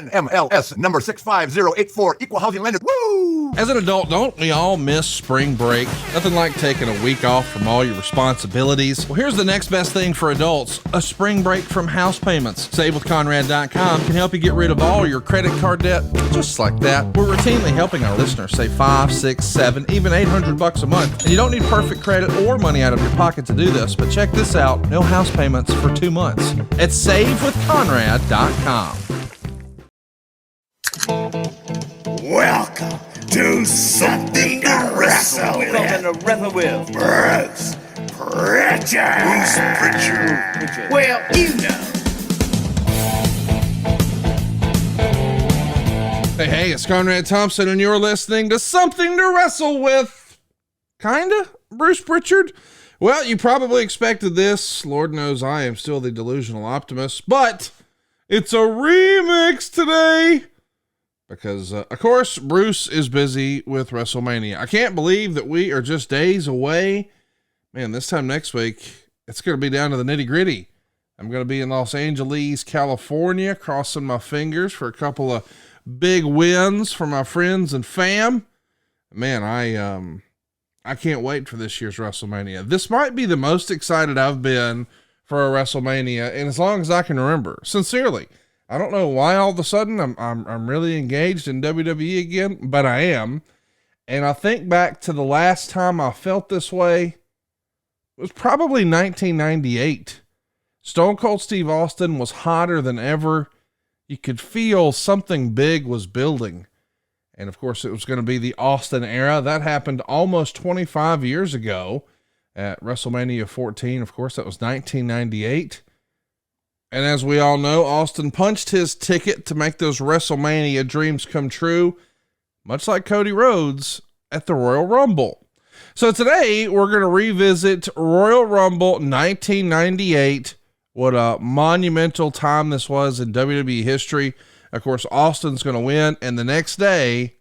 NMLS number 65084, equal housing lender. Woo! As an adult, don't we all miss spring break? Nothing like taking a week off from all your responsibilities. Well, here's the next best thing for adults, a spring break from house payments. SaveWithConrad.com can help you get rid of all your credit card debt, just like that. We're routinely helping our listeners save $5, $6, $7, even $800 a month. And you don't need perfect credit or money out of your pocket to do this, but check this out, no house payments for 2 months at SaveWithConrad.com. Welcome to Something To Wrestle With. Something To Wrestle With. Bruce Prichard. Well, you know. Hey, it's Conrad Thompson, and you're listening to Something To Wrestle With. Kinda, Bruce Prichard. Well, you probably expected this. Lord knows I am still the delusional optimist, but it's a remix today. Because, of course, Bruce is busy with WrestleMania. I can't believe that we are just days away. Man, this time next week, it's going to be down to the nitty gritty. I'm going to be in Los Angeles, California, crossing my fingers for a couple of big wins for my friends and fam. Man, I can't wait for this year's WrestleMania. This might be the most excited I've been for a WrestleMania in as long as I can remember. Sincerely. I don't know why all of a sudden I'm really engaged in WWE again, but I am. And I think back to the last time I felt this way, it was probably 1998. Stone Cold Steve Austin was hotter than ever. You could feel something big was building. And of course it was going to be the Austin era. That happened almost 25 years ago at WrestleMania 14. Of course, that was 1998. And as we all know, Austin punched his ticket to make those WrestleMania dreams come true, much like Cody Rhodes at the Royal Rumble. So today we're going to revisit Royal Rumble 1998. What a monumental time this was in WWE history. Of course, Austin's going to win. And the next day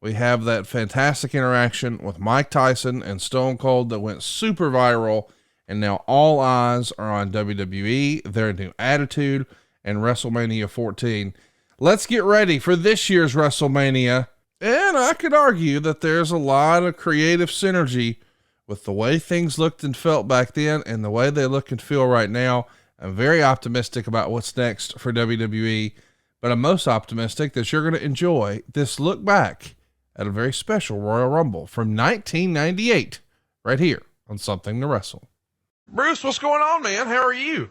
we have that fantastic interaction with Mike Tyson and Stone Cold that went super viral. And now all eyes are on WWE, their new attitude, and WrestleMania 14. Let's get ready for this year's WrestleMania. And I could argue that there's a lot of creative synergy with the way things looked and felt back then and the way they look and feel right now. I'm very optimistic about what's next for WWE, but I'm most optimistic that you're going to enjoy this look back at a very special Royal Rumble from 1998 right here on Something To Wrestle. Bruce, what's going on, man? How are you?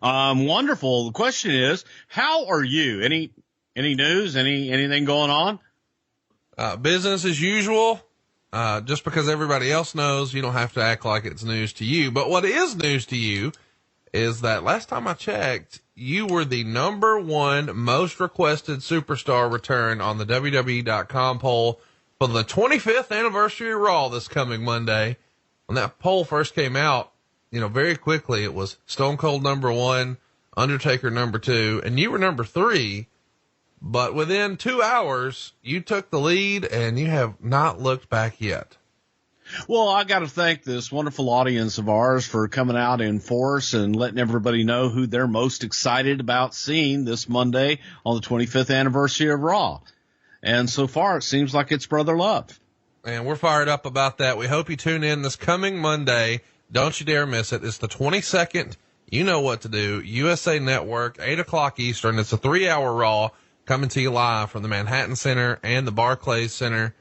Wonderful. The question is, how are you? Any news? Anything going on? Business as usual. Just because everybody else knows, you don't have to act like it's news to you. But what is news to you is that last time I checked, you were the number one most requested superstar return on the WWE.com poll for the 25th anniversary of Raw this coming Monday. When that poll first came out, very quickly it was Stone Cold number 1, Undertaker number 2, and you were number 3. But within 2 hours, you took the lead and you have not looked back yet. Well, I got to thank this wonderful audience of ours for coming out in force and letting everybody know who they're most excited about seeing this Monday on the 25th anniversary of Raw. And so far, it seems like it's Brother Love. And we're fired up about that. We hope you tune in this coming Monday. Don't you dare miss it. It's the 22nd. You know what to do. USA Network, 8 o'clock Eastern. It's a 3-hour Raw coming to you live from the Manhattan Center and the Barclays Center.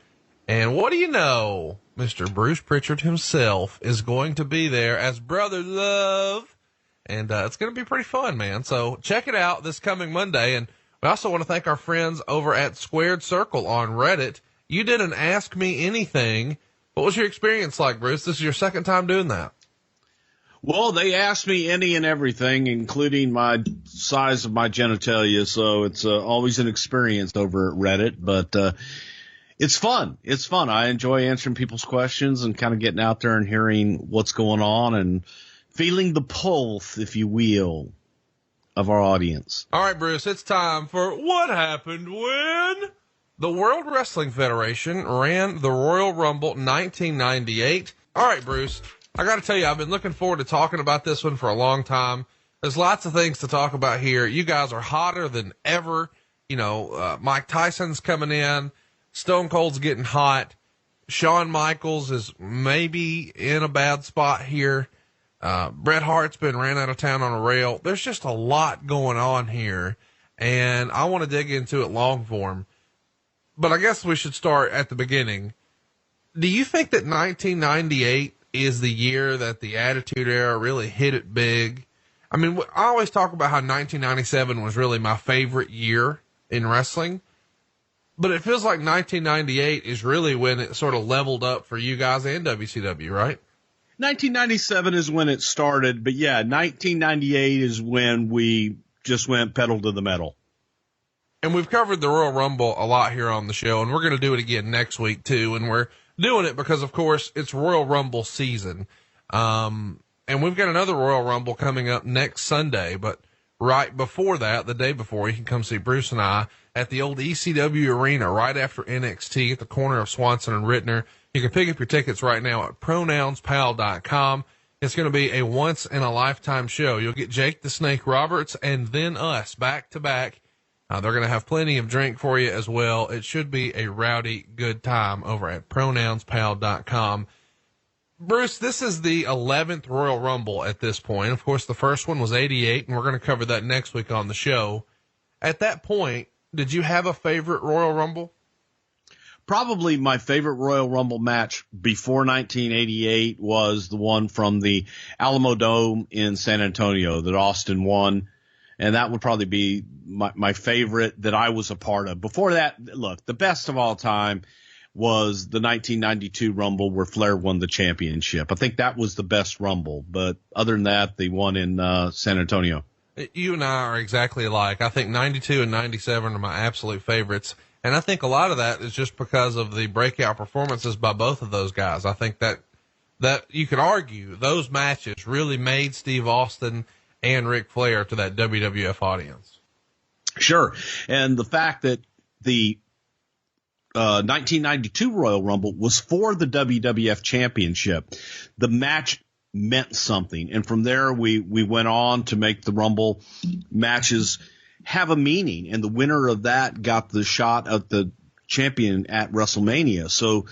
And what do you know? Mr. Bruce Prichard himself is going to be there as Brother Love. And it's going to be pretty fun, man. So check it out this coming Monday. And we also want to thank our friends over at Squared Circle on Reddit. You didn't ask me anything. What was your experience like, Bruce? This is your second time doing that. Well, they asked me any and everything, including my size of my genitalia, so it's always an experience over at Reddit, but it's fun. It's fun. I enjoy answering people's questions and kind of getting out there and hearing what's going on and feeling the pulse, if you will, of our audience. All right, Bruce, it's time for What Happened When? The World Wrestling Federation ran the Royal Rumble 1998. All right, Bruce. I got to tell you, I've been looking forward to talking about this one for a long time. There's lots of things to talk about here. You guys are hotter than ever. Mike Tyson's coming in, Stone Cold's getting hot. Shawn Michaels is maybe in a bad spot here. Bret Hart's been ran out of town on a rail. There's just a lot going on here, and I want to dig into it long form. But I guess we should start at the beginning. Do you think that 1998 is the year that the Attitude Era really hit it big? I mean, I always talk about how 1997 was really my favorite year in wrestling, but it feels like 1998 is really when it sort of leveled up for you guys and WCW, right? 1997 is when it started, but yeah, 1998 is when we just went pedal to the metal. And we've covered the Royal Rumble a lot here on the show, and we're going to do it again next week too. And we're doing it because, of course, it's Royal Rumble season. And we've got another Royal Rumble coming up next Sunday, but right before that, the day before, you can come see Bruce and I at the old ECW arena right after NXT at the corner of Swanson and Rittner. You can pick up your tickets right now at pronounspal.com. It's going to be a once in a lifetime show. You'll get Jake the Snake Roberts and then us back to back. They're going to have plenty of drink for you as well. It should be a rowdy good time over at pronounspal.com. Bruce, this is the 11th Royal Rumble at this point. Of course, the first one was 88, and we're going to cover that next week on the show. At that point, did you have a favorite Royal Rumble? Probably my favorite Royal Rumble match before 1988 was the one from the Alamo Dome in San Antonio that Austin won. And that would probably be my favorite that I was a part of. Before that, look, the best of all time was the 1992 Rumble where Flair won the championship. I think that was the best Rumble. But other than that, the one in San Antonio. You and I are exactly alike. I think 92 and 97 are my absolute favorites. And I think a lot of that is just because of the breakout performances by both of those guys. I think that you could argue those matches really made Steve Austin and Ric Flair to that WWF audience. Sure. And the fact that the 1992 Royal Rumble was for the WWF championship, the match meant something. And from there, we went on to make the Rumble matches have a meaning. And the winner of that got the shot at the champion at WrestleMania. So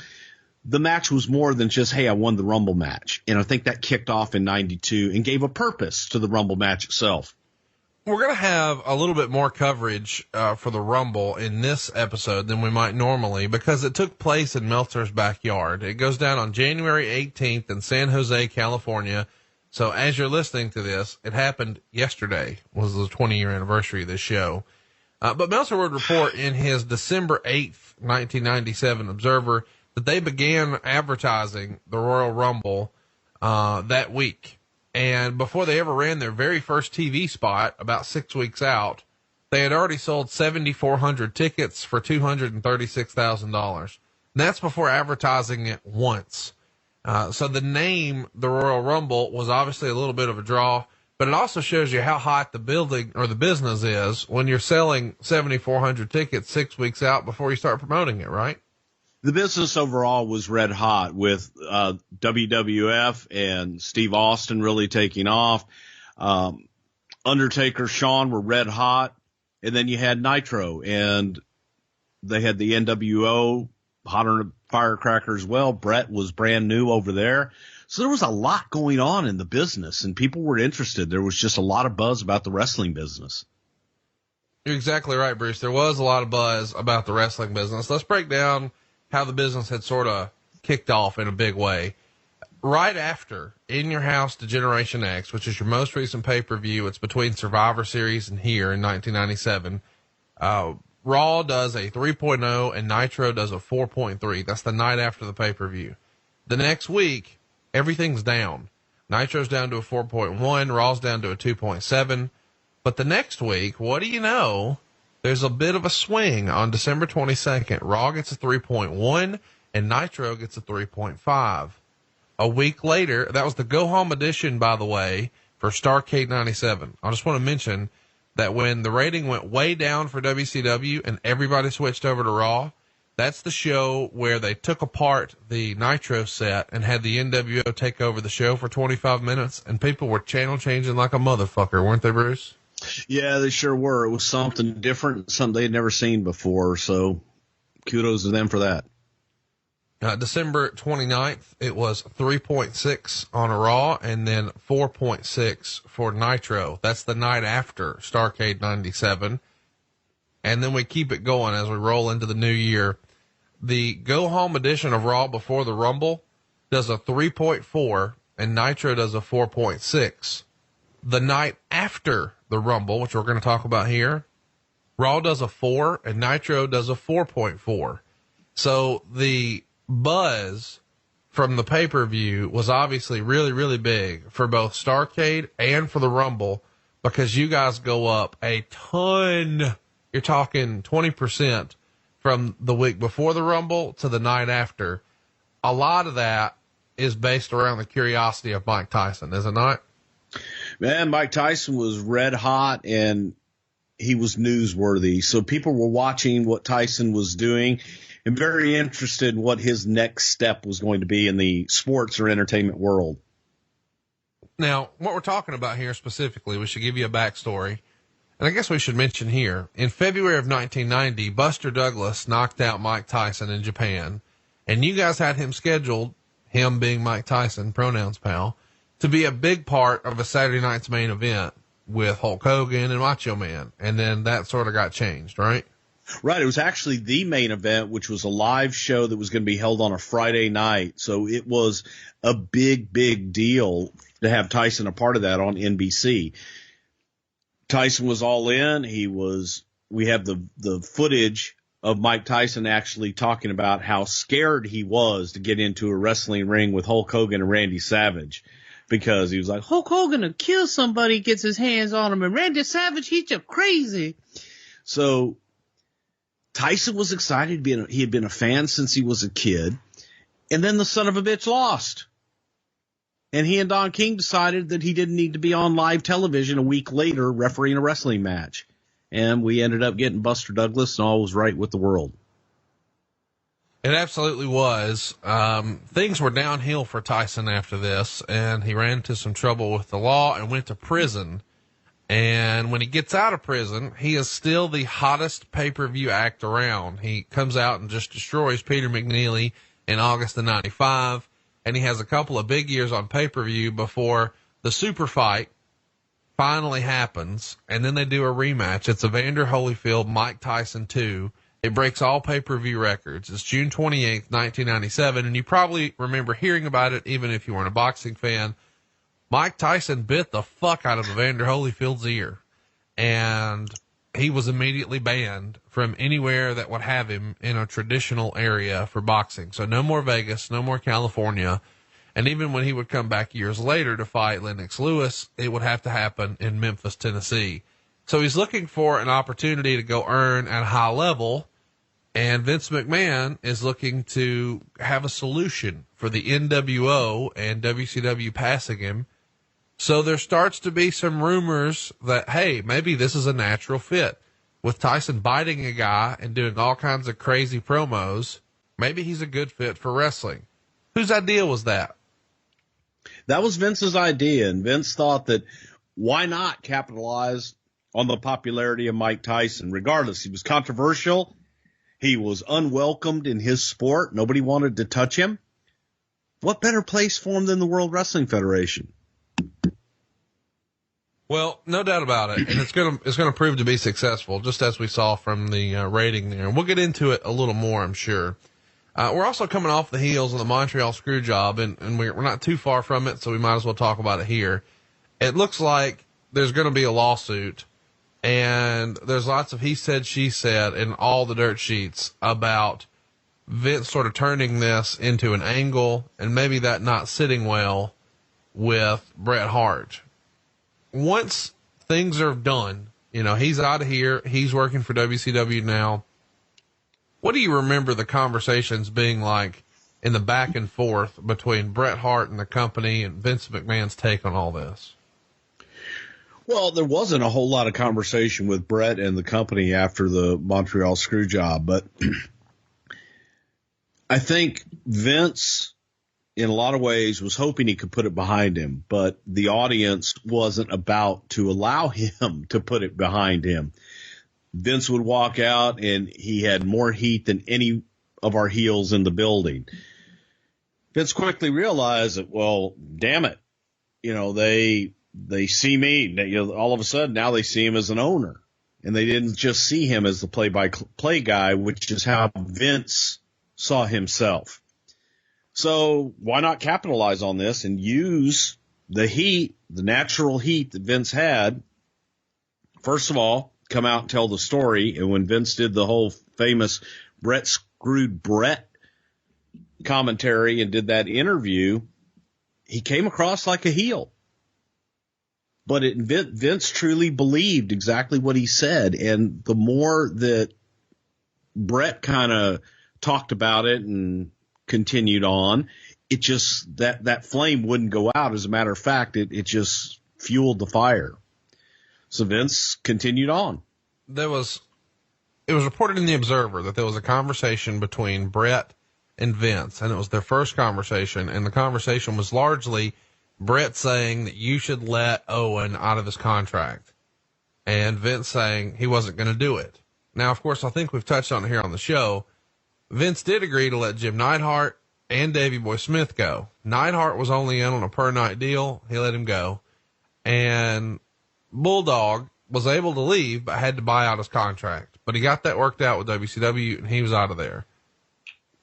the match was more than just, hey, I won the Rumble match. And I think that kicked off in 92 and gave a purpose to the Rumble match itself. We're going to have a little bit more coverage for the Rumble in this episode than we might normally because it took place in Meltzer's backyard. It goes down on January 18th in San Jose, California. So as you're listening to this, it happened yesterday, was the 20-year anniversary of this show. But Meltzer would report in his December 8th, 1997 Observer that they began advertising the Royal Rumble that week. And before they ever ran their very first TV spot, about 6 weeks out, they had already sold 7,400 tickets for $236,000. That's before advertising it once. So the name, the Royal Rumble, was obviously a little bit of a draw, but it also shows you how hot the building or the business is when you're selling 7,400 tickets 6 weeks out before you start promoting it, right? The business overall was red hot with WWF and Steve Austin really taking off. Undertaker, Shawn were red hot. And then you had Nitro, and they had the NWO, hotter than a firecracker as well. Bret was brand new over there. So there was a lot going on in the business, and people were interested. There was just a lot of buzz about the wrestling business. You're exactly right, Bruce. There was a lot of buzz about the wrestling business. Let's break down how the business had sort of kicked off in a big way. Right after In Your House to Generation X, which is your most recent pay-per-view, it's between Survivor Series and here in 1997, Raw does a 3.0 and Nitro does a 4.3. That's the night after the pay-per-view. The next week, everything's down. Nitro's down to a 4.1, Raw's down to a 2.7. But the next week, what do you know? There's a bit of a swing on December 22nd. Raw gets a 3.1 and Nitro gets a 3.5. A week later, that was the go home edition, by the way, for Starrcade 97. I just want to mention that when the rating went way down for WCW and everybody switched over to Raw, that's the show where they took apart the Nitro set and had the NWO take over the show for 25 minutes, and people were channel changing like a motherfucker, weren't they, Bruce? Yeah, they sure were. It was something different, something they'd never seen before. So kudos to them for that. December 29th, it was 3.6 on a Raw and then 4.6 for Nitro. That's the night after Starrcade 97. And then we keep it going as we roll into the new year. The go home edition of Raw before the Rumble does a 3.4 and Nitro does a 4.6. The night after the Rumble, which we're going to talk about here, Raw does a 4 and Nitro does a 4.4. So the buzz from the pay-per-view was obviously really, really big for both Starrcade and for the Rumble because you guys go up a ton. You're talking 20% from the week before the Rumble to the night after. A lot of that is based around the curiosity of Mike Tyson, is it not? Man, Mike Tyson was red hot and he was newsworthy. So people were watching what Tyson was doing and very interested in what his next step was going to be in the sports or entertainment world. Now, what we're talking about here specifically, we should give you a backstory. And I guess we should mention here, in February of 1990, Buster Douglas knocked out Mike Tyson in Japan. And you guys had him scheduled, him being Mike Tyson, pronouns pal, to be a big part of a Saturday night's main event with Hulk Hogan and Macho Man. And then that sort of got changed, right? Right. It was actually the main event, which was a live show that was going to be held on a Friday night. So it was a big, big deal to have Tyson a part of that on NBC. Tyson was all in. We have the footage of Mike Tyson actually talking about how scared he was to get into a wrestling ring with Hulk Hogan and Randy Savage because he was like, Hulk Hogan will kill somebody, gets his hands on him, and Randy Savage, he's just crazy. So Tyson was excited. He had been a fan since he was a kid. And then the son of a bitch lost. And he and Don King decided that he didn't need to be on live television a week later refereeing a wrestling match. And we ended up getting Buster Douglas and all was right with the world. It absolutely was. Things were downhill for Tyson after this, and he ran into some trouble with the law and went to prison. And when he gets out of prison, he is still the hottest pay-per-view act around. He comes out and just destroys Peter McNeely in August of 95. And he has a couple of big years on pay-per-view before the super fight finally happens. And then they do a rematch. It's Evander Holyfield, Mike Tyson 2. It breaks all pay-per-view records. It's June 28th, 1997. And you probably remember hearing about it, even if you weren't a boxing fan. Mike Tyson bit the fuck out of Evander Holyfield's ear, and he was immediately banned from anywhere that would have him in a traditional area for boxing. So no more Vegas, no more California. And even when he would come back years later to fight Lennox Lewis, it would have to happen in Memphis, Tennessee. So he's looking for an opportunity to go earn at a high level. And Vince McMahon is looking to have a solution for the NWO and WCW passing him. So there starts to be some rumors that, hey, maybe this is a natural fit. With Tyson biting a guy and doing all kinds of crazy promos, maybe he's a good fit for wrestling. Whose idea was that? That was Vince's idea, and Vince thought that why not capitalize on the popularity of Mike Tyson? Regardless, he was controversial. He was unwelcomed in his sport. Nobody wanted to touch him. What better place for him than the World Wrestling Federation? Well, no doubt about it. And it's going to prove to be successful, just as we saw from the rating there. And we'll get into it a little more, I'm sure. We're also coming off the heels of the Montreal screw job, and we're not too far from it, so we might as well talk about it here. It looks like there's going to be a lawsuit, and there's lots of he said, she said in all the dirt sheets about Vince sort of turning this into an angle and maybe that not sitting well with Bret Hart. Once things are done, he's out of here. He's working for WCW now. What do you remember the conversations being like in the back and forth between Bret Hart and the company and Vince McMahon's take on all this? Well, there wasn't a whole lot of conversation with Bret and the company after the Montreal screw job, but I think Vince in a lot of ways, was hoping he could put it behind him, but the audience wasn't about to allow him to put it behind him. Vince would walk out, and he had more heat than any of our heels in the building. Vince quickly realized that, well, damn it, they see me. All of a sudden, now they see him as an owner, and they didn't just see him as the play-by-play guy, which is how Vince saw himself. So why not capitalize on this and use the heat, the natural heat that Vince had? First of all, come out and tell the story. And when Vince did the whole famous Brett screwed Brett commentary and did that interview, he came across like a heel. But Vince truly believed exactly what he said. And the more that Brett kind of talked about it and continued on, it just, that flame wouldn't go out. As a matter of fact, it just fueled the fire. So Vince continued on. It was reported in the Observer that there was a conversation between Brett and Vince, and it was their first conversation. And the conversation was largely Brett saying that you should let Owen out of his contract, and Vince saying he wasn't going to do it. Now, of course, I think we've touched on it here on the show. Vince did agree to let Jim Neidhart and Davey Boy Smith go. Neidhart was only in on a per night deal. He let him go. And Bulldog was able to leave, but had to buy out his contract. But he got that worked out with WCW, and he was out of there.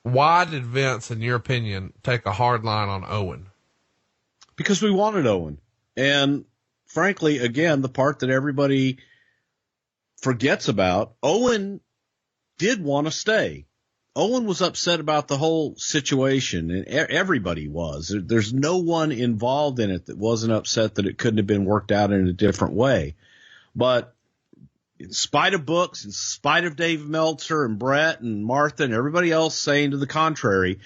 Why did Vince, in your opinion, take a hard line on Owen? Because we wanted Owen. And frankly, again, the part that everybody forgets about, Owen did want to stay. Owen was upset about the whole situation, and everybody was. There's no one involved in it that wasn't upset that it couldn't have been worked out in a different way. But in spite of books, in spite of Dave Meltzer and Brett and Martha and everybody else saying to the contrary,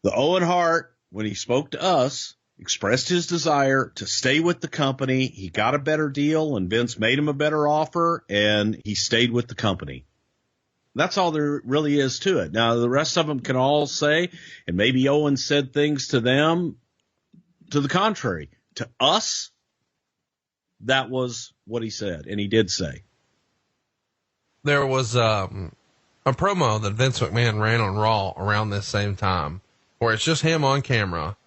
the Owen Hart, when he spoke to us, expressed his desire to stay with the company. He got a better deal, and Vince made him a better offer, and he stayed with the company. That's all there really is to it. Now, the rest of them can all say, and maybe Owen said things to them to the contrary. To us, that was what he said, and he did say. There was a promo that Vince McMahon ran on Raw around this same time, where it's just him on camera,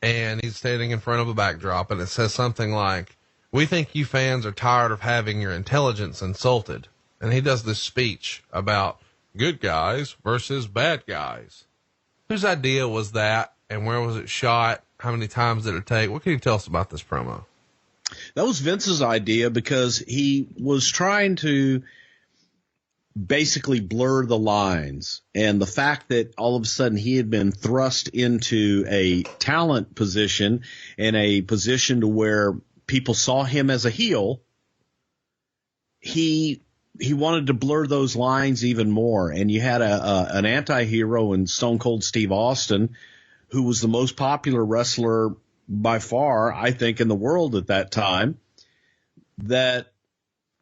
and he's standing in front of a backdrop, and it says something like, "We think you fans are tired of having your intelligence insulted." And he does this speech about good guys versus bad guys. Whose idea was that, and where was it shot? How many times did it take? What can you tell us about this promo? That was Vince's idea, because he was trying to basically blur the lines. And the fact that all of a sudden he had been thrust into a talent position and a position to where people saw him as a heel, he wanted to blur those lines even more. And you had an anti-hero in Stone Cold Steve Austin, who was the most popular wrestler by far, I think, in the world at that time, that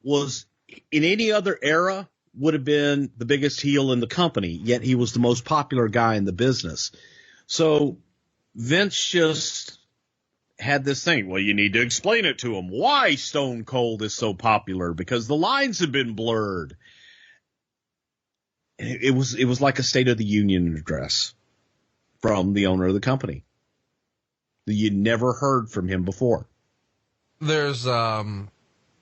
was in any other era would have been the biggest heel in the company, yet he was the most popular guy in the business. So Vince just had this thing, well, you need to explain it to him why Stone Cold is so popular, because the lines have been blurred. It was like a State of the Union address from the owner of the company. You never heard from him before. There's a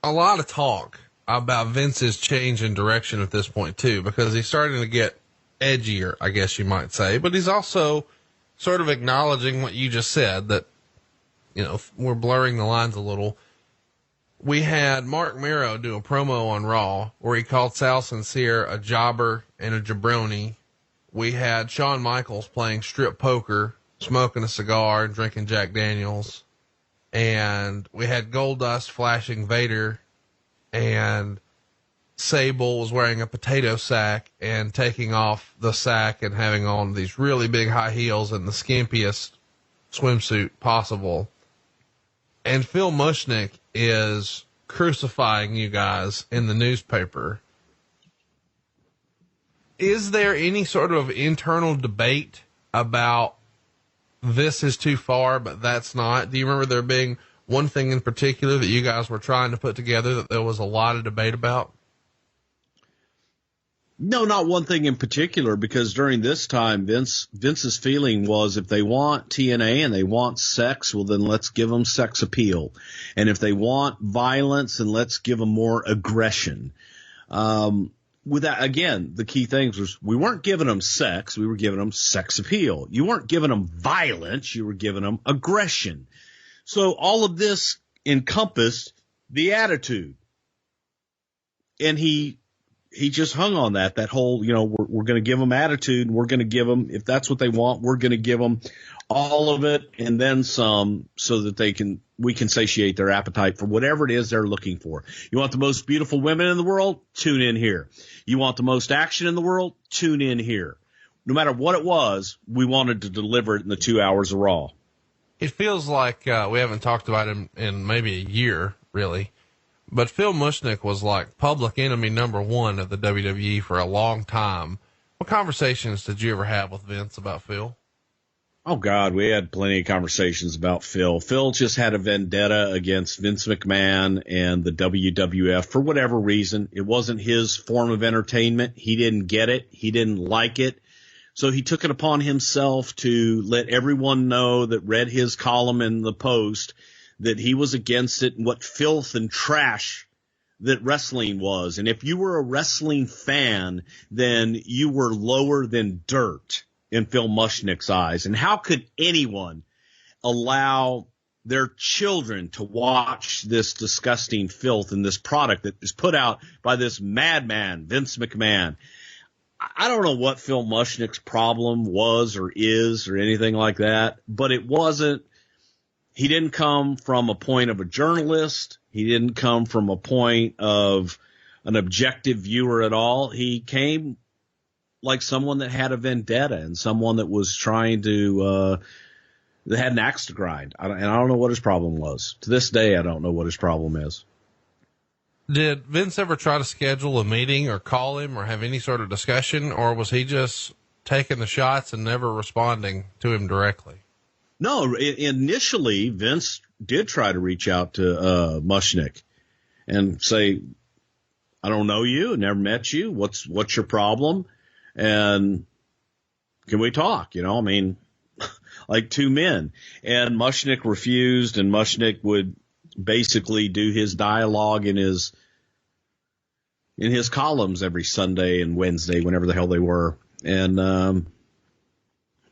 lot of talk about Vince's change in direction at this point too, because he's starting to get edgier, I guess you might say, but he's also sort of acknowledging what you just said, that, we're blurring the lines a little. We had Mark Miro do a promo on Raw where he called Sal Sincere a jobber and a jabroni. We had Shawn Michaels playing strip poker, smoking a cigar and drinking Jack Daniels. And we had Goldust flashing Vader, and Sable was wearing a potato sack and taking off the sack and having on these really big high heels and the skimpiest swimsuit possible. And Phil Mushnick is crucifying you guys in the newspaper. Is there any sort of internal debate about this is too far, but that's not? Do you remember there being one thing in particular that you guys were trying to put together that there was a lot of debate about? No, not one thing in particular, because during this time, Vince's feeling was if they want TNA and they want sex, well, then let's give them sex appeal. And if they want violence, then let's give them more aggression. With that, again, the key things was we weren't giving them sex. We were giving them sex appeal. You weren't giving them violence. You were giving them aggression. So all of this encompassed the attitude. And he just hung on that whole, we're going to give them attitude. We're going to give them, if that's what they want, we're going to give them all of it and then some so that we can satiate their appetite for whatever it is they're looking for. You want the most beautiful women in the world? Tune in here. You want the most action in the world? Tune in here. No matter what it was, we wanted to deliver it in the 2 hours of Raw. It feels like, we haven't talked about him in maybe a year, really. But Phil Mushnick was like public enemy number one of the WWE for a long time. What conversations did you ever have with Vince about Phil? Oh, God, we had plenty of conversations about Phil. Phil just had a vendetta against Vince McMahon and the WWF for whatever reason. It wasn't his form of entertainment. He didn't get it. He didn't like it. So he took it upon himself to let everyone know that read his column in the Post that he was against it and what filth and trash that wrestling was. And if you were a wrestling fan, then you were lower than dirt in Phil Mushnick's eyes. And how could anyone allow their children to watch this disgusting filth and this product that is put out by this madman, Vince McMahon? I don't know what Phil Mushnick's problem was or is or anything like that, but it wasn't. He didn't come from a point of a journalist. He didn't come from a point of an objective viewer at all. He came like someone that had a vendetta and someone that was trying to, that had an axe to grind. And I don't know what his problem was. To this day, I don't know what his problem is. Did Vince ever try to schedule a meeting or call him or have any sort of discussion, or was he just taking the shots and never responding to him directly? No, initially Vince did try to reach out to Mushnick and say, I don't know you, never met you. What's your problem? And can we talk? Like two men. And Mushnick refused, and Mushnick would basically do his dialogue in his columns every Sunday and Wednesday, whenever the hell they were. And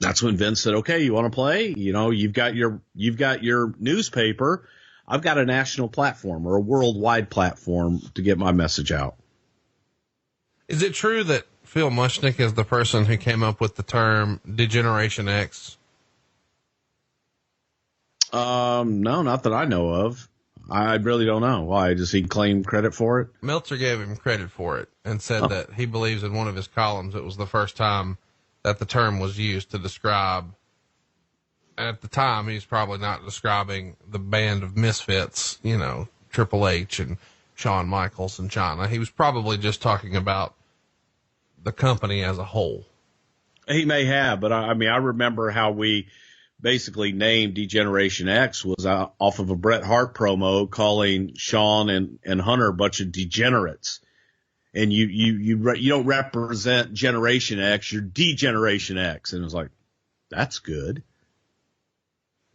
that's when Vince said, okay, you want to play? You've got your newspaper. I've got a national platform or a worldwide platform to get my message out. Is it true that Phil Mushnick is the person who came up with the term Degeneration X? No, not that I know of. I really don't know. Why? Does he claim credit for it? Meltzer gave him credit for it and said that he believes in one of his columns it was the first time that the term was used to describe, at the time, he's probably not describing the band of misfits, Triple H and Shawn Michaels and China. He was probably just talking about the company as a whole. He may have, but I remember how we basically named Degeneration X was off of a Bret Hart promo calling Shawn and Hunter a bunch of degenerates. And you don't represent Generation X, you're Degeneration X. And it was like, that's good.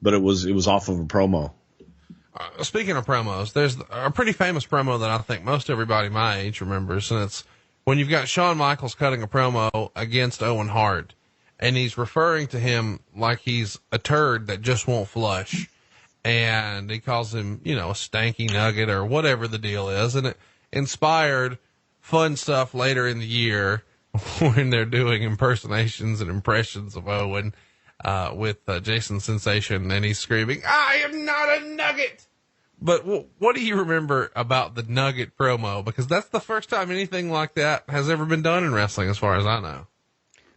But it was off of a promo. Speaking of promos, there's a pretty famous promo that I think most everybody my age remembers. And it's when you've got Shawn Michaels cutting a promo against Owen Hart, and he's referring to him like he's a turd that just won't flush. And he calls him, a stanky nugget or whatever the deal is. And it inspired fun stuff later in the year when they're doing impersonations and impressions of Owen, with Jason Sensation, and he's screaming, I am not a nugget. But what do you remember about the nugget promo? Because that's the first time anything like that has ever been done in wrestling, as far as I know.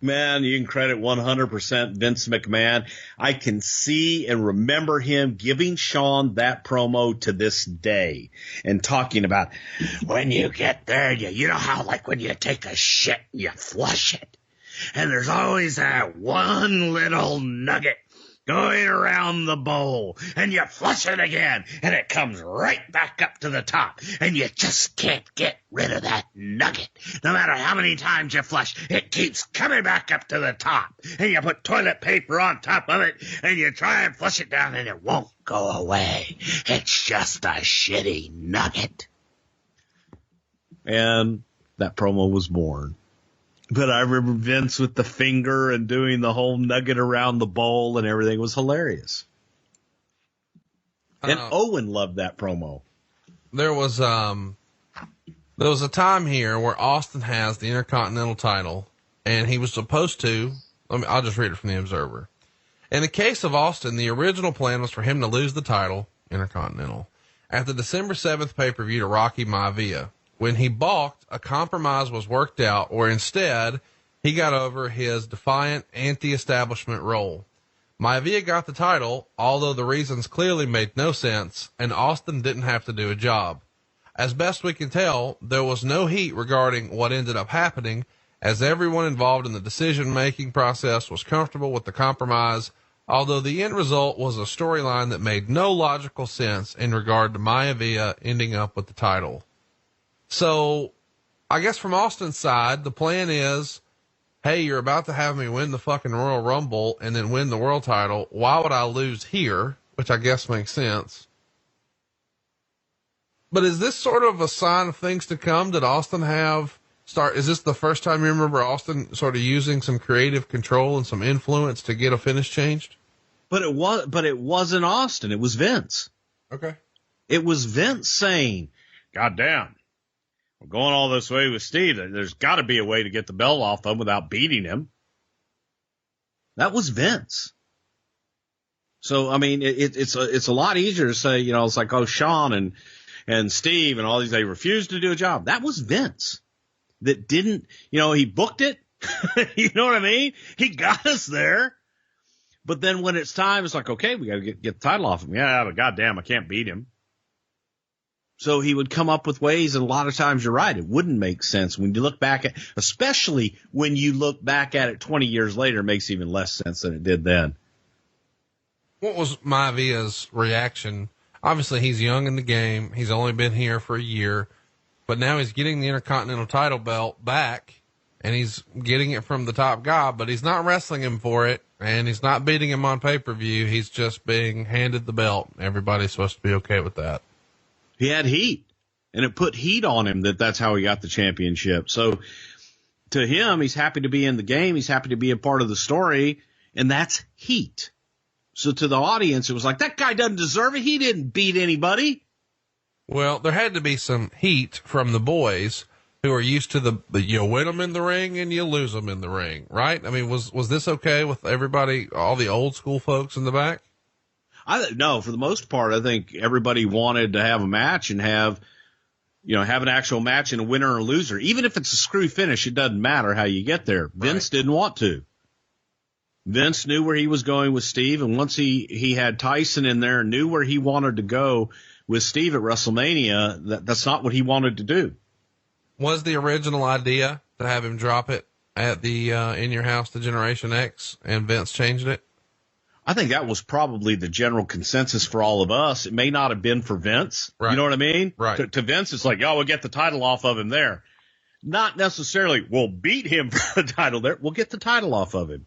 Man, you can credit 100% Vince McMahon. I can see and remember him giving Shawn that promo to this day and talking about when you get there, you know how like when you take a shit, you flush it. And there's always that one little nugget going around the bowl, and you flush it again, and it comes right back up to the top, and you just can't get rid of that nugget. No matter how many times you flush, it keeps coming back up to the top, and you put toilet paper on top of it, and you try and flush it down, and it won't go away. It's just a shitty nugget. And that promo was born. But I remember Vince with the finger and doing the whole nugget around the bowl and everything. It was hilarious. And Owen loved that promo. There was a time here where Austin has the Intercontinental title, and he was supposed to, I'll just read it from the Observer. In the case of Austin, the original plan was for him to lose the title, Intercontinental, at the December 7th pay-per-view to Rocky Maivia. When he balked, a compromise was worked out where instead he got over his defiant anti-establishment role. Maivia got the title, although the reasons clearly made no sense, and Austin didn't have to do a job. As best we can tell, there was no heat regarding what ended up happening, as everyone involved in the decision-making process was comfortable with the compromise, although the end result was a storyline that made no logical sense in regard to Maivia ending up with the title. So I guess from Austin's side, the plan is, hey, you're about to have me win the fucking Royal Rumble and then win the world title. Why would I lose here? Which I guess makes sense. But is this sort of a sign of things to come? Did Austin is this the first time you remember Austin sort of using some creative control and some influence to get a finish changed? But it wasn't Austin. It was Vince. Okay. It was Vince saying, God damn. We're going all this way with Steve. There's got to be a way to get the belt off him without beating him. That was Vince. So, I mean, it's a lot easier to say, it's like, oh, Sean and Steve and all these, they refused to do a job. That was Vince that didn't, he booked it. You know what I mean? He got us there. But then when it's time, it's like, okay, we got to get the title off him. Yeah, but goddamn, I can't beat him. So he would come up with ways, and a lot of times you're right, it wouldn't make sense. When you look back at, especially when you look back at it 20 years later, it makes even less sense than it did then. What was Maivia's reaction? Obviously, he's young in the game. He's only been here for a year, but now he's getting the Intercontinental title belt back, and he's getting it from the top guy, but he's not wrestling him for it, and he's not beating him on pay-per-view. He's just being handed the belt. Everybody's supposed to be okay with that. He had heat, and it put heat on him that's how he got the championship. So to him, he's happy to be in the game. He's happy to be a part of the story, and that's heat. So to the audience, it was like, that guy doesn't deserve it. He didn't beat anybody. Well, there had to be some heat from the boys who are used to you win them in the ring and you lose them in the ring, right? I mean, was this okay with everybody, all the old school folks in the back? No, for the most part, I think everybody wanted to have a match and have an actual match and a winner or a loser. Even if it's a screw finish, it doesn't matter how you get there. Vince didn't want to. Vince knew where he was going with Steve, and once he had Tyson in there and knew where he wanted to go with Steve at WrestleMania, that's not what he wanted to do. Was the original idea to have him drop it at the In Your House to Generation X, and Vince changed it? I think that was probably the general consensus for all of us. It may not have been for Vince. Right. You know what I mean? Right. To Vince, it's like, we'll get the title off of him there. Not necessarily, we'll beat him for the title there. We'll get the title off of him.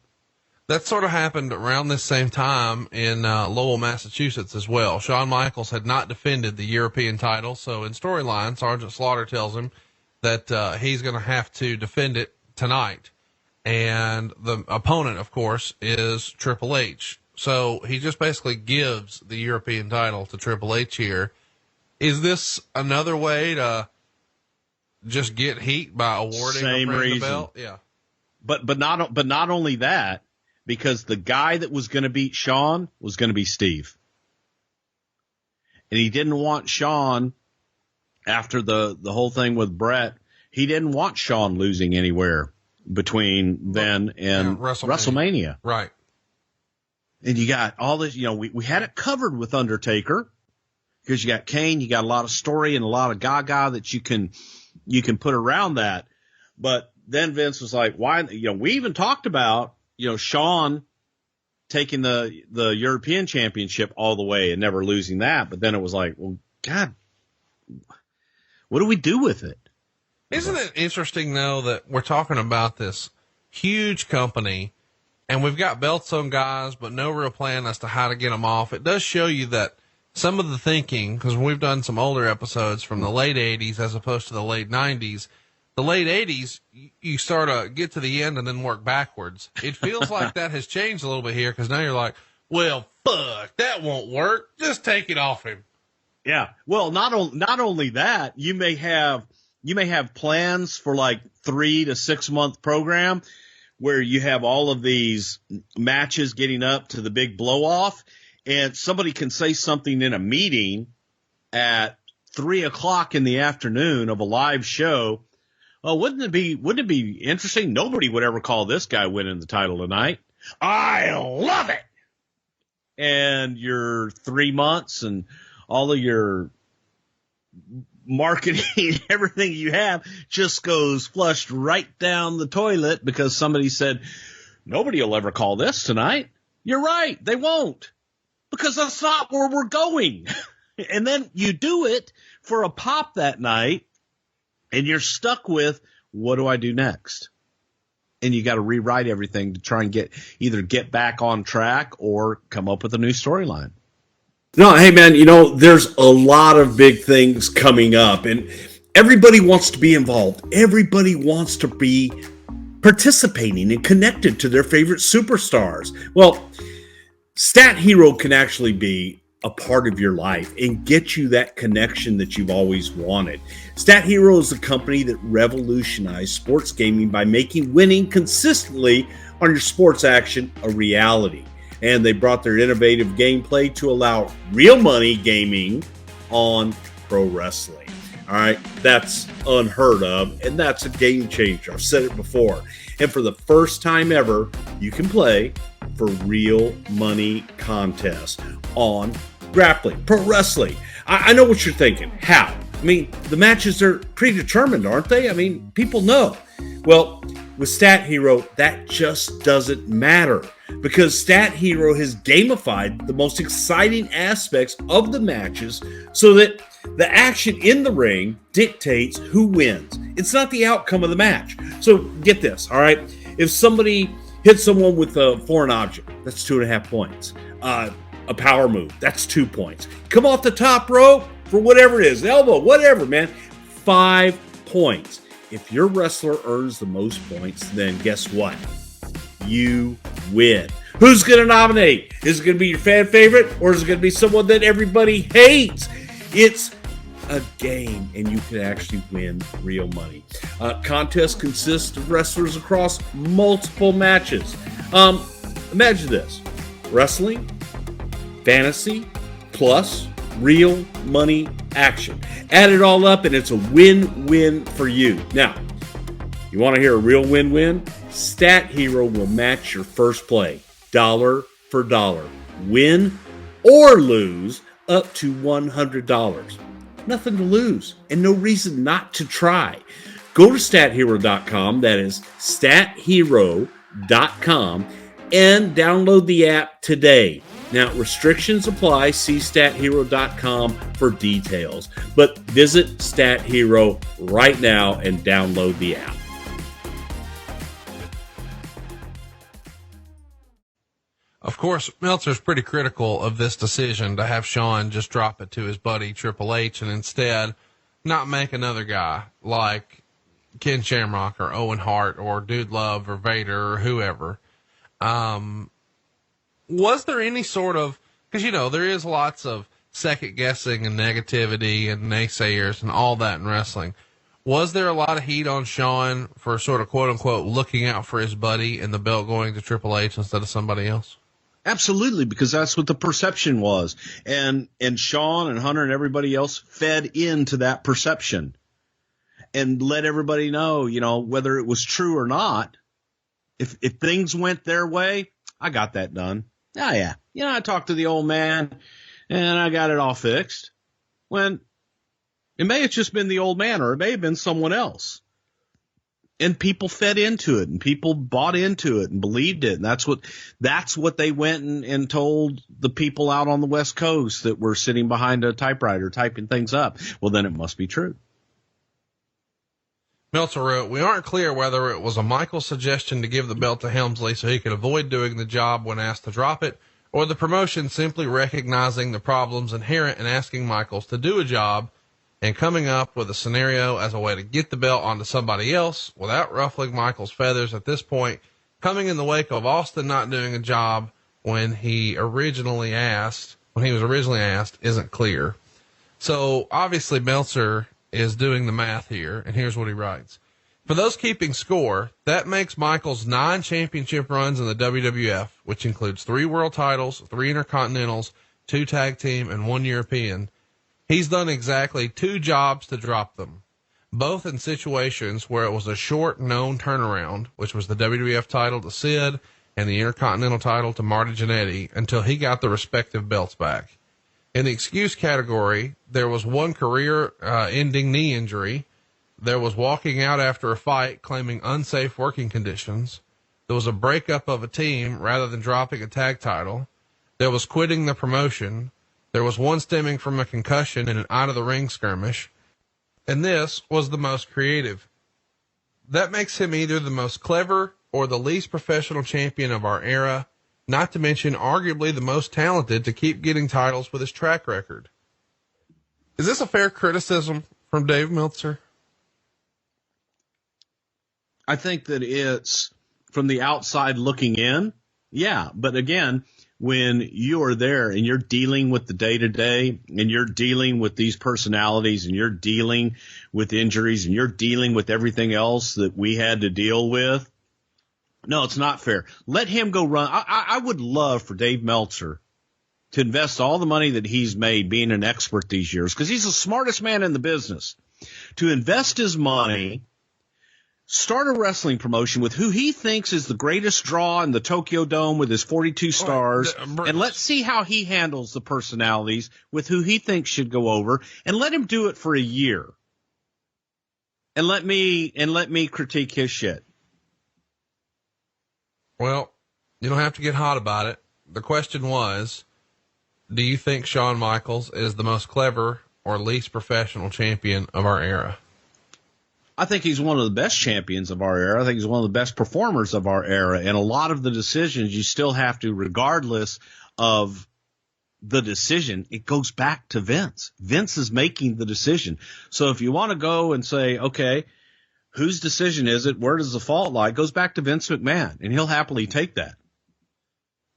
That sort of happened around this same time in Lowell, Massachusetts as well. Shawn Michaels had not defended the European title. So in storyline, Sergeant Slaughter tells him that he's going to have to defend it tonight. And the opponent, of course, is Triple H. So he just basically gives the European title to Triple H here. Is this another way to just get heat by awarding Same him reason. the belt? Yeah. But not only that, because the guy that was going to beat Shawn was going to be Steve. And he didn't want Shawn, after the whole thing with Brett, he didn't want Shawn losing anywhere between then and WrestleMania. Right. And you got all this, we had it covered with Undertaker, because you got Kane, you got a lot of story and a lot of gaga that you can put around that. But then Vince was like, why, we even talked about, Shawn taking the European Championship all the way and never losing that. But then it was like, well, God, what do we do with it? Isn't it interesting, though, that we're talking about this huge company and we've got belts on guys, but no real plan as to how to get them off? It does show you that some of the thinking, because we've done some older episodes from the late 80s as opposed to the late 90s. The late 80s, you sort of get to the end and then work backwards. It feels like that has changed a little bit here, because now you're like, well, fuck, that won't work. Just take it off him. Yeah. Well, not only that, you may have plans for like 3 to 6 month program where you have all of these matches getting up to the big blow off, and somebody can say something in a meeting at 3:00 in the afternoon of a live show. Oh, wouldn't it be interesting? Nobody would ever call this guy winning the title tonight. I love it. And your 3 months and all of your marketing, everything you have just goes flushed right down the toilet because somebody said, nobody will ever call this tonight. You're right. They won't, because that's not where we're going. And then you do it for a pop that night and you're stuck with, what do I do next? And you got to rewrite everything to try and either get back on track or come up with a new storyline. No, hey, man, there's a lot of big things coming up, and everybody wants to be involved. Everybody wants to be participating and connected to their favorite superstars. Well, Stat Hero can actually be a part of your life and get you that connection that you've always wanted. Stat Hero is a company that revolutionized sports gaming by making winning consistently on your sports action a reality. And they brought their innovative gameplay to allow real money gaming on pro wrestling. All right, that's unheard of, and that's a game changer. I've said it before. And for the first time ever, you can play for real money contests on grappling, pro wrestling. I know what you're thinking. How? I mean, the matches are predetermined, aren't they? I mean, people know. Well, with Stat Hero, that just doesn't matter, because Stat Hero has gamified the most exciting aspects of the matches so that the action in the ring dictates who wins. It's not the outcome of the match. So get this, all right? If somebody hits someone with a foreign object, that's 2.5 points. A power move, that's 2 points. Come off the top rope for whatever it is, elbow, whatever, man, 5 points. If your wrestler earns the most points, then guess what? You win. Who's going to nominate? Is it going to be your fan favorite, or is it going to be someone that everybody hates? It's a game, and you can actually win real money. Contests consist of wrestlers across multiple matches. Imagine this: wrestling, fantasy, plus real money action. Add it all up, and it's a win-win for you. Now, you want to hear a real win-win? Stat Hero will match your first play, dollar for dollar. Win or lose up to $100. Nothing to lose, and no reason not to try. Go to stathero.com, that is stathero.com, and download the app today. Now, restrictions apply. See stathero.com for details. But visit Stat Hero right now and download the app. Of course, Meltzer's pretty critical of this decision to have Shawn just drop it to his buddy Triple H and instead not make another guy like Ken Shamrock or Owen Hart or Dude Love or Vader or whoever. Was there any sort of, because, there is lots of second guessing and negativity and naysayers and all that in wrestling. Was there a lot of heat on Shawn for sort of quote unquote looking out for his buddy and the belt going to Triple H instead of somebody else? Absolutely, because that's what the perception was. And Shawn and Hunter and everybody else fed into that perception and let everybody know, whether it was true or not. If things went their way, I got that done. Oh, yeah. I talked to the old man and I got it all fixed. When it may have just been the old man, or it may have been someone else. And people fed into it, and people bought into it and believed it. And that's what they went and told the people out on the West Coast that were sitting behind a typewriter typing things up. Well, then it must be true. Meltzer wrote, we aren't clear whether it was a Michaels suggestion to give the belt to Helmsley so he could avoid doing the job when asked to drop it, or the promotion simply recognizing the problems inherent in asking Michaels to do a job and coming up with a scenario as a way to get the belt onto somebody else without ruffling Michaels' feathers at this point, coming in the wake of Austin not doing a job when he was originally asked, isn't clear. So obviously Meltzer is doing the math here, and here's what he writes. For those keeping score, that makes Michaels 9 championship runs in the WWF, which includes 3 world titles, 3 intercontinentals, 2 tag team, and 1 European. He's done exactly 2 jobs to drop them, both in situations where it was a short known turnaround, which was the WWF title to Sid and the Intercontinental title to Marty Jannetty, until he got the respective belts back. In the excuse category, there was 1 career ending knee injury. There was walking out after a fight claiming unsafe working conditions. There was a breakup of a team rather than dropping a tag title. There was quitting the promotion. There was 1 stemming from a concussion in an out-of-the-ring skirmish, and this was the most creative. That makes him either the most clever or the least professional champion of our era, not to mention arguably the most talented to keep getting titles with his track record. Is this a fair criticism from Dave Meltzer? I think that it's from the outside looking in. Yeah. But again, when you are there and you're dealing with the day to day and you're dealing with these personalities and you're dealing with injuries and you're dealing with everything else that we had to deal with. No, it's not fair. Let him go run. I would love for Dave Meltzer to invest all the money that he's made being an expert these years, because he's the smartest man in the business, to invest his money, start a wrestling promotion with who he thinks is the greatest draw in the Tokyo Dome with his 42 stars, and let's see how he handles the personalities with who he thinks should go over, and let him do it for a year. And let me critique his shit. Well, you don't have to get hot about it. The question was, do you think Shawn Michaels is the most clever or least professional champion of our era? I think he's one of the best champions of our era. I think he's one of the best performers of our era. And a lot of the decisions you still have to, regardless of the decision, it goes back to Vince. Vince is making the decision. So if you want to go and say, okay, whose decision is it? Where does the fault lie? It goes back to Vince McMahon, and he'll happily take that.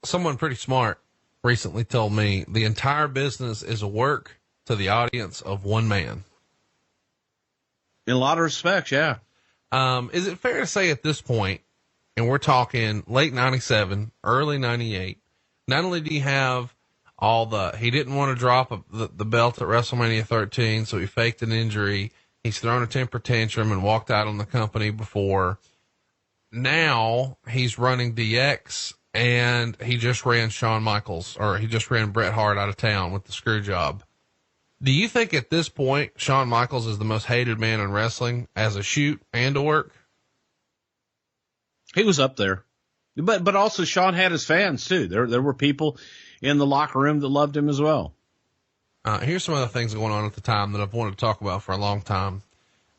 Someone pretty smart recently told me the entire business is a work to the audience of one man. In a lot of respects, yeah. Is it fair to say at this point, and we're talking late 97, early 98, not only do you have he didn't want to drop the belt at WrestleMania 13, so he faked an injury. He's thrown a temper tantrum and walked out on the company before. Now he's running DX, and he just ran Shawn Michaels, or he just ran Bret Hart out of town with the screw job. Do you think at this point Shawn Michaels is the most hated man in wrestling as a shoot and a work? He was up there, but also Shawn had his fans too. There were people in the locker room that loved him as well. Here's some other things going on at the time that I've wanted to talk about for a long time.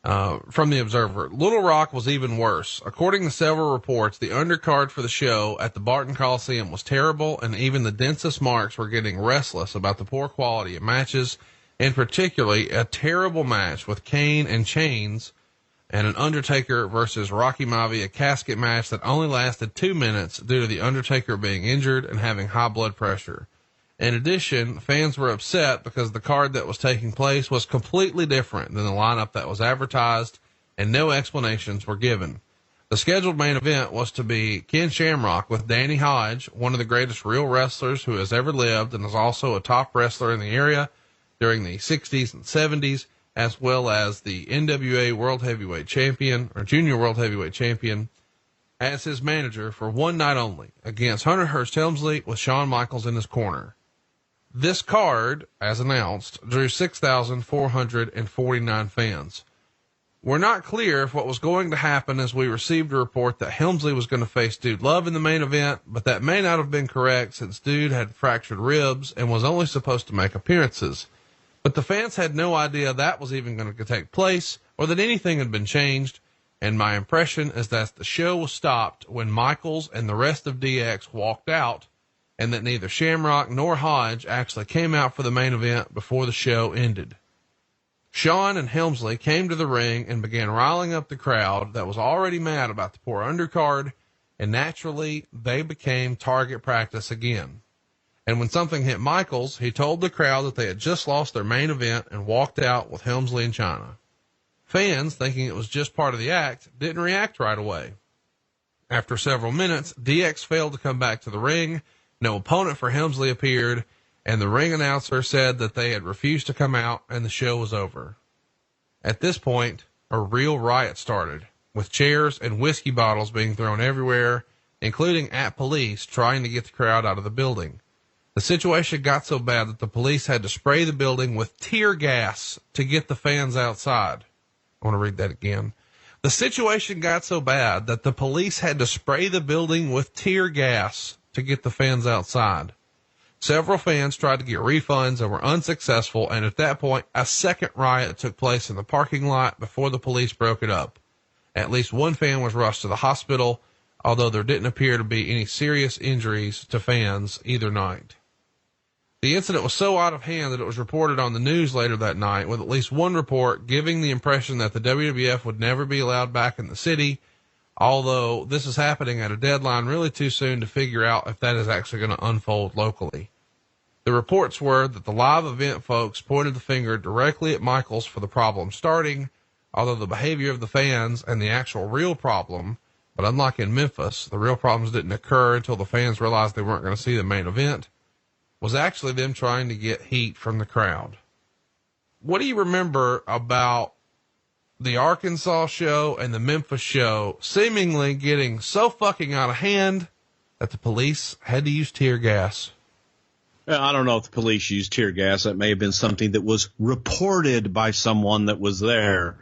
From the Observer, Little Rock was even worse. According to several reports, the undercard for the show at the Barton Coliseum was terrible, and even the densest marks were getting restless about the poor quality of matches, and particularly a terrible match with Kane and Chains and an Undertaker versus Rocky Maivia casket match that only lasted 2 minutes due to the Undertaker being injured and having high blood pressure. In addition, fans were upset because the card that was taking place was completely different than the lineup that was advertised, and no explanations were given. The scheduled main event was to be Ken Shamrock with Danny Hodge, one of the greatest real wrestlers who has ever lived and is also a top wrestler in the area during the 60s and 70s, as well as the NWA World Heavyweight Champion, or Junior World Heavyweight Champion, as his manager for one night only against Hunter Hearst Helmsley with Shawn Michaels in his corner. This card, as announced, drew 6,449 fans. We're not clear if what was going to happen, as we received a report that Helmsley was going to face Dude Love in the main event, but that may not have been correct since Dude had fractured ribs and was only supposed to make appearances. But the fans had no idea that was even going to take place or that anything had been changed, and my impression is that the show was stopped when Michaels and the rest of DX walked out, and that neither Shamrock nor Hodge actually came out for the main event before the show ended. Shawn and Helmsley came to the ring and began riling up the crowd that was already mad about the poor undercard, and naturally they became target practice again. And when something hit Michaels, he told the crowd that they had just lost their main event and walked out with Helmsley and Chyna. Fans, thinking it was just part of the act, didn't react right away. After several minutes, DX failed to come back to the ring, no opponent for Helmsley appeared, and the ring announcer said that they had refused to come out and the show was over. At this point, a real riot started, with chairs and whiskey bottles being thrown everywhere, including at police trying to get the crowd out of the building. The situation got so bad that the police had to spray the building with tear gas to get the fans outside. I want to read that again. The situation got so bad that the police had to spray the building with tear gas to get the fans outside. Several fans tried to get refunds and were unsuccessful, and at that point, a second riot took place in the parking lot before the police broke it up. At least one fan was rushed to the hospital, although there didn't appear to be any serious injuries to fans either night. The incident was so out of hand that it was reported on the news later that night, with at least one report giving the impression that the WWF would never be allowed back in the city, although this is happening at a deadline really too soon to figure out if that is actually going to unfold locally. The reports were that the live event folks pointed the finger directly at Michaels for the problem starting, although the behavior of the fans and the actual real problem, but unlike in Memphis, the real problems didn't occur until the fans realized they weren't going to see the main event, was actually them trying to get heat from the crowd. What do you remember about the Arkansas show and the Memphis show seemingly getting so fucking out of hand that the police had to use tear gas? I don't know if the police used tear gas. That may have been something that was reported by someone that was there.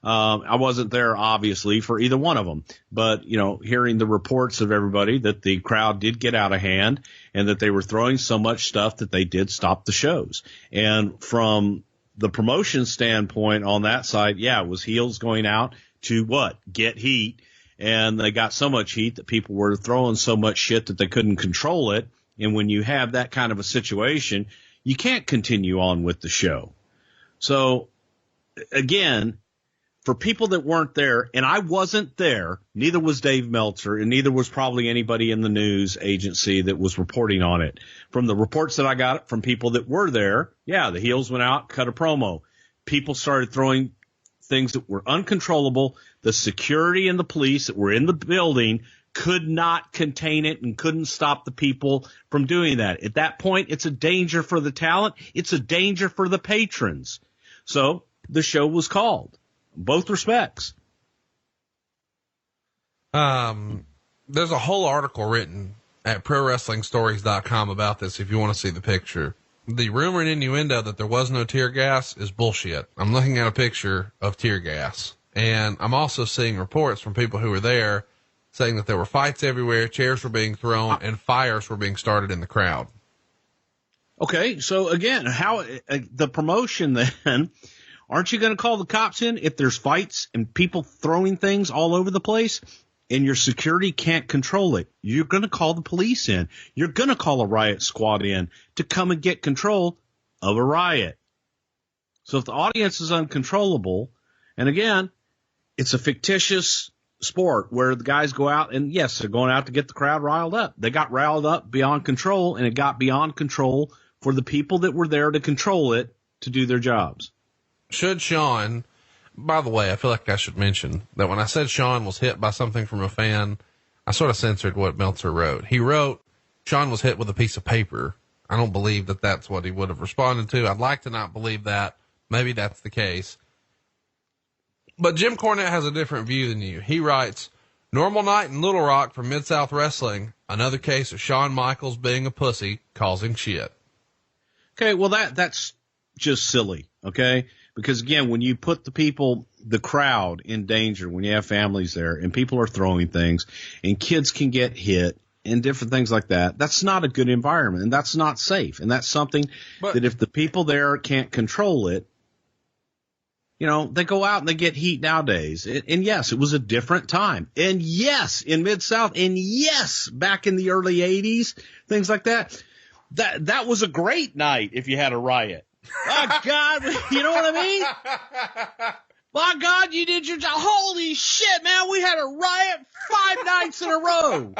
I wasn't there, obviously, for either one of them. But, hearing the reports of everybody that the crowd did get out of hand and that they were throwing so much stuff that they did stop the shows. And from the promotion standpoint on that side, it was heels going out to get heat. And they got so much heat that people were throwing so much shit that they couldn't control it. And when you have that kind of a situation, you can't continue on with the show. So again, for people that weren't there, and I wasn't there, neither was Dave Meltzer, and neither was probably anybody in the news agency that was reporting on it. From the reports that I got from people that were there, the heels went out, cut a promo. People started throwing things that were uncontrollable. The security and the police that were in the building could not contain it and couldn't stop the people from doing that. At that point, it's a danger for the talent. It's a danger for the patrons. So the show was called. Both respects. There's a whole article written at ProWrestlingStories.com about this if you want to see the picture. The rumor and innuendo that there was no tear gas is bullshit. I'm looking at a picture of tear gas, and I'm also seeing reports from people who were there saying that there were fights everywhere, chairs were being thrown, and fires were being started in the crowd. Okay, so again, how the promotion then, aren't you going to call the cops in if there's fights and people throwing things all over the place and your security can't control it? You're going to call the police in. You're going to call a riot squad in to come and get control of a riot. So if the audience is uncontrollable, and again, it's a fictitious sport where the guys go out and yes, they're going out to get the crowd riled up. They got riled up beyond control, and it got beyond control for the people that were there to control it to do their jobs. Should Shawn, by the way, I feel like I should mention that when I said Shawn was hit by something from a fan, I sort of censored what Meltzer wrote. He wrote Shawn was hit with a piece of paper. I don't believe that that's what he would have responded to. I'd like to not believe that. Maybe that's the case. But Jim Cornette has a different view than you. He writes, normal night in Little Rock for Mid-South Wrestling. Another case of Shawn Michaels being a pussy, causing shit. Okay, well, that's just silly, okay? Because again, when you put the crowd in danger, when you have families there and people are throwing things and kids can get hit and different things like that, that's not a good environment and that's not safe. And that's something that if the people there can't control it, you know, they go out and they get heat nowadays. And yes, it was a different time. And yes, in Mid-South, and yes, back in the early 80s, things like that. That was a great night if you had a riot. Oh, God, you know what I mean? My God, you did your job. Holy shit, man, we had a riot 5 nights in a row.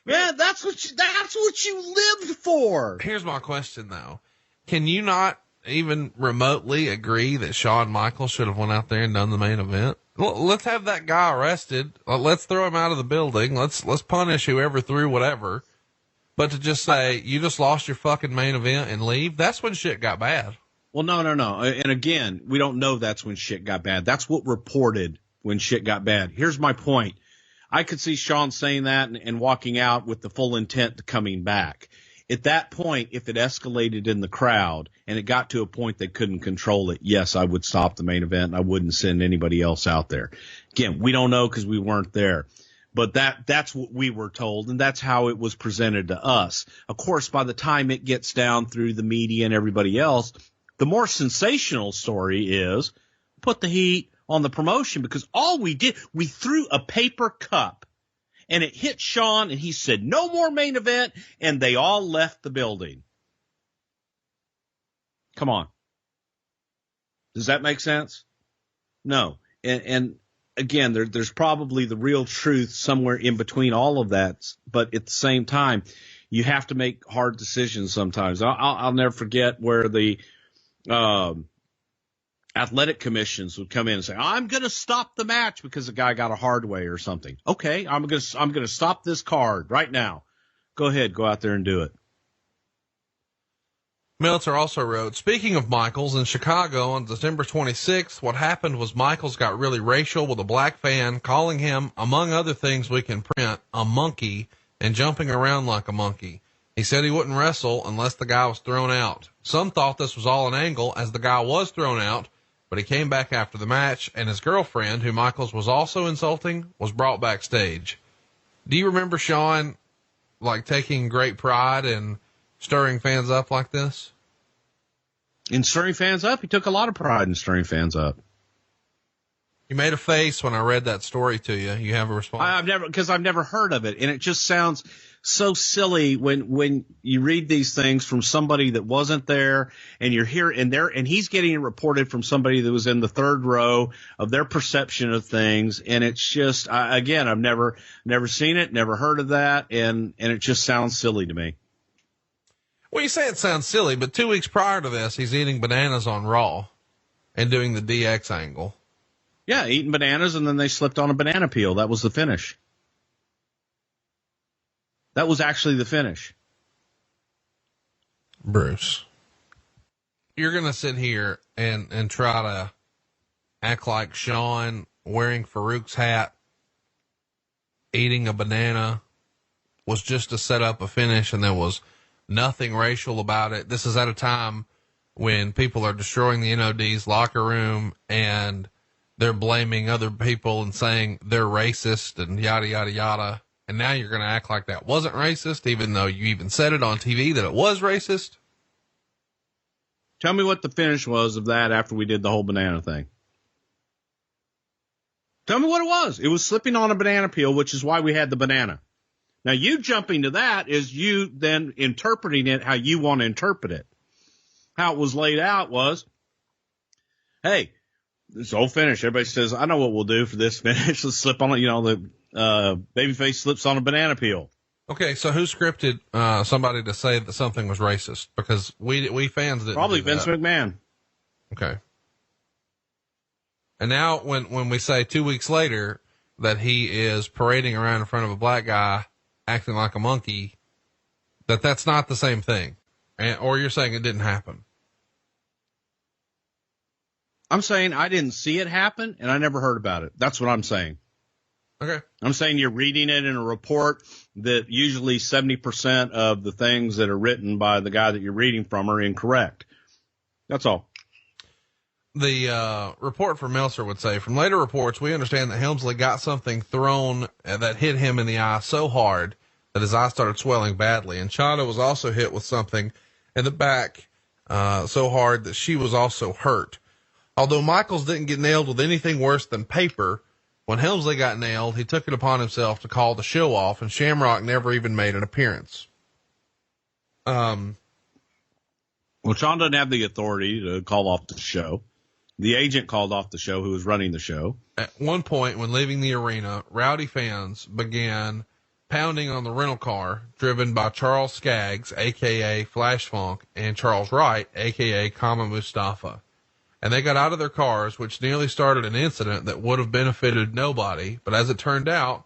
Man, that's what you lived for. Here's my question, though. Can you not even remotely agree that Shawn Michaels should have went out there and done the main event? Let's have that guy arrested. Let's throw him out of the building. Let's punish whoever threw whatever. But to just say, you just lost your fucking main event and leave, that's when shit got bad. Well, no. And again, we don't know that's when shit got bad. That's what reported when shit got bad. Here's my point. I could see Shawn saying that and walking out with the full intent to coming back. At that point, if it escalated in the crowd and it got to a point they couldn't control it, yes, I would stop the main event and I wouldn't send anybody else out there. Again, we don't know because we weren't there. But that's what we were told, and that's how it was presented to us. Of course, by the time it gets down through the media and everybody else, the more sensational story is put the heat on the promotion, because all we did, we threw a paper cup, and it hit Shawn, and he said, no more main event, and they all left the building. Come on. Does that make sense? No. And again, there's probably the real truth somewhere in between all of that. But at the same time, you have to make hard decisions sometimes. I'll never forget where the athletic commissions would come in and say, I'm going to stop the match because the guy got a hard way or something. Okay, I'm going to stop this card right now. Go ahead, go out there and do it. Meltzer also wrote, speaking of Michaels, in Chicago on December 26th, what happened was Michaels got really racial with a black fan, calling him, among other things we can print, a monkey, and jumping around like a monkey. He said he wouldn't wrestle unless the guy was thrown out. Some thought this was all an angle as the guy was thrown out, but he came back after the match, and his girlfriend, who Michaels was also insulting, was brought backstage. Do you remember Shawn, taking great pride in stirring fans up like this? In stirring fans up? He took a lot of pride in stirring fans up. You made a face when I read that story to you. You have a response? I've never heard of it. And it just sounds so silly when you read these things from somebody that wasn't there, and you're here and he's getting it reported from somebody that was in the third row of their perception of things. And it's just, again, I've never seen it, never heard of that. And it just sounds silly to me. Well, you say it sounds silly, but 2 weeks prior to this, he's eating bananas on Raw and doing the DX angle. Yeah, eating bananas, and then they slipped on a banana peel. That was the finish. That was actually the finish. Bruce, you're going to sit here and try to act like Shawn wearing Farouk's hat, eating a banana, was just to set up a finish, and there was nothing racial about it. This is at a time when people are destroying the NOD's locker room and they're blaming other people and saying they're racist and yada, yada, yada. And now you're going to act like that wasn't racist, even though you even said it on TV that it was racist. Tell me what the finish was of that after we did the whole banana thing. Tell me what it was. It was slipping on a banana peel, which is why we had the banana. Now, you jumping to that is you then interpreting it how you want to interpret it. How it was laid out was, hey, this whole finish, everybody says, I know what we'll do for this finish. Let's slip on it. The babyface slips on a banana peel. Okay, so who scripted somebody to say that something was racist? Because we fans didn't. Probably Vince McMahon. Okay. And now when we say 2 weeks later that he is parading around in front of a black guy acting like a monkey, that's not the same thing. Or you're saying it didn't happen. I'm saying I didn't see it happen and I never heard about it. That's what I'm saying. Okay. I'm saying you're reading it in a report that usually 70% of the things that are written by the guy that you're reading from are incorrect. That's all. The report from Meltzer would say, from later reports, we understand that Helmsley got something thrown that hit him in the eye so hard that his eye started swelling badly. And Chana was also hit with something in the back so hard that she was also hurt. Although Michaels didn't get nailed with anything worse than paper, when Helmsley got nailed, he took it upon himself to call the show off, and Shamrock never even made an appearance. Well, Sean doesn't have the authority to call off the show. The agent called off the show who was running the show. At one point, when leaving the arena, rowdy fans began pounding on the rental car driven by Charles Skaggs, a.k.a. Flash Funk, and Charles Wright, a.k.a. Kama Mustafa. And they got out of their cars, which nearly started an incident that would have benefited nobody. But as it turned out,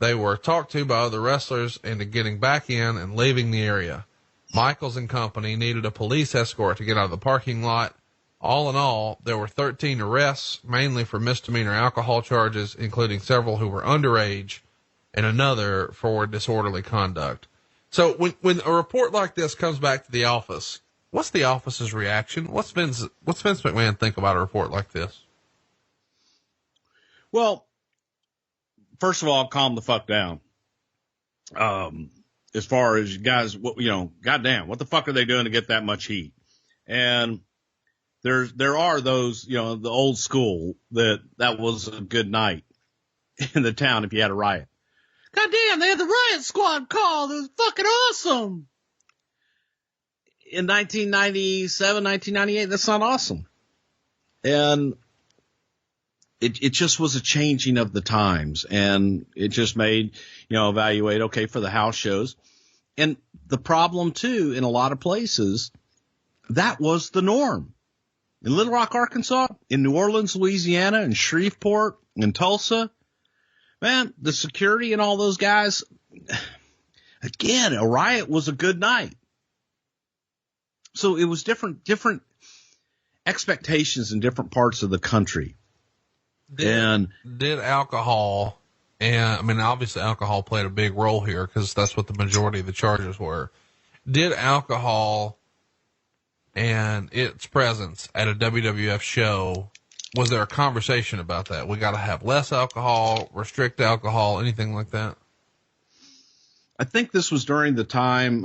they were talked to by other wrestlers into getting back in and leaving the area. Michaels and company needed a police escort to get out of the parking lot. All in all, there were 13 arrests, mainly for misdemeanor alcohol charges, including several who were underage and another for disorderly conduct. So when a report like this comes back to the office, what's the office's reaction? What's Vince McMahon think about a report like this? Well, first of all, calm the fuck down. As far as you guys, goddamn, what the fuck are they doing to get that much heat? And there are those, the old school that was a good night in the town if you had a riot. Goddamn, they had the riot squad called. It was fucking awesome. In 1997, 1998, that's not awesome. And it just was a changing of the times, and it just made, evaluate, okay, for the house shows. And the problem too, in a lot of places, that was the norm. In Little Rock, Arkansas, in New Orleans, Louisiana, in Shreveport, in Tulsa, man, the security and all those guys, again, a riot was a good night. So it was different expectations in different parts of the country. Did alcohol, and obviously alcohol played a big role here because that's what the majority of the charges were. Did alcohol and its presence at a WWF show, was there a conversation about that? We got to have less alcohol, restrict alcohol, anything like that? I think this was during the time,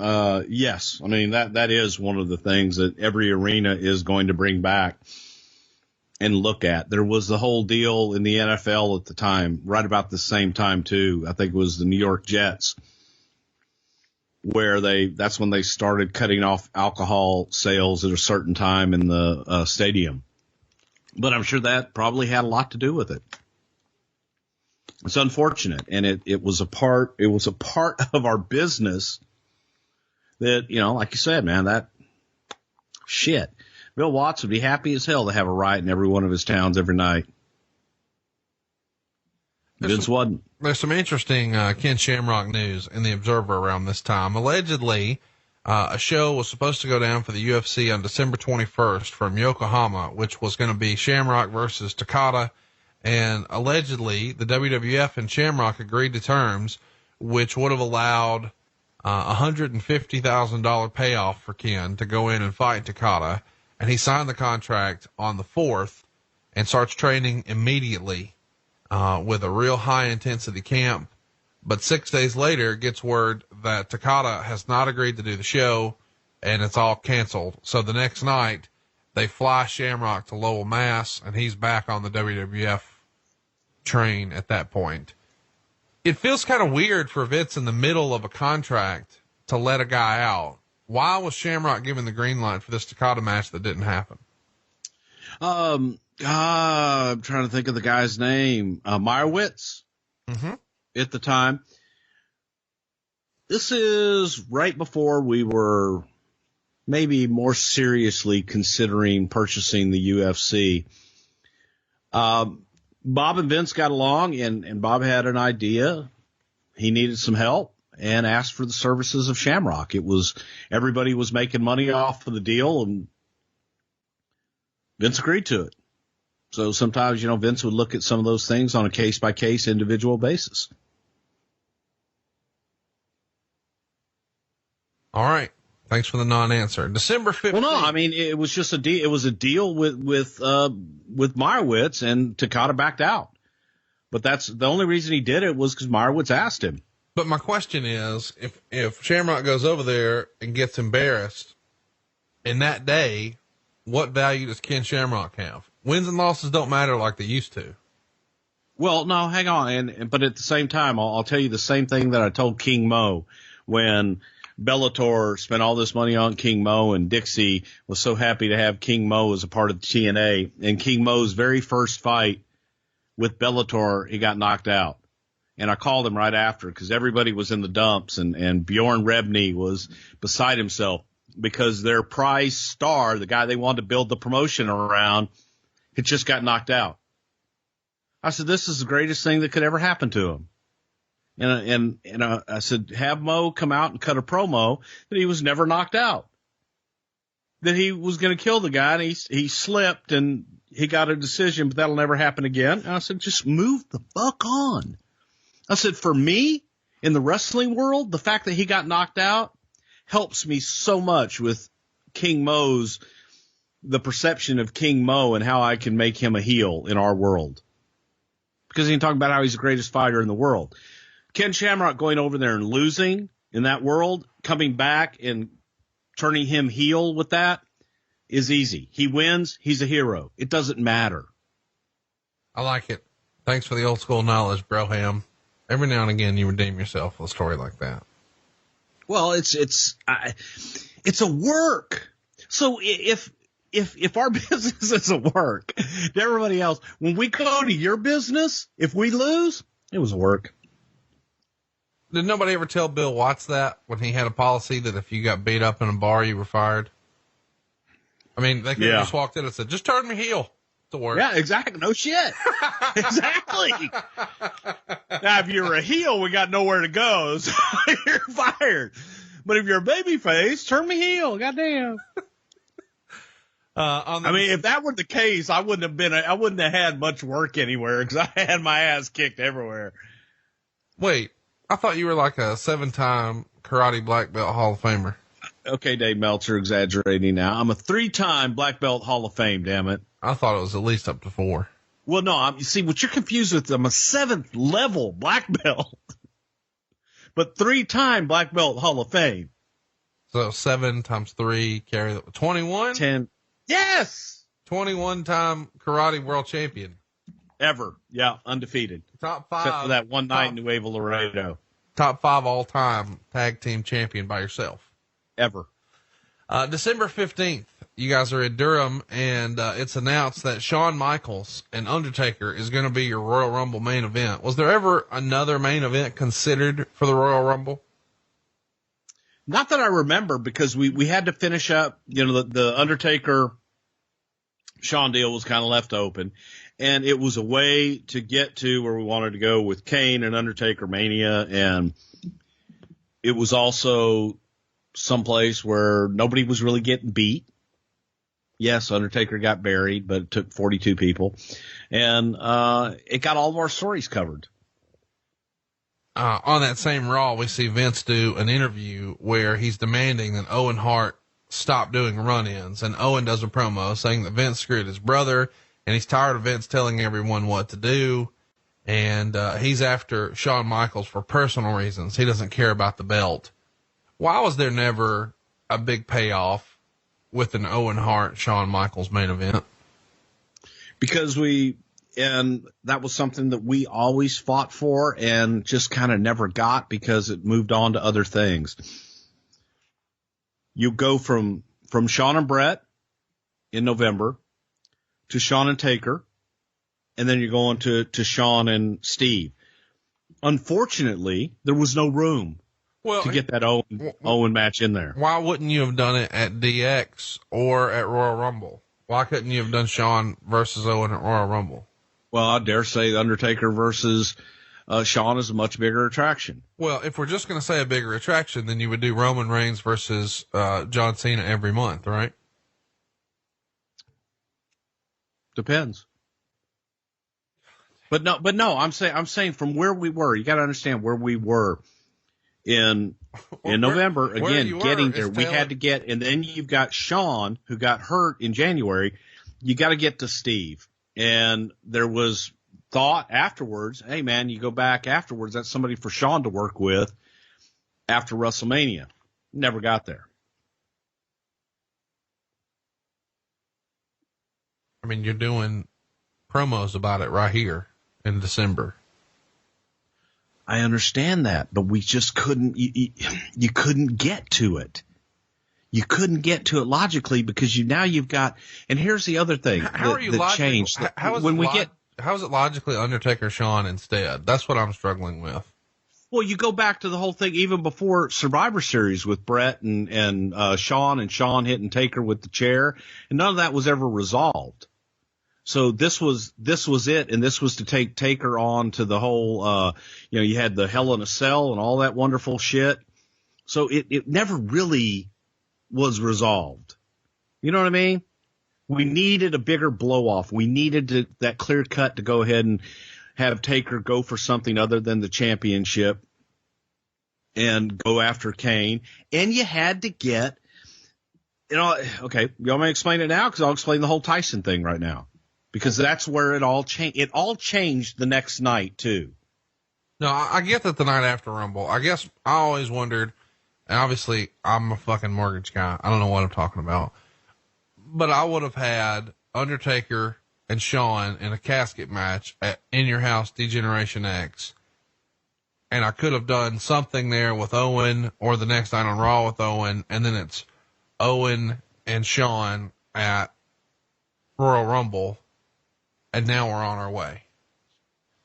yes. That is one of the things that every arena is going to bring back and look at. There was the whole deal in the NFL at the time, right about the same time too. I think it was the New York Jets, where that's when they started cutting off alcohol sales at a certain time in the stadium. But I'm sure that probably had a lot to do with it. It's unfortunate. And it was a part of our business that, like you said, man, that shit. Bill Watts would be happy as hell to have a riot in every one of his towns every night. Vince wasn't. There's some interesting Ken Shamrock news in the Observer around this time. Allegedly, a show was supposed to go down for the UFC on December 21st from Yokohama, which was going to be Shamrock versus Takada. And allegedly, the WWF and Shamrock agreed to terms, which would have allowed $150,000 payoff for Ken to go in and fight Takada. And he signed the contract on the 4th and starts training immediately with a real high intensity camp. But 6 days later gets word that Takada has not agreed to do the show and it's all canceled. So the next night they fly Shamrock to Lowell, Mass, and he's back on the WWF train at that point. It feels kind of weird for Vince in the middle of a contract to let a guy out. Why was Shamrock given the green light for this Takada match that didn't happen? I'm trying to think of the guy's name. Meyerowitz at the time. This is right before we were maybe more seriously considering purchasing the UFC. Bob and Vince got along, and Bob had an idea. He needed some help and asked for the services of Shamrock. Everybody was making money off of the deal, and Vince agreed to it. So sometimes, Vince would look at some of those things on a case-by-case individual basis. All right. Thanks for the non-answer. December 15th. Well, no, I mean, it was just a deal. It was a deal with Meyerowitz, and Takada backed out. But that's the only reason he did it was because Meyerowitz asked him. But my question is, if Shamrock goes over there and gets embarrassed in that day, what value does Ken Shamrock have? Wins and losses don't matter like they used to. Well, no, hang on. But at the same time, I'll tell you the same thing that I told King Mo when Bellator spent all this money on King Mo, and Dixie was so happy to have King Mo as a part of the TNA. And King Mo's very first fight with Bellator, he got knocked out. And I called him right after because everybody was in the dumps, and Bjorn Rebney was beside himself because their prize star, the guy they wanted to build the promotion around, had just got knocked out. I said, this is the greatest thing that could ever happen to him. And I said, have Mo come out and cut a promo that he was never knocked out, that he was going to kill the guy, and he slipped and he got a decision, but that'll never happen again. And I said, just move the fuck on. I said, for me in the wrestling world, the fact that he got knocked out helps me so much with King Mo's, the perception of King Mo and how I can make him a heel in our world. Because he can talk about how he's the greatest fighter in the world. Ken Shamrock going over there and losing in that world, coming back and turning him heel with that is easy. He wins. He's a hero. It doesn't matter. I like it. Thanks for the old school knowledge, Broham. Every now and again, you redeem yourself with a story like that. Well, it's a work. So if our business is a work to everybody else, when we go to your business, if we lose, it was a work. Did nobody ever tell Bill Watts that when he had a policy that if you got beat up in a bar, you were fired? I mean, they could have just walked in and said, just turn me heel to work. Yeah, exactly. No shit. Exactly. Now, if you're a heel, we got nowhere to go, so you're fired. But if you're a baby face, turn me heel. Goddamn. I mean, if that were the case, I wouldn't have had much work anywhere because I had my ass kicked everywhere. Wait, I thought you were like a 7-time karate black belt Hall of Famer. Okay, Dave Meltzer exaggerating now. I'm a 3-time black belt Hall of Fame, damn it. I thought it was at least up to 4. Well, no, you see, what you're confused with, I'm a 7th level black belt, but 3-time black belt Hall of Fame. So 7 times 3, carry the 21? 10. Yes! 21-time karate world champion. Ever. Yeah, undefeated. Top 5. Except for that one night in Nuevo Laredo. Top 5 all-time tag team champion by yourself. Ever. December 15th, you guys are at Durham, and it's announced that Shawn Michaels and Undertaker is going to be your Royal Rumble main event. Was there ever another main event considered for the Royal Rumble? Not that I remember, because we had to finish up, the Undertaker Shawn deal was kind of left open, and it was a way to get to where we wanted to go with Kane and Undertaker Mania, and it was also someplace where nobody was really getting beat. Yes, Undertaker got buried, but it took 42 people, and it got all of our stories covered. On that same Raw, we see Vince do an interview where he's demanding that Owen Hart stop doing run-ins, and Owen does a promo saying that Vince screwed his brother, and he's tired of Vince telling everyone what to do, and he's after Shawn Michaels for personal reasons. He doesn't care about the belt. Why was there never a big payoff with an Owen Hart Shawn Michaels main event? Because and that was something that we always fought for and just kind of never got because it moved on to other things. You go from Shawn and Brett in November to Shawn and Taker, and then you're going to Shawn and Steve. Unfortunately, there was no room to get that Owen match in there. Why wouldn't you have done it at DX or at Royal Rumble? Why couldn't you have done Shawn versus Owen at Royal Rumble? Well, I dare say the Undertaker versus Shawn is a much bigger attraction. Well, if we're just going to say a bigger attraction, then you would do Roman Reigns versus John Cena every month, right? Depends. But no, I'm saying from where we were, you got to understand where we were. in November, again, getting there. We had to get, and then you've got Sean, who got hurt in January. You got to get to Steve. And there was thought afterwards, hey, man, you go back afterwards, that's somebody for Sean to work with after WrestleMania. Never got there. I mean, you're doing promos about it right here in December. I understand that, but we just couldn't, you couldn't get to it. You couldn't get to it logically because you've got, and here's the other thing that changed. How is it logically Undertaker Sean instead? That's what I'm struggling with. Well, you go back to the whole thing even before Survivor Series with Brett and Sean hitting Taker with the chair, and none of that was ever resolved. So this was it, and this was to take Taker on to the whole, you had the Hell in a Cell and all that wonderful shit. So it never really was resolved. You know what I mean? We needed a bigger blow off. We needed that clear cut to go ahead and have Taker go for something other than the championship and go after Kane. And you had to get, okay, you want me to explain it now? Because I'll explain the whole Tyson thing right now. Because that's where it all changed. It all changed the next night, too. No, I get that the night after Rumble. I guess I always wondered, and obviously I'm a fucking mortgage guy. I don't know what I'm talking about. But I would have had Undertaker and Sean in a casket match at In Your House Degeneration X. And I could have done something there with Owen or the next night on Raw with Owen. And then it's Owen and Sean at Royal Rumble. And now we're on our way.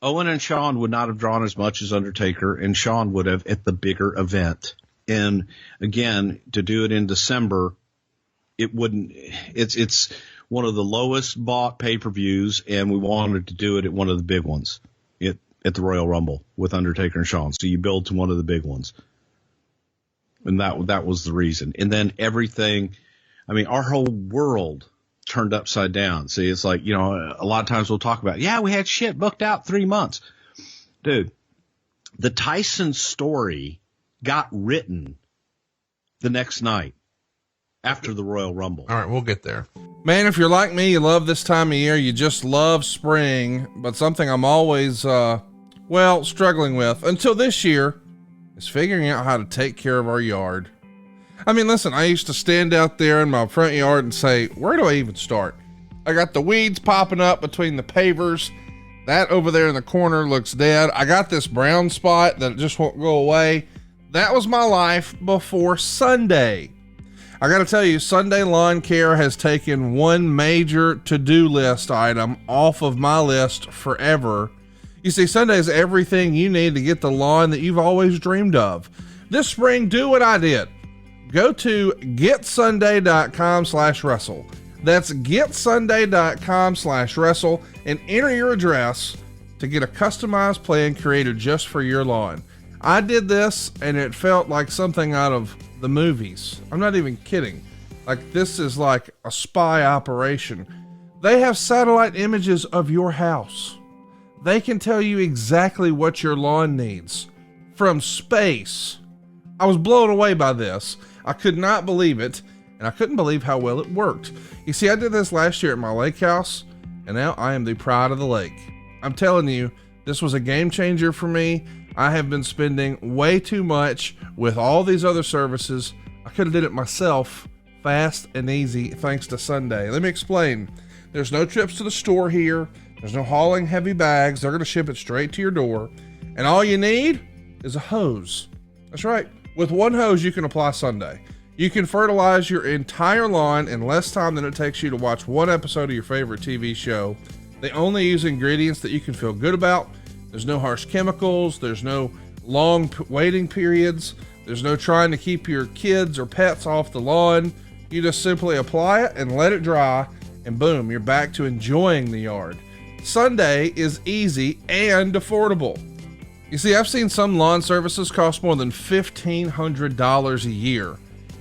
Owen and Sean would not have drawn as much as Undertaker, and Sean would have at the bigger event. And again, to do it in December, it wouldn't, it's one of the lowest bought pay-per-views, and we wanted to do it at one of the big ones at the Royal Rumble with Undertaker and Sean. So you build to one of the big ones. And that was the reason. And then everything, I mean, our whole world turned upside down. See, it's like, a lot of times we'll talk about, we had shit booked out 3 months. Dude, the Tyson story got written the next night after the Royal Rumble. All right, we'll get there. Man, if you're like me, you love this time of year. You just love spring, but something I'm always, struggling with until this year is figuring out how to take care of our yard. I mean, listen, I used to stand out there in my front yard and say, where do I even start? I got the weeds popping up between the pavers. That over there in the corner looks dead. I got this brown spot that just won't go away. That was my life before Sunday. I got to tell you, Sunday lawn care has taken one major to-do list item off of my list forever. You see, Sunday is everything you need to get the lawn that you've always dreamed of. This spring, do what I did. Go to getsunday.com/wrestle. That's getsunday.com/wrestle and enter your address to get a customized plan created just for your lawn. I did this and it felt like something out of the movies. I'm not even kidding. Like, this is like a spy operation. They have satellite images of your house. They can tell you exactly what your lawn needs from space. I was blown away by this. I could not believe it, and I couldn't believe how well it worked. You see, I did this last year at my lake house, and now I am the pride of the lake. I'm telling you, this was a game changer for me. I have been spending way too much with all these other services. I could have did it myself, fast and easy, thanks to Sunday. Let me explain. There's no trips to the store here. There's no hauling heavy bags. They're going to ship it straight to your door. And all you need is a hose. That's right. With one hose, you can apply Sunday. You can fertilize your entire lawn in less time than it takes you to watch one episode of your favorite TV show. They only use ingredients that you can feel good about. There's no harsh chemicals. There's no long waiting periods. There's no trying to keep your kids or pets off the lawn. You just simply apply it and let it dry, and boom, you're back to enjoying the yard. Sunday is easy and affordable. You see, I've seen some lawn services cost more than $1,500 a year,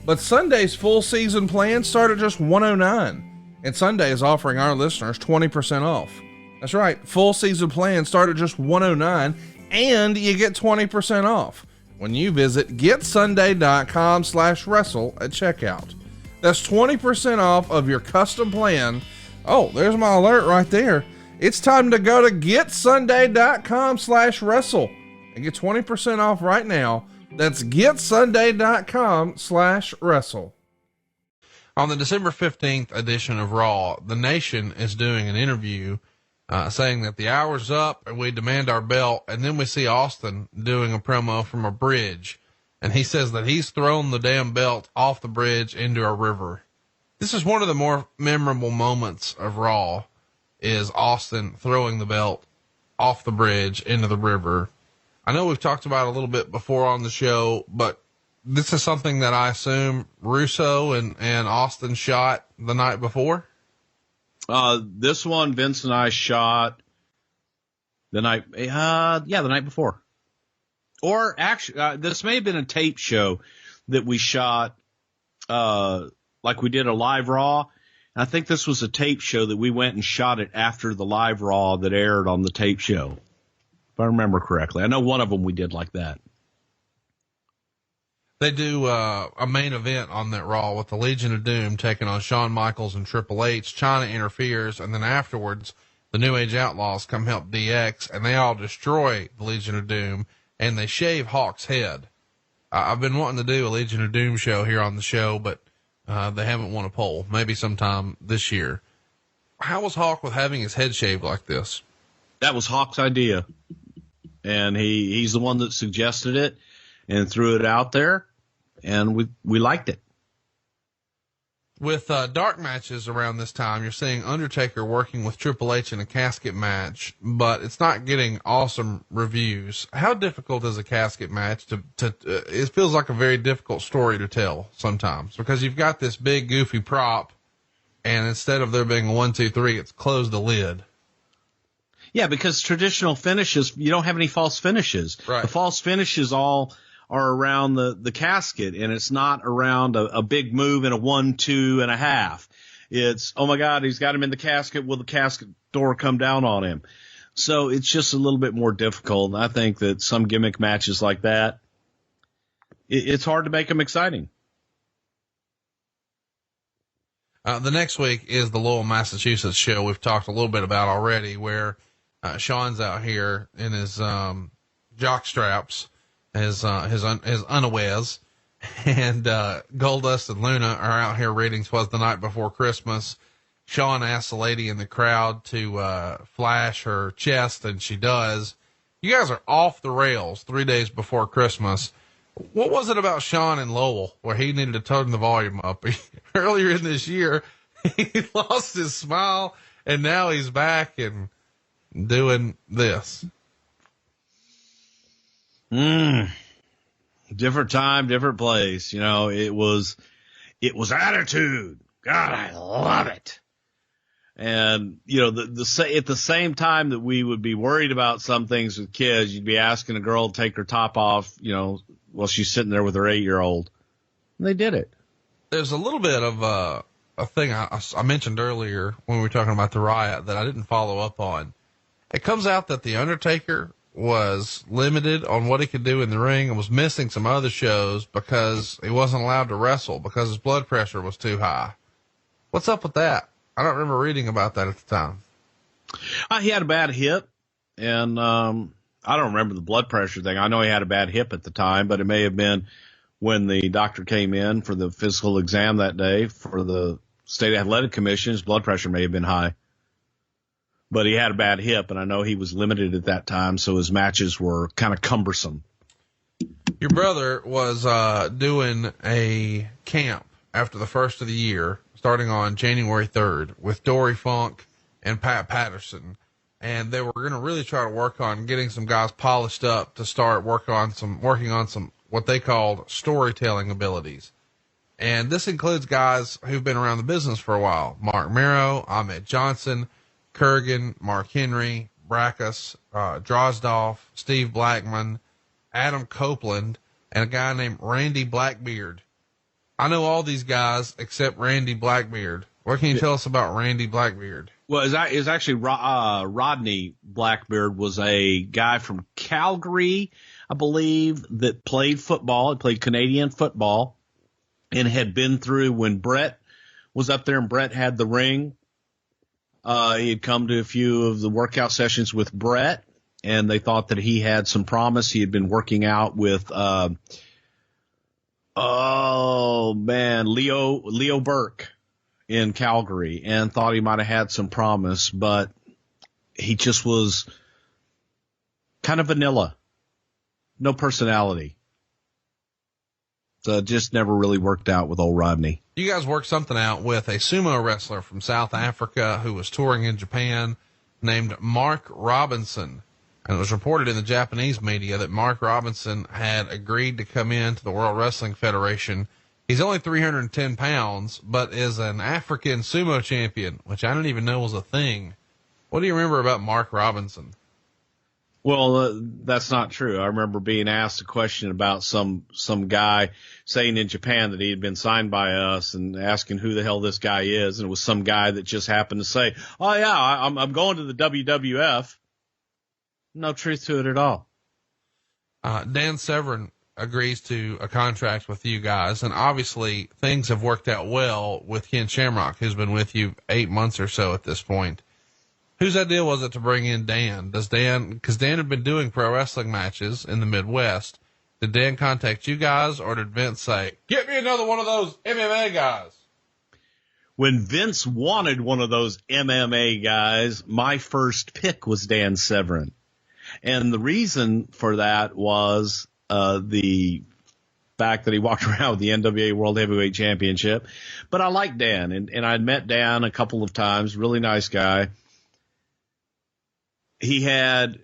but Sunday's full season plan start at just $109, and Sunday is offering our listeners 20% off. That's right, full season plans start at just $109, and you get 20% off. when you visit getsunday.com/wrestle at checkout. That's 20% off of your custom plan. Oh, there's my alert right there. It's time to go to getsunday.com/wrestle and get 20% off right now. That's getsunday.com/wrestle. On the December 15th edition of Raw, the Nation is doing an interview saying that the hour's up and we demand our belt. And then we see Austin doing a promo from a bridge. And he says that he's thrown the damn belt off the bridge into a river. This is one of the more memorable moments of Raw, is Austin throwing the belt off the bridge into the river. I know we've talked about it a little bit before on the show, but this is something that I assume Russo and Austin shot the night before. This one, Vince and I shot the night before. Or actually, this may have been a tape show that we shot, like we did a live Raw. And I think this was a tape show that we went and shot it after the live Raw that aired on the tape show, if I remember correctly. I know one of them we did like that. They do a main event on that Raw with the Legion of Doom taking on Shawn Michaels and Triple H. Chyna interferes, and then afterwards, the New Age Outlaws come help DX, and they all destroy the Legion of Doom, and they shave Hawk's head. I've been wanting to do a Legion of Doom show here on the show, but they haven't won a poll. Maybe sometime this year. How was Hawk with having his head shaved like this? That was Hawk's idea, and he's the one that suggested it and threw it out there. And we liked it. With dark matches around this time, you're seeing Undertaker working with Triple H in a casket match, but it's not getting awesome reviews. How difficult is a casket match it feels like a very difficult story to tell sometimes, because you've got this big goofy prop, and instead of there being a 1, 2, 3, it's closed the lid. Yeah, because traditional finishes, you don't have any false finishes. Right. The false finishes all are around the casket, and it's not around a big move in a 1, 2.5. It's, oh my God, he's got him in the casket. Will the casket door come down on him? So it's just a little bit more difficult. I think that some gimmick matches like that, it's hard to make them exciting. The next week is the Lowell, Massachusetts show we've talked a little bit about already, where Sean's out here in his jock straps, his unawares, and Goldust and Luna are out here reading 'Twas the Night Before Christmas. Sean asks a lady in the crowd to flash her chest, and she does. You guys are off the rails 3 days before Christmas. What was it about Sean and Lowell where he needed to turn the volume up? Earlier in this year, he lost his smile, and now he's back and doing this. Different time, different place. You know, it was attitude. God, I love it. And, you know, at the same time that we would be worried about some things with kids, you'd be asking a girl to take her top off, you know, while she's sitting there with her 8-year-old. And they did it. There's a little bit of a thing I mentioned earlier when we were talking about the Riot that I didn't follow up on. It comes out that the Undertaker was limited on what he could do in the ring and was missing some other shows because he wasn't allowed to wrestle because his blood pressure was too high. What's up with that? I don't remember reading about that at the time. He had a bad hip, and I don't remember the blood pressure thing. I know he had a bad hip at the time, but it may have been when the doctor came in for the physical exam that day for the State Athletic Commission. His blood pressure may have been high. But he had a bad hip, and I know he was limited at that time, so his matches were kind of cumbersome. Your brother was doing a camp after the first of the year, starting on January 3rd, with Dory Funk and Pat Patterson. And they were going to really try to work on getting some guys polished up to start working on some what they called storytelling abilities. And this includes guys who've been around the business for a while. Mark Mero, Ahmed Johnson, Kurgan, Mark Henry, Brackus, Drozdoff, Steve Blackman, Adam Copeland, and a guy named Randy Blackbeard. I know all these guys except Randy Blackbeard. What can you tell us about Randy Blackbeard? Well, is actually Rodney Blackbeard was a guy from Calgary, I believe, that played football, played Canadian football, and had been through when Brett was up there and Brett had the ring. He had come to a few of the workout sessions with Brett, and they thought that he had some promise. He had been working out with, Leo Burke in Calgary, and thought he might have had some promise, but he just was kind of vanilla, no personality. So it just never really worked out with old Rodney. You guys worked something out with a sumo wrestler from South Africa who was touring in Japan named Mark Robinson. And it was reported in the Japanese media that Mark Robinson had agreed to come into the World Wrestling Federation. He's only 310 pounds, but is an African sumo champion, which I didn't even know was a thing. What do you remember about Mark Robinson? Well, that's not true. I remember being asked a question about some guy saying in Japan that he had been signed by us, and asking who the hell this guy is. And it was some guy that just happened to say, "Oh yeah, I'm going to the WWF." No truth to it at all. Dan Severn agrees to a contract with you guys, and obviously things have worked out well with Ken Shamrock, who's been with you 8 months or so at this point. Whose idea was it to bring in Dan? Because Dan had been doing pro wrestling matches in the Midwest. Did Dan contact you guys, or did Vince say, "Get me another one of those MMA guys"? When Vince wanted one of those MMA guys, my first pick was Dan Severn. And the reason for that was the fact that he walked around with the NWA World Heavyweight Championship. But I like Dan, and I'd met Dan a couple of times, really nice guy. He had,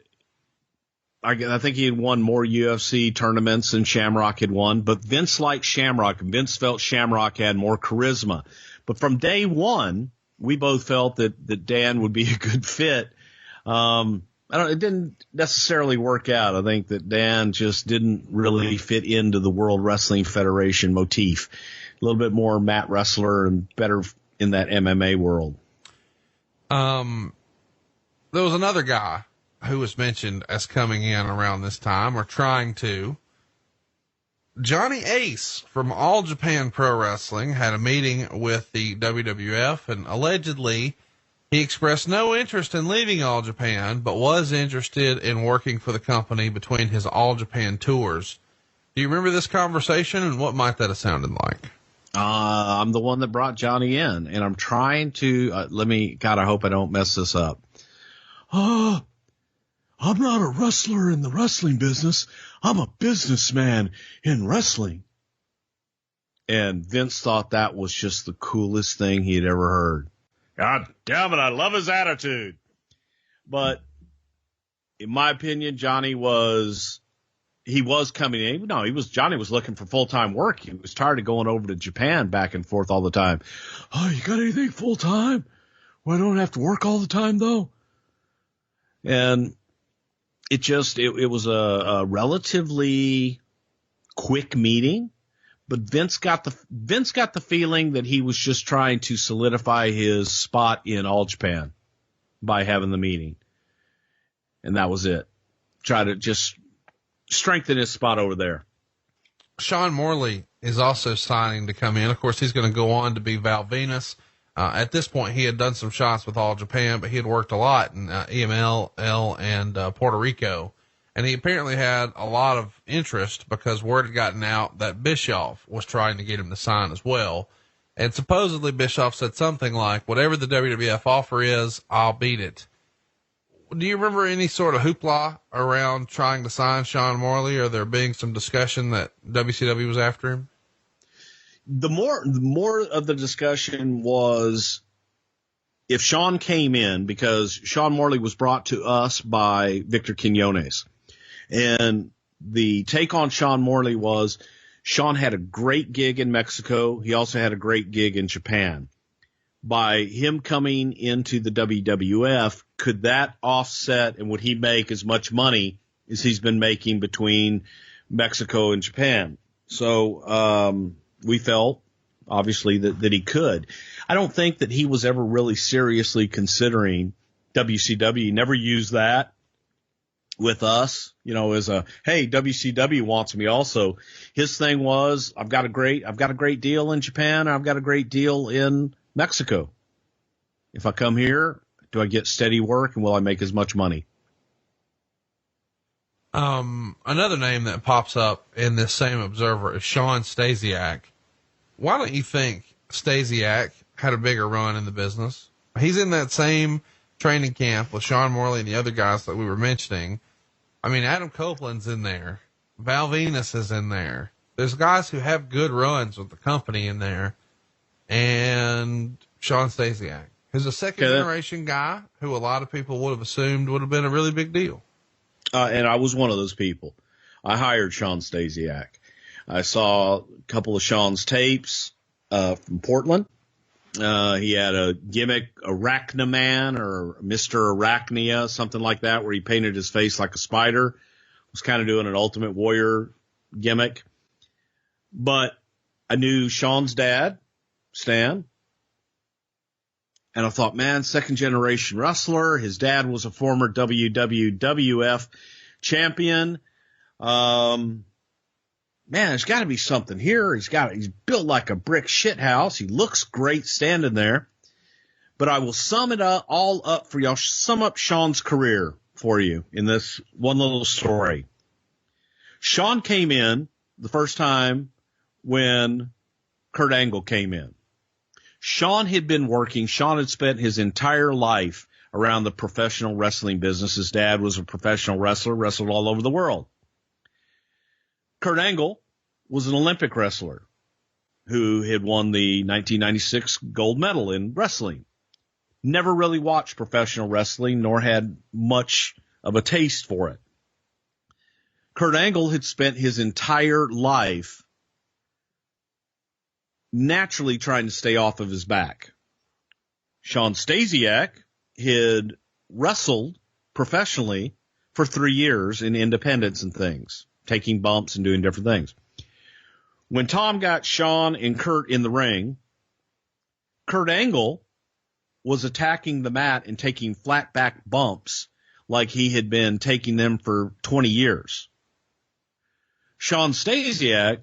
I think he had won more UFC tournaments than Shamrock had won, but Vince liked Shamrock, and Vince felt Shamrock had more charisma. But from day one, we both felt that Dan would be a good fit. It didn't necessarily work out. I think that Dan just didn't really fit into the World Wrestling Federation motif. A little bit more mat wrestler and better in that MMA world. There was another guy who was mentioned as coming in around this time, or trying to. Johnny Ace from All Japan Pro Wrestling had a meeting with the WWF, and allegedly he expressed no interest in leaving All Japan, but was interested in working for the company between his All Japan tours. Do you remember this conversation, and what might that have sounded like? I'm the one that brought Johnny in, and I'm trying to, God, I hope I don't mess this up. I'm not a wrestler in the wrestling business. I'm a businessman in wrestling. And Vince thought that was just the coolest thing he had ever heard. God damn it, I love his attitude. But in my opinion, Johnny was coming in. No, Johnny was looking for full-time work. He was tired of going over to Japan back and forth all the time. "Oh, you got anything full-time? Well, I don't have to work all the time, though." And it was a relatively quick meeting, but Vince got the feeling that he was just trying to solidify his spot in All Japan by having the meeting. And that was it. Try to just strengthen his spot over there. Sean Morley is also signing to come in. Of course, he's going to go on to be Val Venus. At this point, he had done some shots with All Japan, but he had worked a lot in EML and Puerto Rico. And he apparently had a lot of interest because word had gotten out that Bischoff was trying to get him to sign as well. And supposedly Bischoff said something like, "Whatever the WWF offer is, I'll beat it." Do you remember any sort of hoopla around trying to sign Sean Morley, or there being some discussion that WCW was after him? The more of the discussion was if Sean came in, because Sean Morley was brought to us by Victor Quinones. And the take on Sean Morley was Sean had a great gig in Mexico. He also had a great gig in Japan. By him coming into the WWF, could that offset, and would he make as much money as he's been making between Mexico and Japan? So we felt, obviously, that he could. I don't think that he was ever really seriously considering WCW. He never used that with us, as hey, WCW wants me also. His thing was, I've got a great deal in Japan. I've got a great deal in Mexico. If I come here, do I get steady work and will I make as much money? Another name that pops up in this same Observer is Shawn Stasiak. Why don't you think Stasiak had a bigger run in the business? He's in that same training camp with Sean Morley and the other guys that we were mentioning. I mean, Adam Copeland's in there. Val Venus is in there. There's guys who have good runs with the company in there. And Shawn Stasiak, who's a second generation guy who a lot of people would have assumed would have been a really big deal. And I was one of those people. I hired Shawn Stasiak. I saw a couple of Shawn's tapes from Portland. He had a gimmick, Arachnaman or Mr. Arachnia, something like that, where he painted his face like a spider. Was kind of doing an Ultimate Warrior gimmick. But I knew Shawn's dad, Stan. And I thought, man, second generation wrestler. His dad was a former WWF champion. Man, there's got to be something here. He's built like a brick shithouse. He looks great standing there. But I will sum it up all up for y'all. Sum up Shawn's career for you in this one little story. Shawn came in the first time when Kurt Angle came in. Shawn had spent his entire life around the professional wrestling business. His dad was a professional wrestler, wrestled all over the world. Kurt Angle was an Olympic wrestler who had won the 1996 gold medal in wrestling. Never really watched professional wrestling, nor had much of a taste for it. Kurt Angle had spent his entire life naturally trying to stay off of his back. Shawn Stasiak had wrestled professionally for 3 years in independents and things, taking bumps and doing different things. When Tom got Shawn and Kurt in the ring, Kurt Angle was attacking the mat and taking flat back bumps like he had been taking them for 20 years. Shawn Stasiak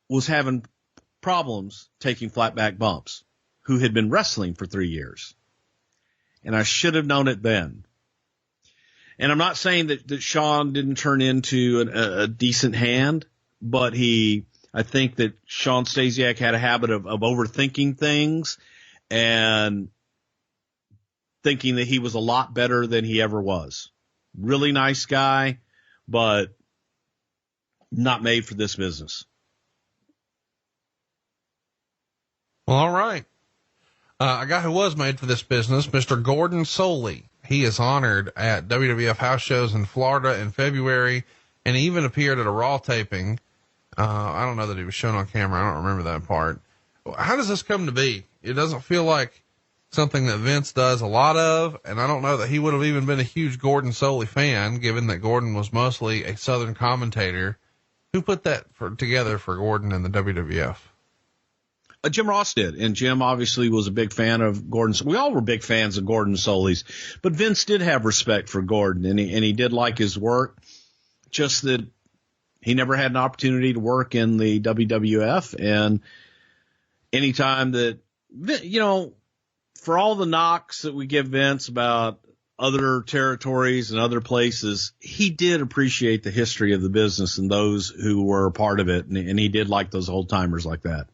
was having problems taking flat back bumps, who had been wrestling for 3 years. And I should have known it then. And I'm not saying that Shawn didn't turn into a decent hand, but I think that Shawn Stasiak had a habit of overthinking things and thinking that he was a lot better than he ever was. Really nice guy, but not made for this business. Well, all right. A guy who was made for this business, Mr. Gordon Solie. He is honored at WWF house shows in Florida in February and he even appeared at a Raw taping. I don't know that he was shown on camera. I don't remember that part. How does this come to be? It doesn't feel like something that Vince does a lot of, and I don't know that he would have even been a huge Gordon Solie fan, given that Gordon was mostly a Southern commentator. Who put that together for Gordon and the WWF? Jim Ross did, and Jim obviously was a big fan of Gordon. We all were big fans of Gordon Solie's, but Vince did have respect for Gordon, and he did like his work, just that he never had an opportunity to work in the WWF. And anytime that, for all the knocks that we give Vince about other territories and other places, he did appreciate the history of the business and those who were a part of it. And he did like those old timers like that.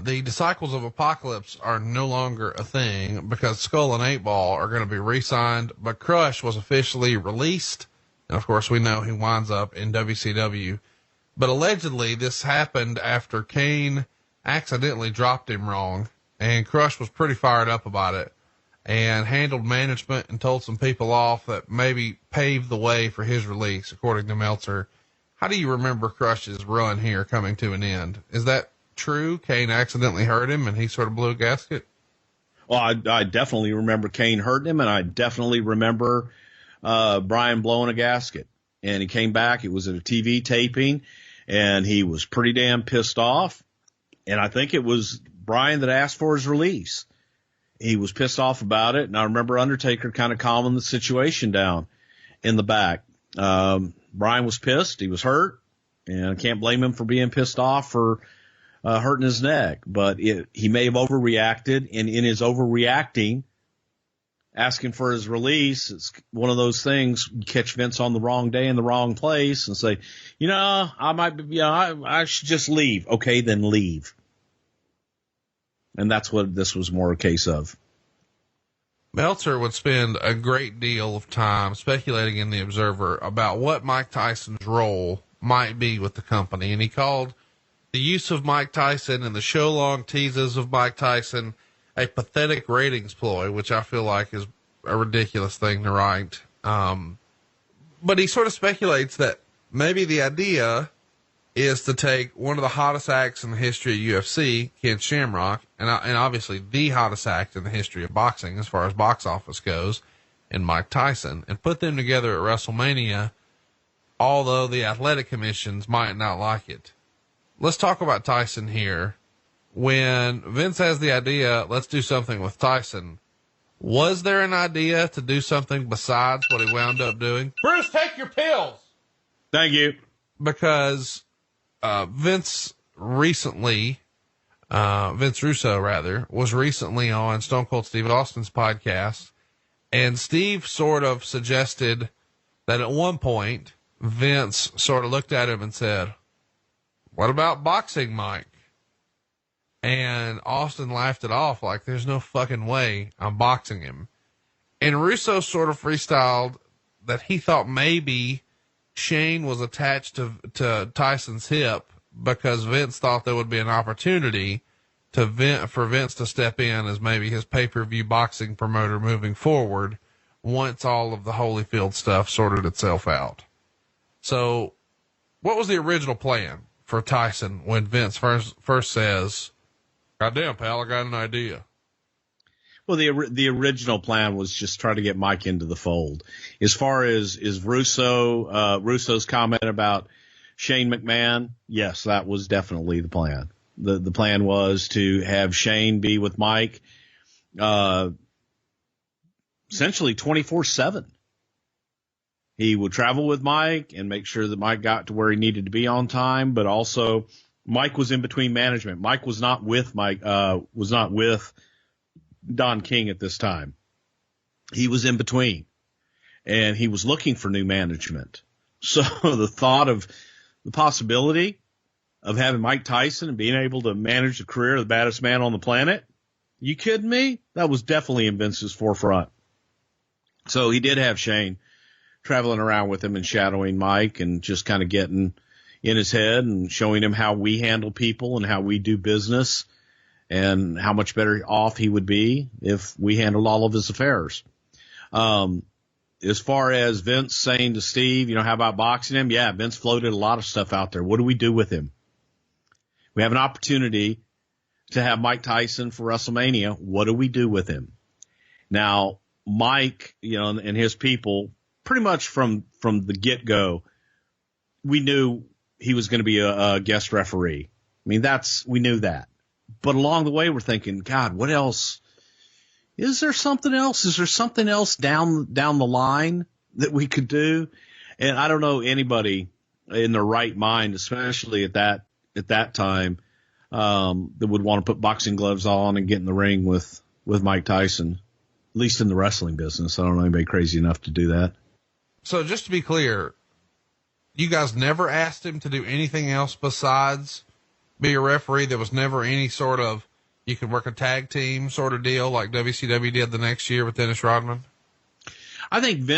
The Disciples of Apocalypse are no longer a thing because Skull and 8-Ball are going to be re-signed, but Crush was officially released. And of course, we know he winds up in WCW, but allegedly this happened after Kane accidentally dropped him wrong, and Crush was pretty fired up about it and handled management and told some people off that maybe paved the way for his release, according to Meltzer. How do you remember Crush's run here coming to an end? Is that true? Kane accidentally hurt him and he sort of blew a gasket? Well, I definitely remember Kane hurting him, and I definitely remember Brian blowing a gasket. And he came back. It was at a TV taping, and he was pretty damn pissed off. And I think it was Brian that asked for his release. He was pissed off about it, and I remember Undertaker kind of calming the situation down. in the back. Brian was pissed. He was hurt, and I can't blame him for being pissed off for hurting his neck. But he may have overreacted, and in his overreacting, asking for his release, it's one of those things. You catch Vince on the wrong day in the wrong place and say, I should just leave. Okay, then leave. And that's what this was more a case of. Meltzer would spend a great deal of time speculating in the Observer about what Mike Tyson's role might be with the company. And he called the use of Mike Tyson and the show long teases of Mike Tyson a pathetic ratings ploy, which I feel like is a ridiculous thing to write. But he sort of speculates that maybe the idea is to take one of the hottest acts in the history of UFC, Ken Shamrock, and obviously the hottest act in the history of boxing as far as box office goes, and Mike Tyson, and put them together at WrestleMania, although the athletic commissions might not like it. Let's talk about Tyson here. When Vince has the idea, let's do something with Tyson, was there an idea to do something besides what he wound up doing? Bruce, take your pills. Thank you. Because Vince Russo was recently on Stone Cold Steve Austin's podcast, and Steve sort of suggested that at one point Vince sort of looked at him and said, "What about boxing, Mike?" And Austin laughed it off like, there's no fucking way I'm boxing him. And Russo sort of freestyled that he thought maybe Shane was attached to Tyson's hip because Vince thought there would be an opportunity for Vince to step in as maybe his pay-per-view boxing promoter moving forward once all of the Holyfield stuff sorted itself out. So what was the original plan for Tyson when Vince first says, "Goddamn, pal, I got an idea"? Well, the original plan was just try to get Mike into the fold. As far as Russo's comment about Shane McMahon, yes, that was definitely the plan. The plan was to have Shane be with Mike, essentially 24/7. He would travel with Mike and make sure that Mike got to where he needed to be on time, but also Mike was in between management. Mike was not with Don King at this time. He was in between, and he was looking for new management. So the thought of the possibility of having Mike Tyson and being able to manage the career of the baddest man on the planet, you kidding me? That was definitely in Vince's forefront. So he did have Shane traveling around with him and shadowing Mike and just kind of getting in his head and showing him how we handle people and how we do business and how much better off he would be if we handled all of his affairs. As far as Vince saying to Steve, how about boxing him? Yeah, Vince floated a lot of stuff out there. What do we do with him? We have an opportunity to have Mike Tyson for WrestleMania. What do we do with him? Now, Mike, and his people, pretty much from the get-go, we knew he was going to be a guest referee. I mean, we knew that. But along the way, we're thinking, God, what else? Is there something else? Is there something else down the line that we could do? And I don't know anybody in their right mind, especially at that time, that would want to put boxing gloves on and get in the ring with Mike Tyson, at least in the wrestling business. I don't know anybody crazy enough to do that. So just to be clear, you guys never asked him to do anything else besides be a referee? There was never any sort of, you could work a tag team sort of deal like WCW did the next year with Dennis Rodman? I think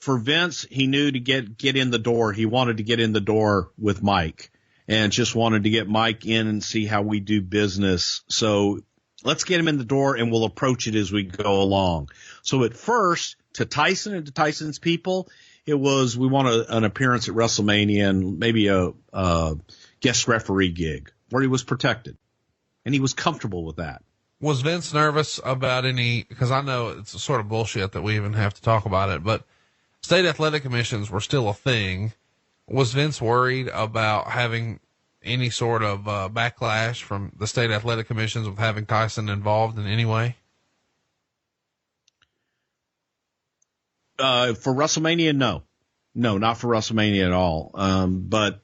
for Vince, he knew to get in the door. He wanted to get in the door with Mike and just wanted to get Mike in and see how we do business. So let's get him in the door and we'll approach it as we go along. So at first, to Tyson and to Tyson's people, it was, we want an appearance at WrestleMania and maybe a guest referee gig where he was protected. And he was comfortable with that. Was Vince nervous about because I know it's a sort of bullshit that we even have to talk about it, but state athletic commissions were still a thing. Was Vince worried about having any sort of backlash from the state athletic commissions with having Tyson involved in any way? For WrestleMania, no, not for WrestleMania at all. But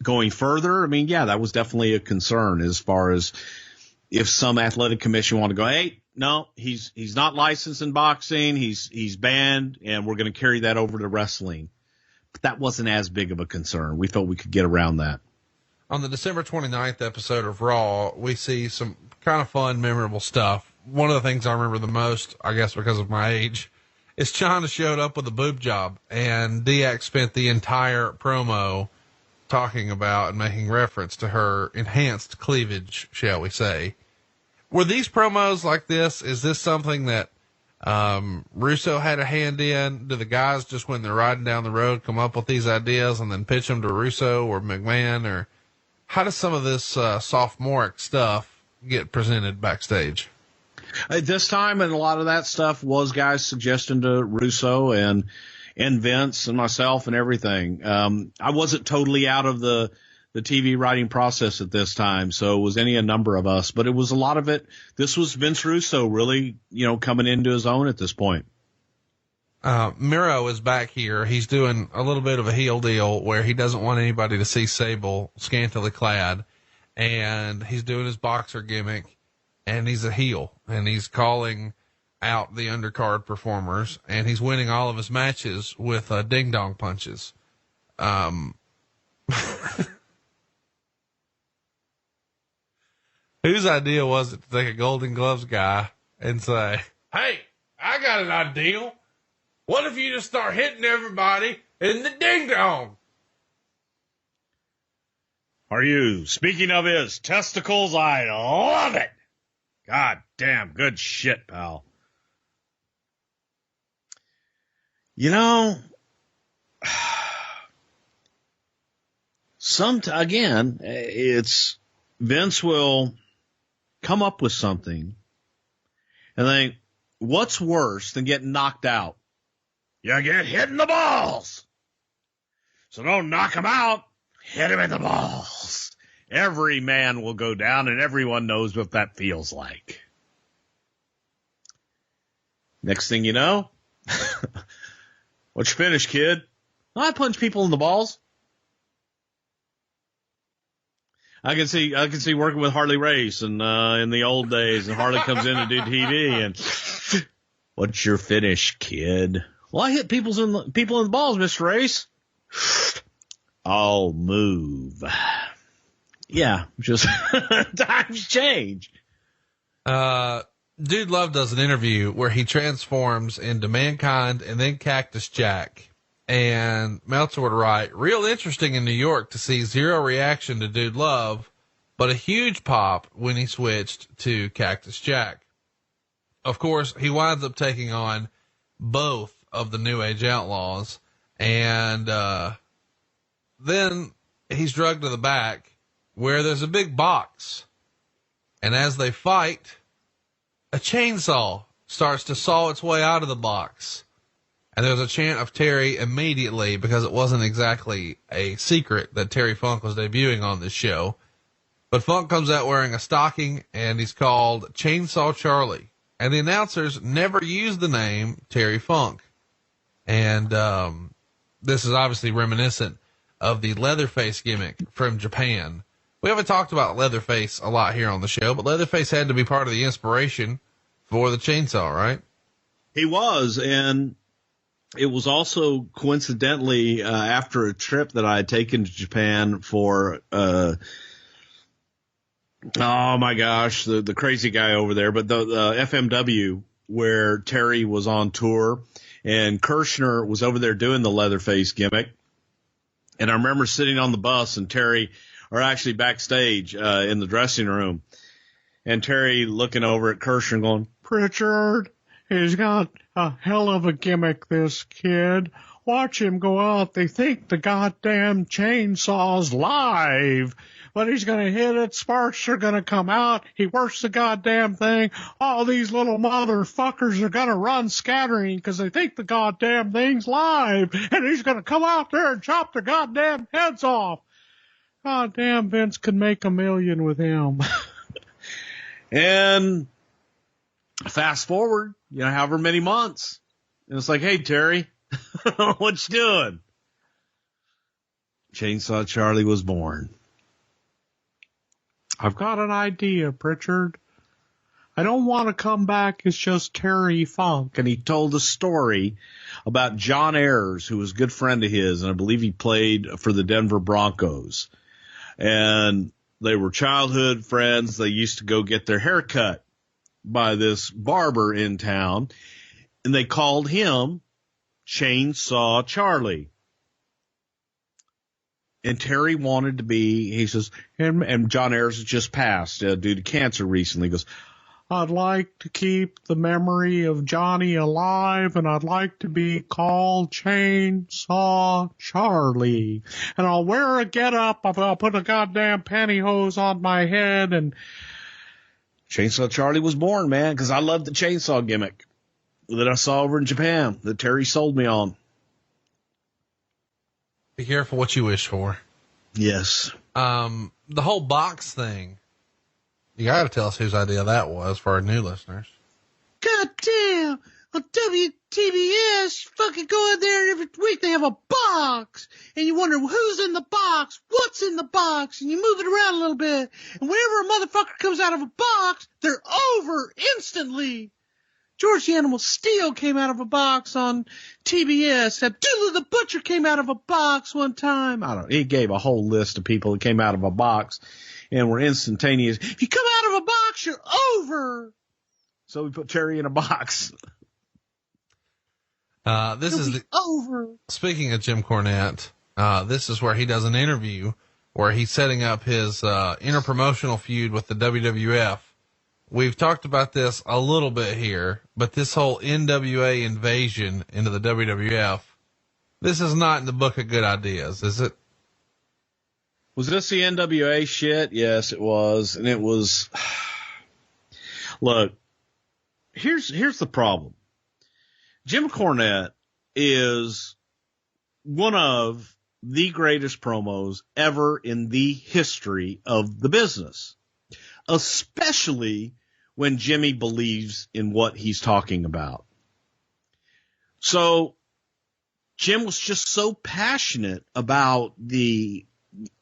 going further, I mean, yeah, that was definitely a concern as far as if some athletic commission want to go, hey, no, he's not licensed in boxing. He's banned, and we're going to carry that over to wrestling. But that wasn't as big of a concern. We felt we could get around that. On the December 29th episode of Raw, we see some kind of fun, memorable stuff. One of the things I remember the most, I guess because of my age, is China showed up with a boob job, and Diak spent the entire promo talking about and making reference to her enhanced cleavage, shall we say. Were these promos like this? Is this something that Russo had a hand in? Do the guys just, when they're riding down the road, come up with these ideas and then pitch them to Russo or McMahon? Or how does some of this sophomoric stuff get presented backstage? At this time, and a lot of that stuff was guys suggesting to Russo and Vince and myself and everything. I wasn't totally out of the TV writing process at this time, so it was a number of us, but it was a lot of it. This was Vince Russo really, coming into his own at this point. Miro is back here. He's doing a little bit of a heel deal where he doesn't want anybody to see Sable scantily clad, and he's doing his boxer gimmick, and he's a heel, and he's calling out the undercard performers, and he's winning all of his matches with ding dong punches. Whose idea was it to take a Golden Gloves guy and say, hey, I got an idea. What if you just start hitting everybody in the ding dong? Are you speaking of his testicles? I love it. God damn, good shit, pal. Again, it's Vince will come up with something and think, what's worse than getting knocked out? You get hit in the balls. So don't knock him out. Hit him in the balls. Every man will go down, and everyone knows what that feels like. Next thing you know, what's your finish, kid? I punch people in the balls. I can see working with Harley Race and in the old days, and Harley comes in to do TV, and what's your finish, kid? Well, I hit people in the balls, Mr. Race. I'll move. Yeah, just times change. Dude Love does an interview where he transforms into Mankind and then Cactus Jack. And Meltzer would write, real interesting in New York to see zero reaction to Dude Love, but a huge pop when he switched to Cactus Jack. Of course, he winds up taking on both of the New Age Outlaws, and then he's drugged to the back where there's a big box. And as they fight, a chainsaw starts to saw its way out of the box. And there's a chant of Terry immediately, because it wasn't exactly a secret that Terry Funk was debuting on this show. But Funk comes out wearing a stocking, and he's called Chainsaw Charlie. And the announcers never use the name Terry Funk. And this is obviously reminiscent of the Leatherface gimmick from Japan. We haven't talked about Leatherface a lot here on the show, but Leatherface had to be part of the inspiration for the chainsaw, right? He was, and it was also coincidentally after a trip that I had taken to Japan for, oh my gosh, the crazy guy over there, but the FMW, where Terry was on tour, and Kirshner was over there doing the Leatherface gimmick. And I remember sitting on the bus, and Terry, or actually backstage in the dressing room, and Terry looking over at Kirshner going, Prichard, he's got a hell of a gimmick, this kid. Watch him go out. They think the goddamn chainsaw's live, but he's going to hit it. Sparks are going to come out. He works the goddamn thing. All these little motherfuckers are going to run scattering because they think the goddamn thing's live, and he's going to come out there and chop their goddamn heads off. Goddamn, Vince could make $1 million with him. And fast forward, however many months, And it's like, hey, Terry, what you doing? Chainsaw Charlie was born. I've got an idea, Prichard. I don't want to come back as just Terry Funk. And he told a story about John Ayers, who was a good friend of his, and I believe he played for the Denver Broncos. And they were childhood friends. They used to go get their hair cut by this barber in town, and they called him Chainsaw Charlie. And Terry wanted to be, he says, and John Ayers has just passed due to cancer recently. He goes, I'd like to keep the memory of Johnny alive, and I'd like to be called Chainsaw Charlie. And I'll wear a get-up, I'll put a goddamn pantyhose on my head, and Chainsaw Charlie was born, man, because I loved the chainsaw gimmick that I saw over in Japan that Terry sold me on. Be careful what you wish for. Yes. The whole box thing. You got to tell us whose idea that was for our new listeners. God damn! On WTBS, fucking go in there every week. They have a box, and you wonder who's in the box, what's in the box, and you move it around a little bit. And whenever a motherfucker comes out of a box, they're over instantly. George the Animal Steel came out of a box on TBS. Abdullah the Butcher came out of a box one time. I don't know. He gave a whole list of people that came out of a box and were instantaneous. If you come out of a box, you're over. So we put Terry in a box. This is the, over. Speaking of Jim Cornette, this is where he does an interview where he's setting up his interpromotional feud with the WWF. We've talked about this a little bit here, but this whole NWA invasion into the WWF, this is not in the book of good ideas, is it? Was this the NWA shit? Yes, it was. And it was, look, here's the problem. Jim Cornette is one of the greatest promos ever in the history of the business, especially when Jimmy believes in what he's talking about. So Jim was just so passionate about the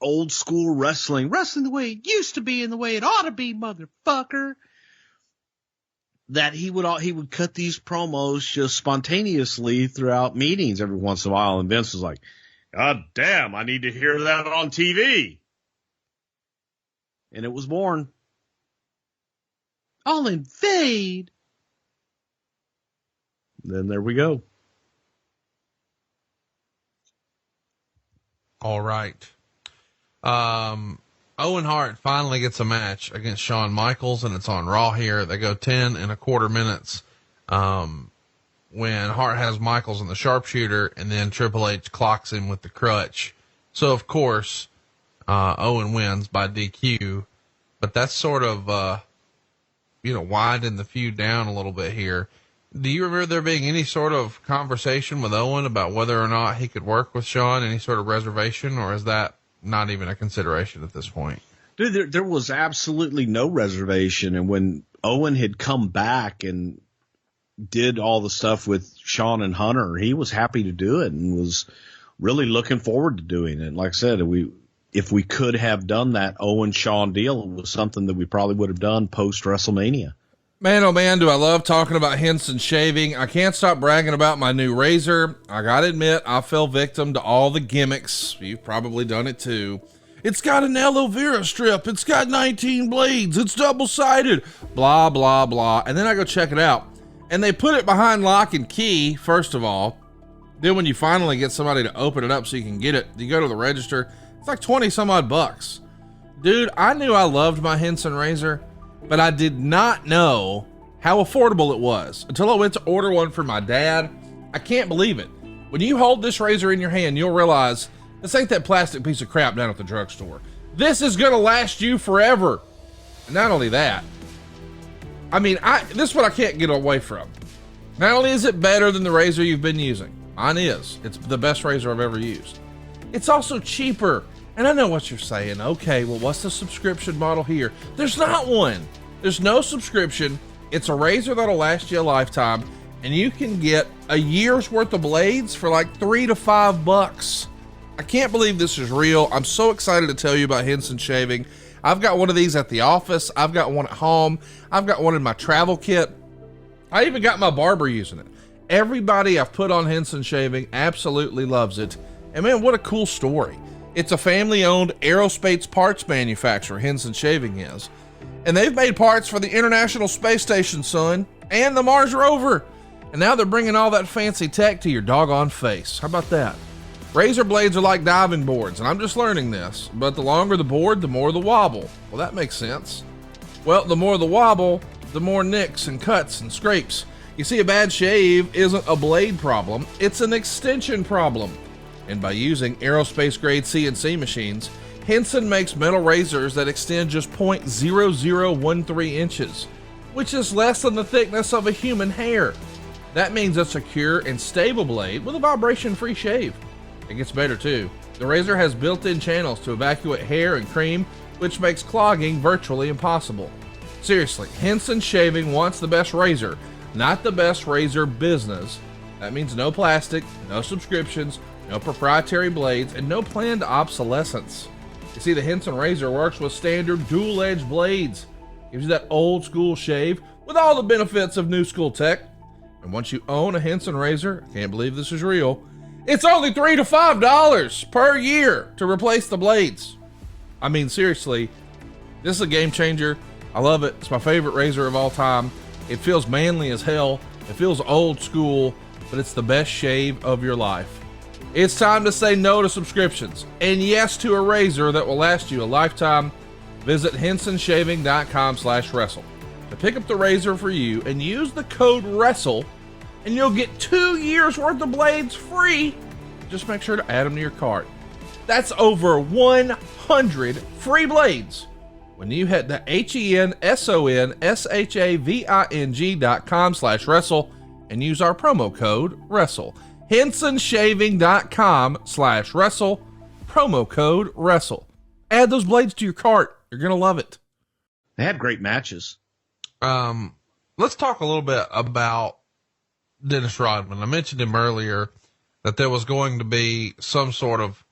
old school wrestling the way it used to be and the way it ought to be, motherfucker, that he would cut these promos just spontaneously throughout meetings every once in a while. And Vince was like, God damn, I need to hear that on TV. And it was born. I'll invade. Then there we go. All right. Owen Hart finally gets a match against Shawn Michaels, and it's on Raw here. They go 10 1/4 minutes. When Hart has Michaels in the sharpshooter, and then Triple H clocks him with the crutch. So of course, Owen wins by DQ, but that's sort of, winding the feud down a little bit here. Do you remember there being any sort of conversation with Owen about whether or not he could work with Shawn, any sort of reservation, or is that not even a consideration at this point? Dude, there was absolutely no reservation. And when Owen had come back and did all the stuff with Shawn and Hunter, he was happy to do it and was really looking forward to doing it. Like I said, if we could have done that Owen-Shawn deal, it was something that we probably would have done post-WrestleMania. Man, oh man, do I love talking about Henson shaving. I can't stop bragging about my new razor. I gotta admit, I fell victim to all the gimmicks. You've probably done it too. It's got an aloe vera strip. It's got 19 blades. It's double-sided. Blah, blah, blah. And then I go check it out. And they put it behind lock and key, first of all. Then when you finally get somebody to open it up so you can get it, you go to the register. It's like 20 some odd bucks. Dude, I knew I loved my Henson razor, but I did not know how affordable it was until I went to order one for my dad. I can't believe it. When you hold this razor in your hand, you'll realize this ain't that plastic piece of crap down at the drugstore. This is going to last you forever. And not only that, this is what I can't get away from. Not only is it better than the razor you've been using, mine is. It's the best razor I've ever used. It's also cheaper. And I know what you're saying. Okay, well, what's the subscription model here? There's not one. There's no subscription. It's a razor that'll last you a lifetime. and you can get a year's worth of blades for like $3 to $5. I can't believe this is real. I'm so excited to tell you about Henson Shaving. I've got one of these at the office. I've got one at home. I've got one in my travel kit. I even got my barber using it. Everybody I've put on Henson Shaving absolutely loves it. And man, what a cool story. It's a family-owned aerospace parts manufacturer, Henson Shaving is. And they've made parts for the International Space Station, son, and the Mars rover. And now they're bringing all that fancy tech to your doggone face. How about that? Razor blades are like diving boards, and I'm just learning this, but the longer the board, the more the wobble. Well, that makes sense. Well, the more the wobble, the more nicks and cuts and scrapes. You see, a bad shave isn't a blade problem, it's an extension problem. And by using aerospace-grade CNC machines, Henson makes metal razors that extend just 0.0013 inches, which is less than the thickness of a human hair. That means a secure and stable blade with a vibration-free shave. It gets better too. The razor has built-in channels to evacuate hair and cream, which makes clogging virtually impossible. Seriously, Henson Shaving wants the best razor, not the best razor business. That means no plastic, no subscriptions, no proprietary blades, and no planned obsolescence. You see, the Henson razor works with standard dual-edged blades. Gives you that old-school shave with all the benefits of new-school tech. And once you own a Henson razor, I can't believe this is real, it's only $3 to $5 per year to replace the blades. I mean, seriously, this is a game changer. I love it. It's my favorite razor of all time. It feels manly as hell. It feels old school, but it's the best shave of your life. It's time to say no to subscriptions and yes to a razor that will last you a lifetime. Visit hensonshaving.com/wrestle to pick up the razor for you and use the code WRESTLE, and you'll get 2 years worth of blades free. Just make sure to add them to your cart. That's over 100 free blades when you head to hensonshaving.com/wrestle and use our promo code WRESTLE. hensonshaving.com/wrestle, promo code WRESTLE. Add those blades to your cart. You're going to love it. They had great matches. Let's talk a little bit about Dennis Rodman. I mentioned him earlier that there was going to be some sort of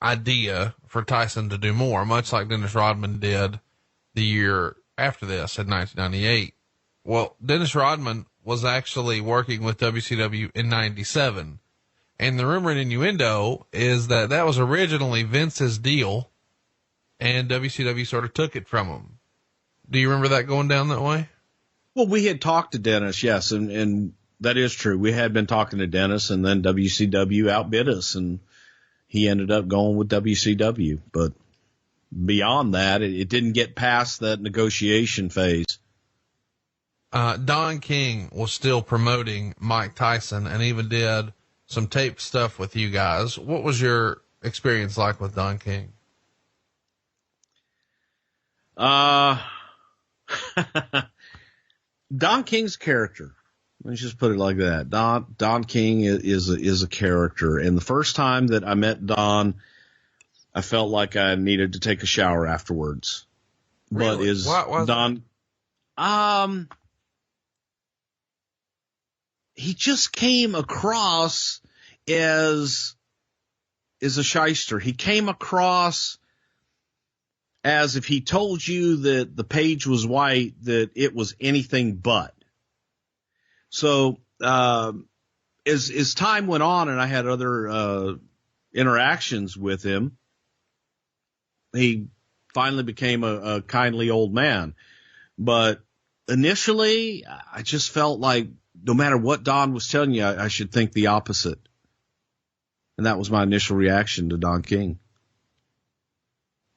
idea for Tyson to do more, much like Dennis Rodman did the year after this in 1998. Well, Dennis Rodman was actually working with WCW in 97. And the rumor and innuendo is that that was originally Vince's deal and WCW sort of took it from him. Do you remember that going down that way? Well, we had talked to Dennis, yes, and that is true. We had been talking to Dennis, and then WCW outbid us, and he ended up going with WCW. But beyond that, it didn't get past that negotiation phase. Don King was still promoting Mike Tyson and even did some tape stuff with you guys. What was your experience like with Don King? Don King's character. Let's just put it like that. Don King is a character. And the first time that I met Don, I felt like I needed to take a shower afterwards. Really? Why Don, he just came across as a shyster. He came across as if he told you that the page was white, that it was anything but. So, as time went on and I had other, interactions with him, he finally became a kindly old man. But initially I just felt like no matter what Don was telling you, I should think the opposite. And that was my initial reaction to Don King.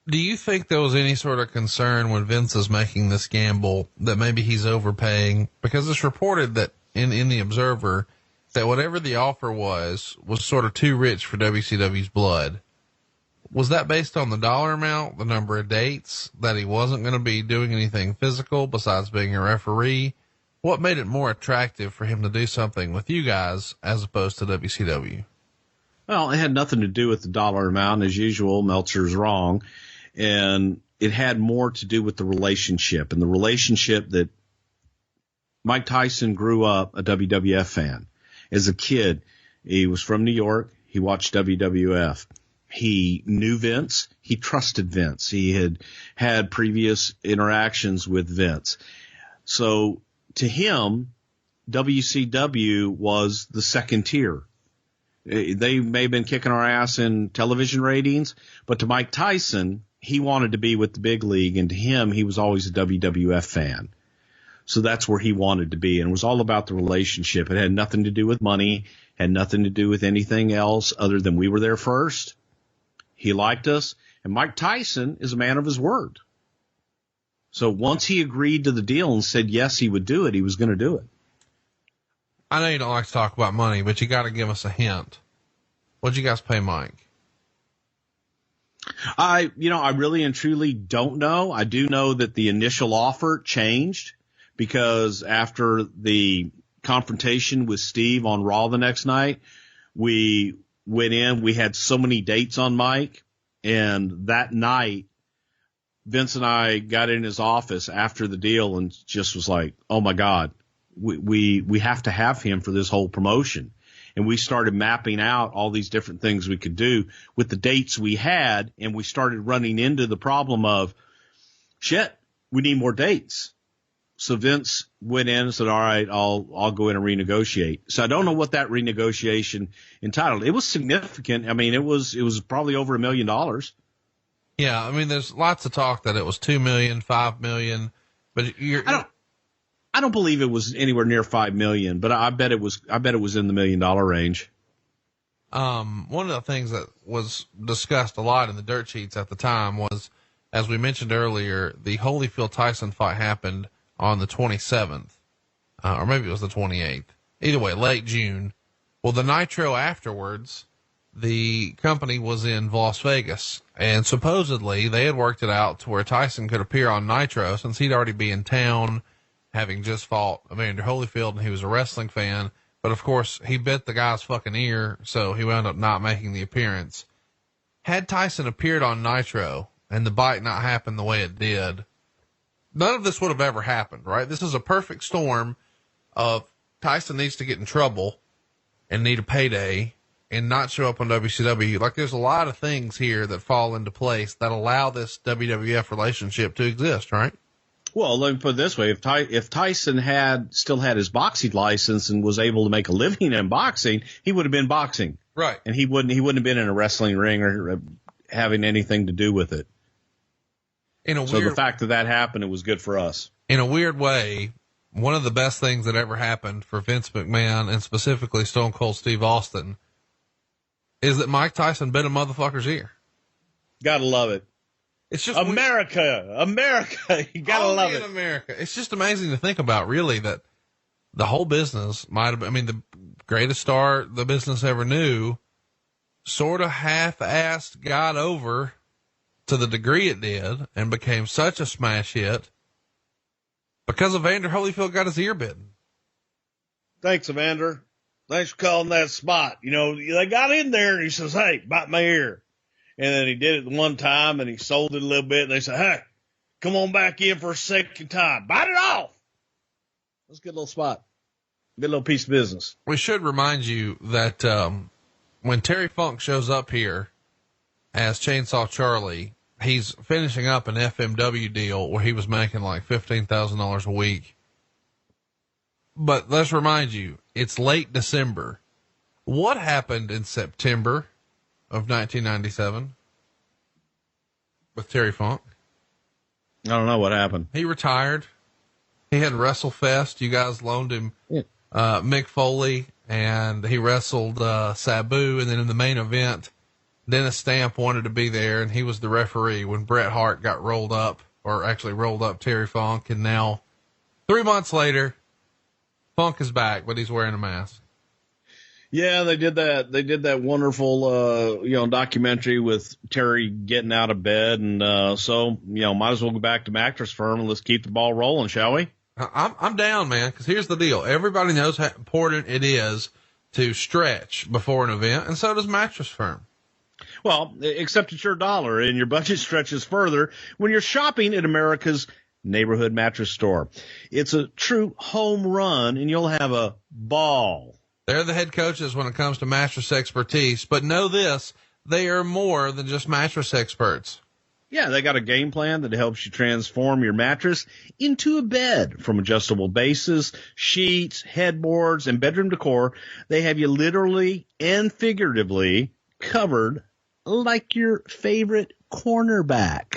Do you think there was any sort of concern when Vince is making this gamble that maybe he's overpaying? Because it's reported that in the Observer that whatever the offer was sort of too rich for WCW's blood. Was that based on the dollar amount, the number of dates, that he wasn't going to be doing anything physical besides being a referee? What made it more attractive for him to do something with you guys as opposed to WCW? Well, it had nothing to do with the dollar amount. As usual, Meltzer's wrong. And it had more to do with the relationship, and the relationship that Mike Tyson grew up a WWF fan. As a kid, he was from New York. He watched WWF. He knew Vince. He trusted Vince. He had previous interactions with Vince. So to him, WCW was the second tier. They may have been kicking our ass in television ratings, but to Mike Tyson, he wanted to be with the big league, and to him, he was always a WWF fan. So that's where he wanted to be, and it was all about the relationship. It had nothing to do with money, had nothing to do with anything else other than we were there first. He liked us, and Mike Tyson is a man of his word. So once he agreed to the deal and said yes, he would do it, he was going to do it. I know you don't like to talk about money, but you got to give us a hint. What'd you guys pay Mike? I really and truly don't know. I do know that the initial offer changed because after the confrontation with Steve on Raw the next night, we went in, we had so many dates on Mike, and that night, Vince and I got in his office after the deal and just was like, oh my God, we have to have him for this whole promotion. And we started mapping out all these different things we could do with the dates we had. And we started running into the problem of, shit, we need more dates. So Vince went in and said, all right, I'll go in and renegotiate. So I don't know what that renegotiation entitled. It was significant. I mean, it was probably over $1 million. Yeah. I mean, there's lots of talk that it was 2 million, 5 million, but I don't believe it was anywhere near 5 million, but I bet it was in the $1 million range. One of the things that was discussed a lot in the dirt sheets at the time was, as we mentioned earlier, the Holyfield Tyson fight happened on the 27th, or maybe it was the 28th. Either way, late June. Well, the Nitro afterwards, the company was in Las Vegas, and supposedly they had worked it out to where Tyson could appear on Nitro since he'd already be in town, having just fought Evander Holyfield, and he was a wrestling fan. But of course, he bit the guy's fucking ear, so he wound up not making the appearance. Had Tyson appeared on Nitro and the bite not happened the way it did, none of this would have ever happened, right? This is a perfect storm of Tyson needs to get in trouble and need a payday and not show up on WCW. Like, there's a lot of things here that fall into place that allow this WWF relationship to exist, right? Well, let me put it this way. If Tyson still had his boxing license and was able to make a living in boxing, he would have been boxing. Right. And he wouldn't have been in a wrestling ring or having anything to do with it. So the fact that happened, it was good for us. In a weird way, one of the best things that ever happened for Vince McMahon and specifically Stone Cold Steve Austin is that Mike Tyson bit a motherfucker's ear. Gotta love it. It's just America. You gotta love it. America. It's just amazing to think about, really, that the whole business might have been, I mean, the greatest star the business ever knew sort of half-assed got over to the degree it did and became such a smash hit because Evander Holyfield got his ear bitten. Thanks, Evander. Thanks for calling that spot. You know, they got in there and he says, hey, bite my ear. And then he did it one time and he sold it a little bit. And they said, hey, come on back in for a second time. Bite it off. Let's get a little spot. Get a little piece of business. We should remind you that when Terry Funk shows up here as Chainsaw Charlie, he's finishing up an FMW deal where he was making like $15,000 a week. But let's remind you, it's late December. What happened in September of 1997 with Terry Funk? I don't know what happened. He retired. He had WrestleFest. You guys loaned him Mick Foley, and he wrestled Sabu. And then in the main event, Dennis Stamp wanted to be there, and he was the referee when Bret Hart got rolled up Terry Funk. And now 3 months later, Funk is back, but he's wearing a mask. Yeah, they did that. They did that wonderful, documentary with Terry getting out of bed. And, so, might as well go back to Mattress Firm and let's keep the ball rolling, shall we? I'm down, man. Cause here's the deal. Everybody knows how important it is to stretch before an event. And so does Mattress Firm. Well, except it's your dollar and your budget stretches further when you're shopping at America's neighborhood mattress store. It's a true home run, and you'll have a ball. They're the head coaches when it comes to mattress expertise, but know this, they are more than just mattress experts. Yeah, they got a game plan that helps you transform your mattress into a bed. From adjustable bases, sheets, headboards, and bedroom decor, they have you literally and figuratively covered like your favorite cornerback.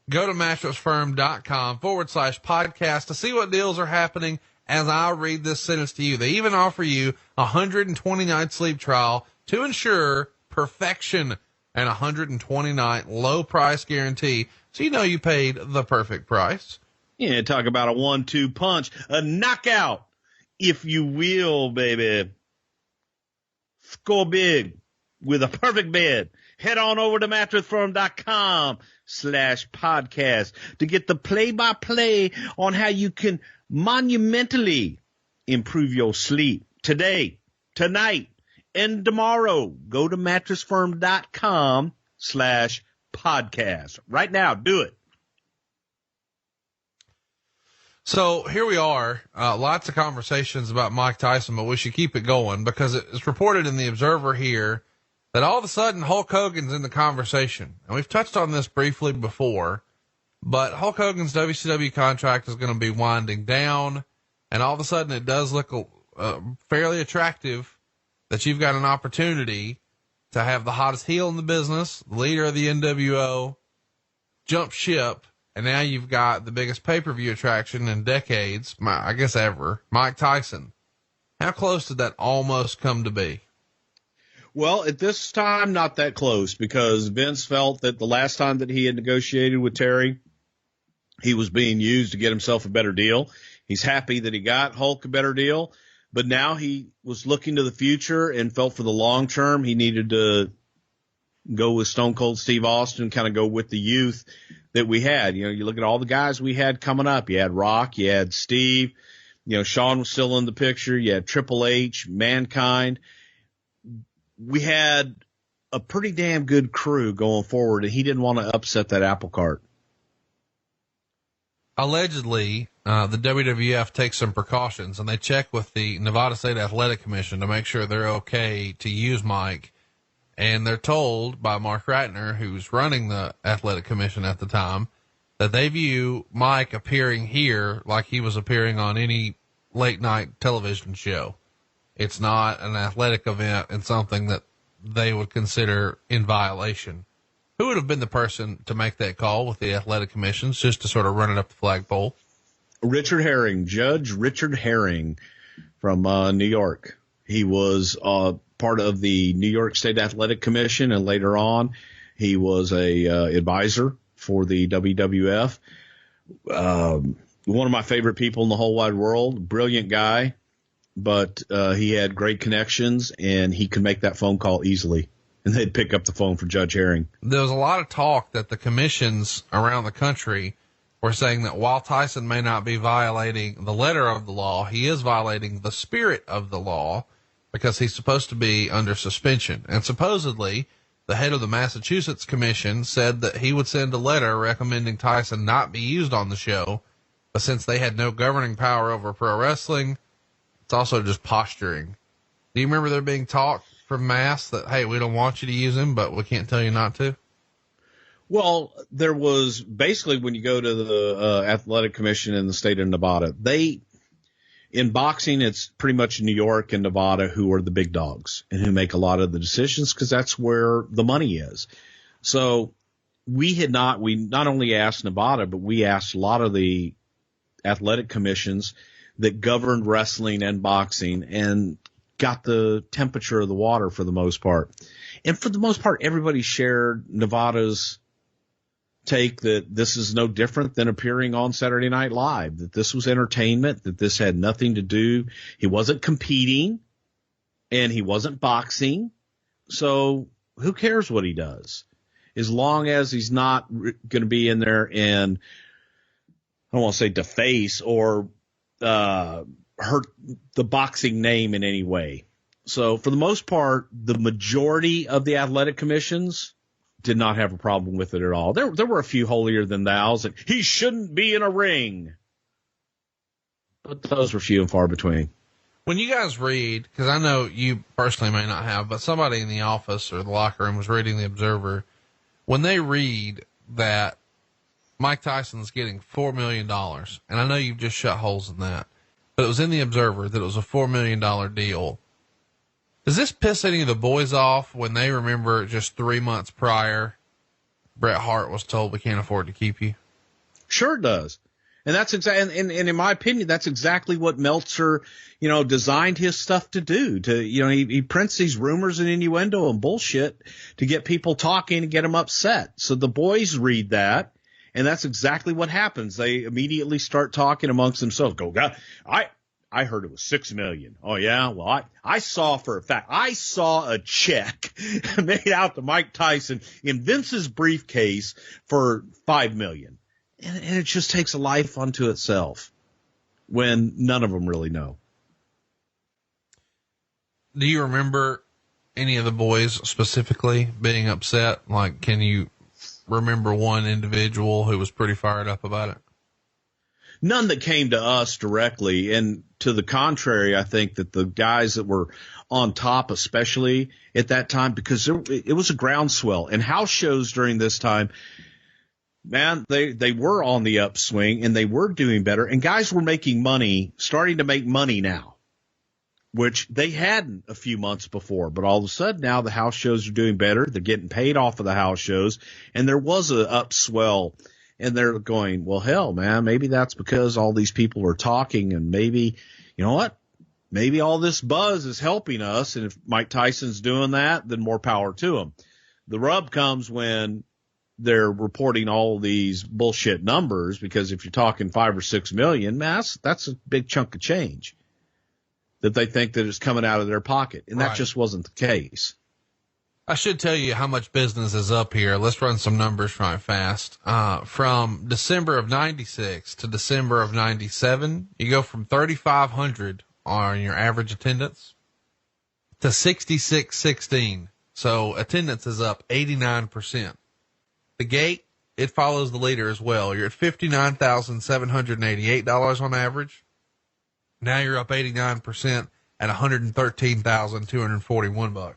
Go to mattressfirm.com/podcast to see what deals are happening as I read this sentence to you. They even offer you a 120-night sleep trial to ensure perfection and a 120-night low price guarantee, so you know you paid the perfect price. Yeah, talk about a 1-2 punch, a knockout, if you will, baby. Score big with a perfect bed. Head on over to mattressfirm.com/podcast to get the play-by-play on how you can monumentally improve your sleep today, tonight, and tomorrow. Go to mattressfirm.com/podcast. Right now, do it. So here we are, lots of conversations about Mike Tyson, but we should keep it going because it's reported in the Observer here that all of a sudden Hulk Hogan's in the conversation. And we've touched on this briefly before, but Hulk Hogan's WCW contract is going to be winding down. And all of a sudden it does look fairly attractive that you've got an opportunity to have the hottest heel in the business, the leader of the NWO, jump ship. And now you've got the biggest pay-per-view attraction in decades, I guess ever, Mike Tyson. How close did that almost come to be? Well, at this time, not that close, because Vince felt that the last time that he had negotiated with Terry, he was being used to get himself a better deal. He's happy that he got Hulk a better deal, but now he was looking to the future and felt for the long term he needed to go with Stone Cold Steve Austin, kind of go with the youth that we had. You know, you look at all the guys we had coming up. You had Rock, you had Steve, you know, Shawn was still in the picture. You had Triple H, Mankind. We had a pretty damn good crew going forward, and he didn't want to upset that apple cart. Allegedly, the WWF takes some precautions, and they check with the Nevada State Athletic Commission to make sure they're okay to use Mike. And they're told by Mark Ratner, who's running the athletic commission at the time, that they view Mike appearing here like he was appearing on any late night television show. It's not an athletic event and something that they would consider in violation. Who would have been the person to make that call with the athletic commissions just to sort of run it up the flagpole? Richard Herring, Judge Richard Herring from New York. He was part of the New York State Athletic Commission, and later on he was a advisor for the WWF. One of my favorite people in the whole wide world, brilliant guy, but he had great connections, and he could make that phone call easily, and they'd pick up the phone for Judge Herring. There was a lot of talk that the commissions around the country were saying that while Tyson may not be violating the letter of the law, he is violating the spirit of the law, because he's supposed to be under suspension. And supposedly the head of the Massachusetts Commission said that he would send a letter recommending Tyson not be used on the show. But since they had no governing power over pro wrestling, it's also just posturing. Do you remember there being talk from Mass that, hey, we don't want you to use him, but we can't tell you not to? Well, there was basically, when you go to the athletic commission in the state of Nevada, in boxing, it's pretty much New York and Nevada who are the big dogs and who make a lot of the decisions, because that's where the money is. So we not only asked Nevada, but we asked a lot of the athletic commissions that governed wrestling and boxing and got the temperature of the water for the most part. And for the most part, everybody shared Nevada's take that this is no different than appearing on Saturday Night Live, that this was entertainment, that this had nothing to do. He wasn't competing and he wasn't boxing. So who cares what he does? As long as he's not going to be in there and, I don't want to say deface or hurt the boxing name in any way. So for the most part, the majority of the athletic commissions did not have a problem with it at all. There were a few holier than thous, and he shouldn't be in a ring. But those were few and far between. When you guys read, because I know you personally may not have, but somebody in the office or the locker room was reading the Observer, when they read that Mike Tyson's getting $4 million, and I know you've just shut holes in that, but it was in the Observer that it was a $4 million deal. Does this piss any of the boys off when they remember just 3 months prior, Bret Hart was told, we can't afford to keep you? Sure it does. And that's exactly, and in my opinion, that's exactly what Meltzer, designed his stuff to do. He prints these rumors and innuendo and bullshit to get people talking and get them upset. So the boys read that, and that's exactly what happens. They immediately start talking amongst themselves. Go, God, I heard it was $6 million. Oh yeah. Well, I saw for a fact, I saw a check made out to Mike Tyson in Vince's briefcase for $5 million. And it just takes a life unto itself when none of them really know. Do you remember any of the boys specifically being upset? Like, can you remember one individual who was pretty fired up about it? None that came to us directly. And to the contrary, I think that the guys that were on top, especially at that time, because it was a groundswell, and house shows during this time, man, they were on the upswing and they were doing better, and guys were making money, starting to make money now, which they hadn't a few months before. But all of a sudden now the house shows are doing better. They're getting paid off of the house shows, and there was a upswell, and they're going, well, hell, man, maybe that's because all these people are talking, and maybe, you know what? Maybe all this buzz is helping us. And if Mike Tyson's doing that, then more power to him. The rub comes when they're reporting all these bullshit numbers, because if you're talking 5 or 6 million, man, that's a big chunk of change that they think that is coming out of their pocket. And that just wasn't the case. I should tell you how much business is up here. Let's run some numbers right fast. From December of 96 to December of 97, you go from 3,500 on your average attendance to 6,616. So attendance is up 89%. The gate, it follows the leader as well. You're at $59,788 on average. Now you're up 89% at $113,241.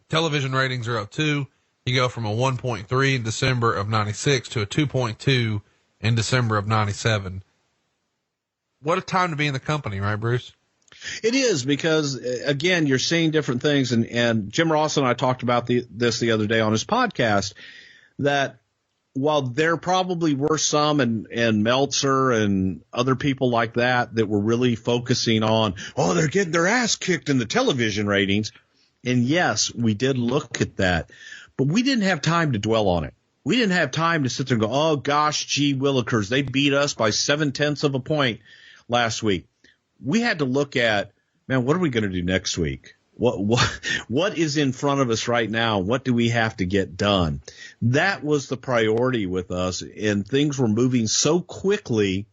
Television ratings are up too. You go from a 1.3 in December of 96 to a 2.2 in December of 97. What a time to be in the company, right, Bruce? It is, because again, you're seeing different things, and Jim Ross and I talked about this the other day on his podcast, that while there probably were some and Meltzer and other people like that were really focusing on, oh, they're getting their ass kicked in the television ratings. And yes, we did look at that, but we didn't have time to dwell on it. We didn't have time to sit there and go, oh gosh, gee willikers, they beat us by 0.7 of a point last week. We had to look at, man, what are we going to do next week? What is in front of us right now? What do we have to get done? That was the priority with us, and things were moving so quickly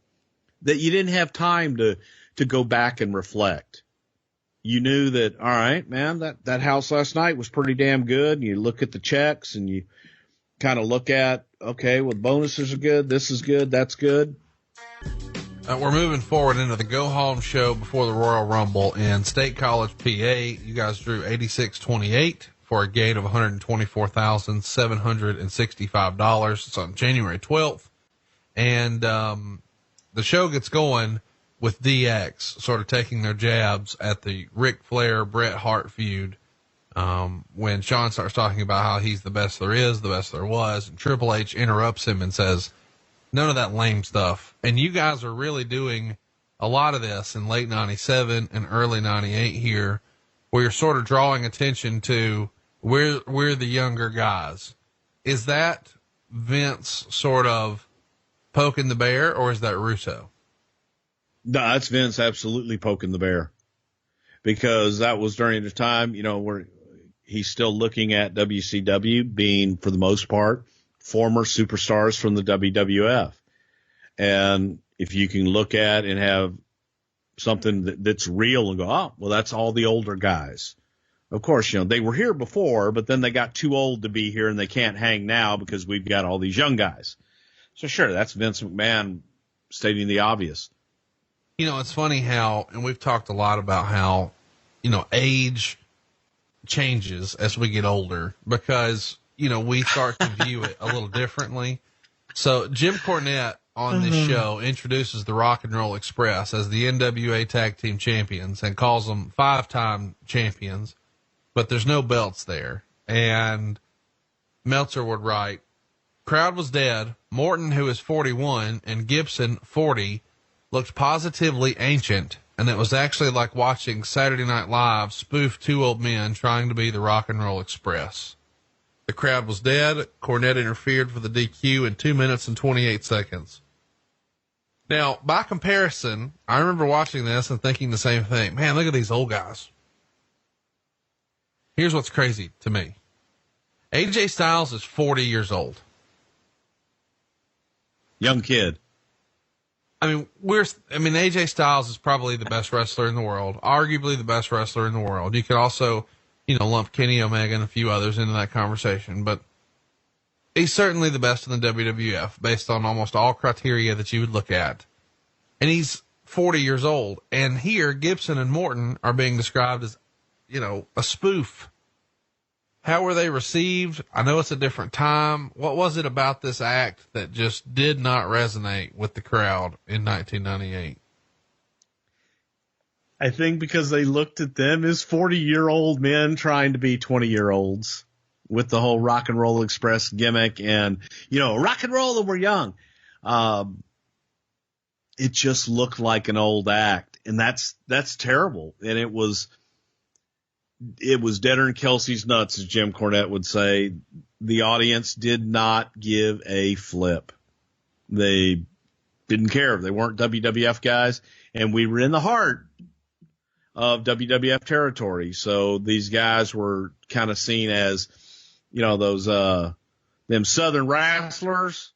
that you didn't have time to go back and reflect. You knew that, all right, man, that house last night was pretty damn good. And you look at the checks and you kind of look at, okay, well, bonuses are good. This is good. That's good. We're moving forward into the go home show before the Royal Rumble in State College, PA. You guys drew 8628 for a gain of $124,765. It's on January 12th. And, the show gets going with DX sort of taking their jabs at the Ric Flair Bret Hart feud. When Shawn starts talking about how he's the best there is, the best there was, and Triple H interrupts him and says, none of that lame stuff. And you guys are really doing a lot of this in late 97 and early 98 here, where you're sort of drawing attention to we're the younger guys. Is that Vince sort of poking the bear, or is that Russo? No, that's Vince absolutely poking the bear, because that was during the time, where he's still looking at WCW being, for the most part, former superstars from the WWF. And if you can look at and have something that's real and go, oh, well, that's all the older guys. Of course, they were here before, but then they got too old to be here and they can't hang now because we've got all these young guys. So sure, that's Vince McMahon stating the obvious. It's funny how, and we've talked a lot about how, age changes as we get older because, we start to view it a little differently. So Jim Cornette on this show introduces the Rock and Roll Express as the NWA Tag Team Champions and calls them 5-time champions, but there's no belts there. And Meltzer would write, crowd was dead. Morton, who is 41, and Gibson, 40, looked positively ancient, and it was actually like watching Saturday Night Live spoof two old men trying to be the Rock and Roll Express. The crowd was dead. Cornette interfered for the DQ in 2 minutes and 28 seconds. Now, by comparison, I remember watching this and thinking the same thing. Man, look at these old guys. Here's what's crazy to me. AJ Styles is 40 years Young kid. AJ Styles is probably the best wrestler in the world, arguably the best wrestler in the world. You could also, lump Kenny Omega and a few others into that conversation, but he's certainly the best in the WWF based on almost all criteria that you would look at. And he's 40 years old. And here Gibson and Morton are being described as, a spoof. How were they received? I know it's a different time. What was it about this act that just did not resonate with the crowd in 1998? I think because they looked at them as 40-year-old men trying to be 20-year-olds with the whole Rock and Roll Express gimmick and, rock and roll and we're young. It just looked like an old act, and that's terrible. And it was deader than Kelsey's nuts, as Jim Cornette would say. The audience did not give a flip. They didn't care. They weren't WWF guys, and we were in the heart of WWF territory. So these guys were kind of seen as, those, them Southern wrestlers.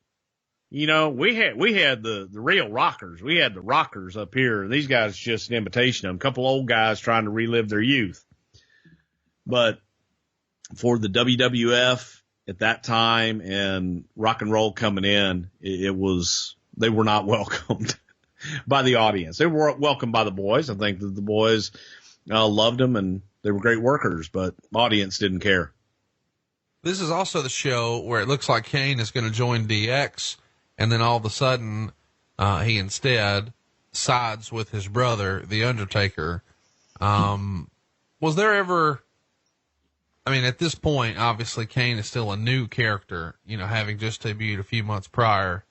We had the real rockers. We had the rockers up here. These guys just an imitation of them. A couple old guys trying to relive their youth. But for the WWF at that time and rock and roll coming in, they were not welcomed by the audience. They were welcomed by the boys. I think that the boys loved them and they were great workers, but audience didn't care. This is also the show where it looks like Kane is going to join DX, and then all of a sudden, he instead sides with his brother, the Undertaker. Was there ever, at this point, obviously Kane is still a new character, having just debuted a few months prior.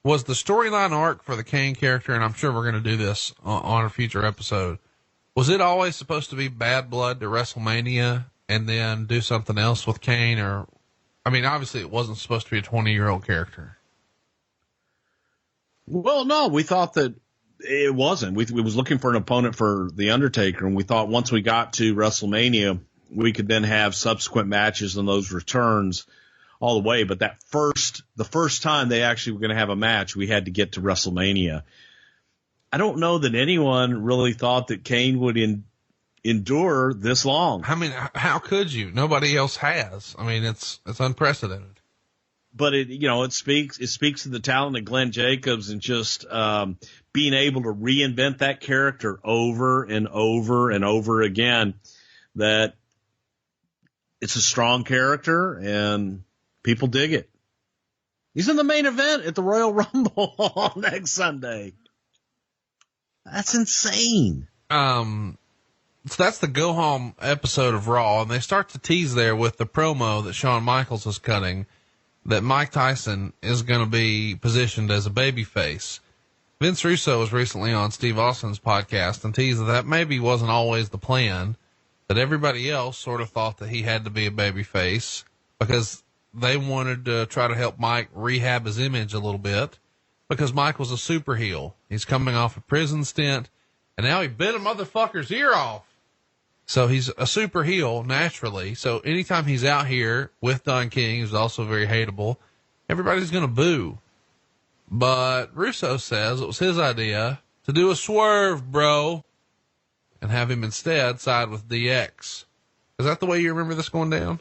Was the storyline arc for the Kane character, and I'm sure we're going to do this on a future episode, was it always supposed to be bad blood to WrestleMania and then do something else with Kane? Or, obviously it wasn't supposed to be a 20-year-old character. Well, no, we thought that it wasn't. We was looking for an opponent for the Undertaker, and we thought once we got to WrestleMania, we could then have subsequent matches and those returns all the way. But the first time they actually were going to have a match, we had to get to WrestleMania. I don't know that anyone really thought that Kane would endure this long. How could you? Nobody else has. It's unprecedented. But it speaks to the talent of Glenn Jacobs and just being able to reinvent that character over and over and over again. That it's a strong character and people dig it. He's in the main event at the Royal Rumble next Sunday. That's insane. So that's the go home episode of Raw, and they start to tease there with the promo that Shawn Michaels is cutting, that Mike Tyson is going to be positioned as a babyface. Vince Russo was recently on Steve Austin's podcast and teased that maybe wasn't always the plan, that everybody else sort of thought that he had to be a babyface because they wanted to try to help Mike rehab his image a little bit, because Mike was a super heel. He's coming off a prison stint, and now he bit a motherfucker's ear off. So he's a super heel naturally. So anytime he's out here with Don King, who's also very hateable, everybody's going to boo. But Russo says it was his idea to do a swerve, bro, and have him instead side with DX. Is that the way you remember this going down?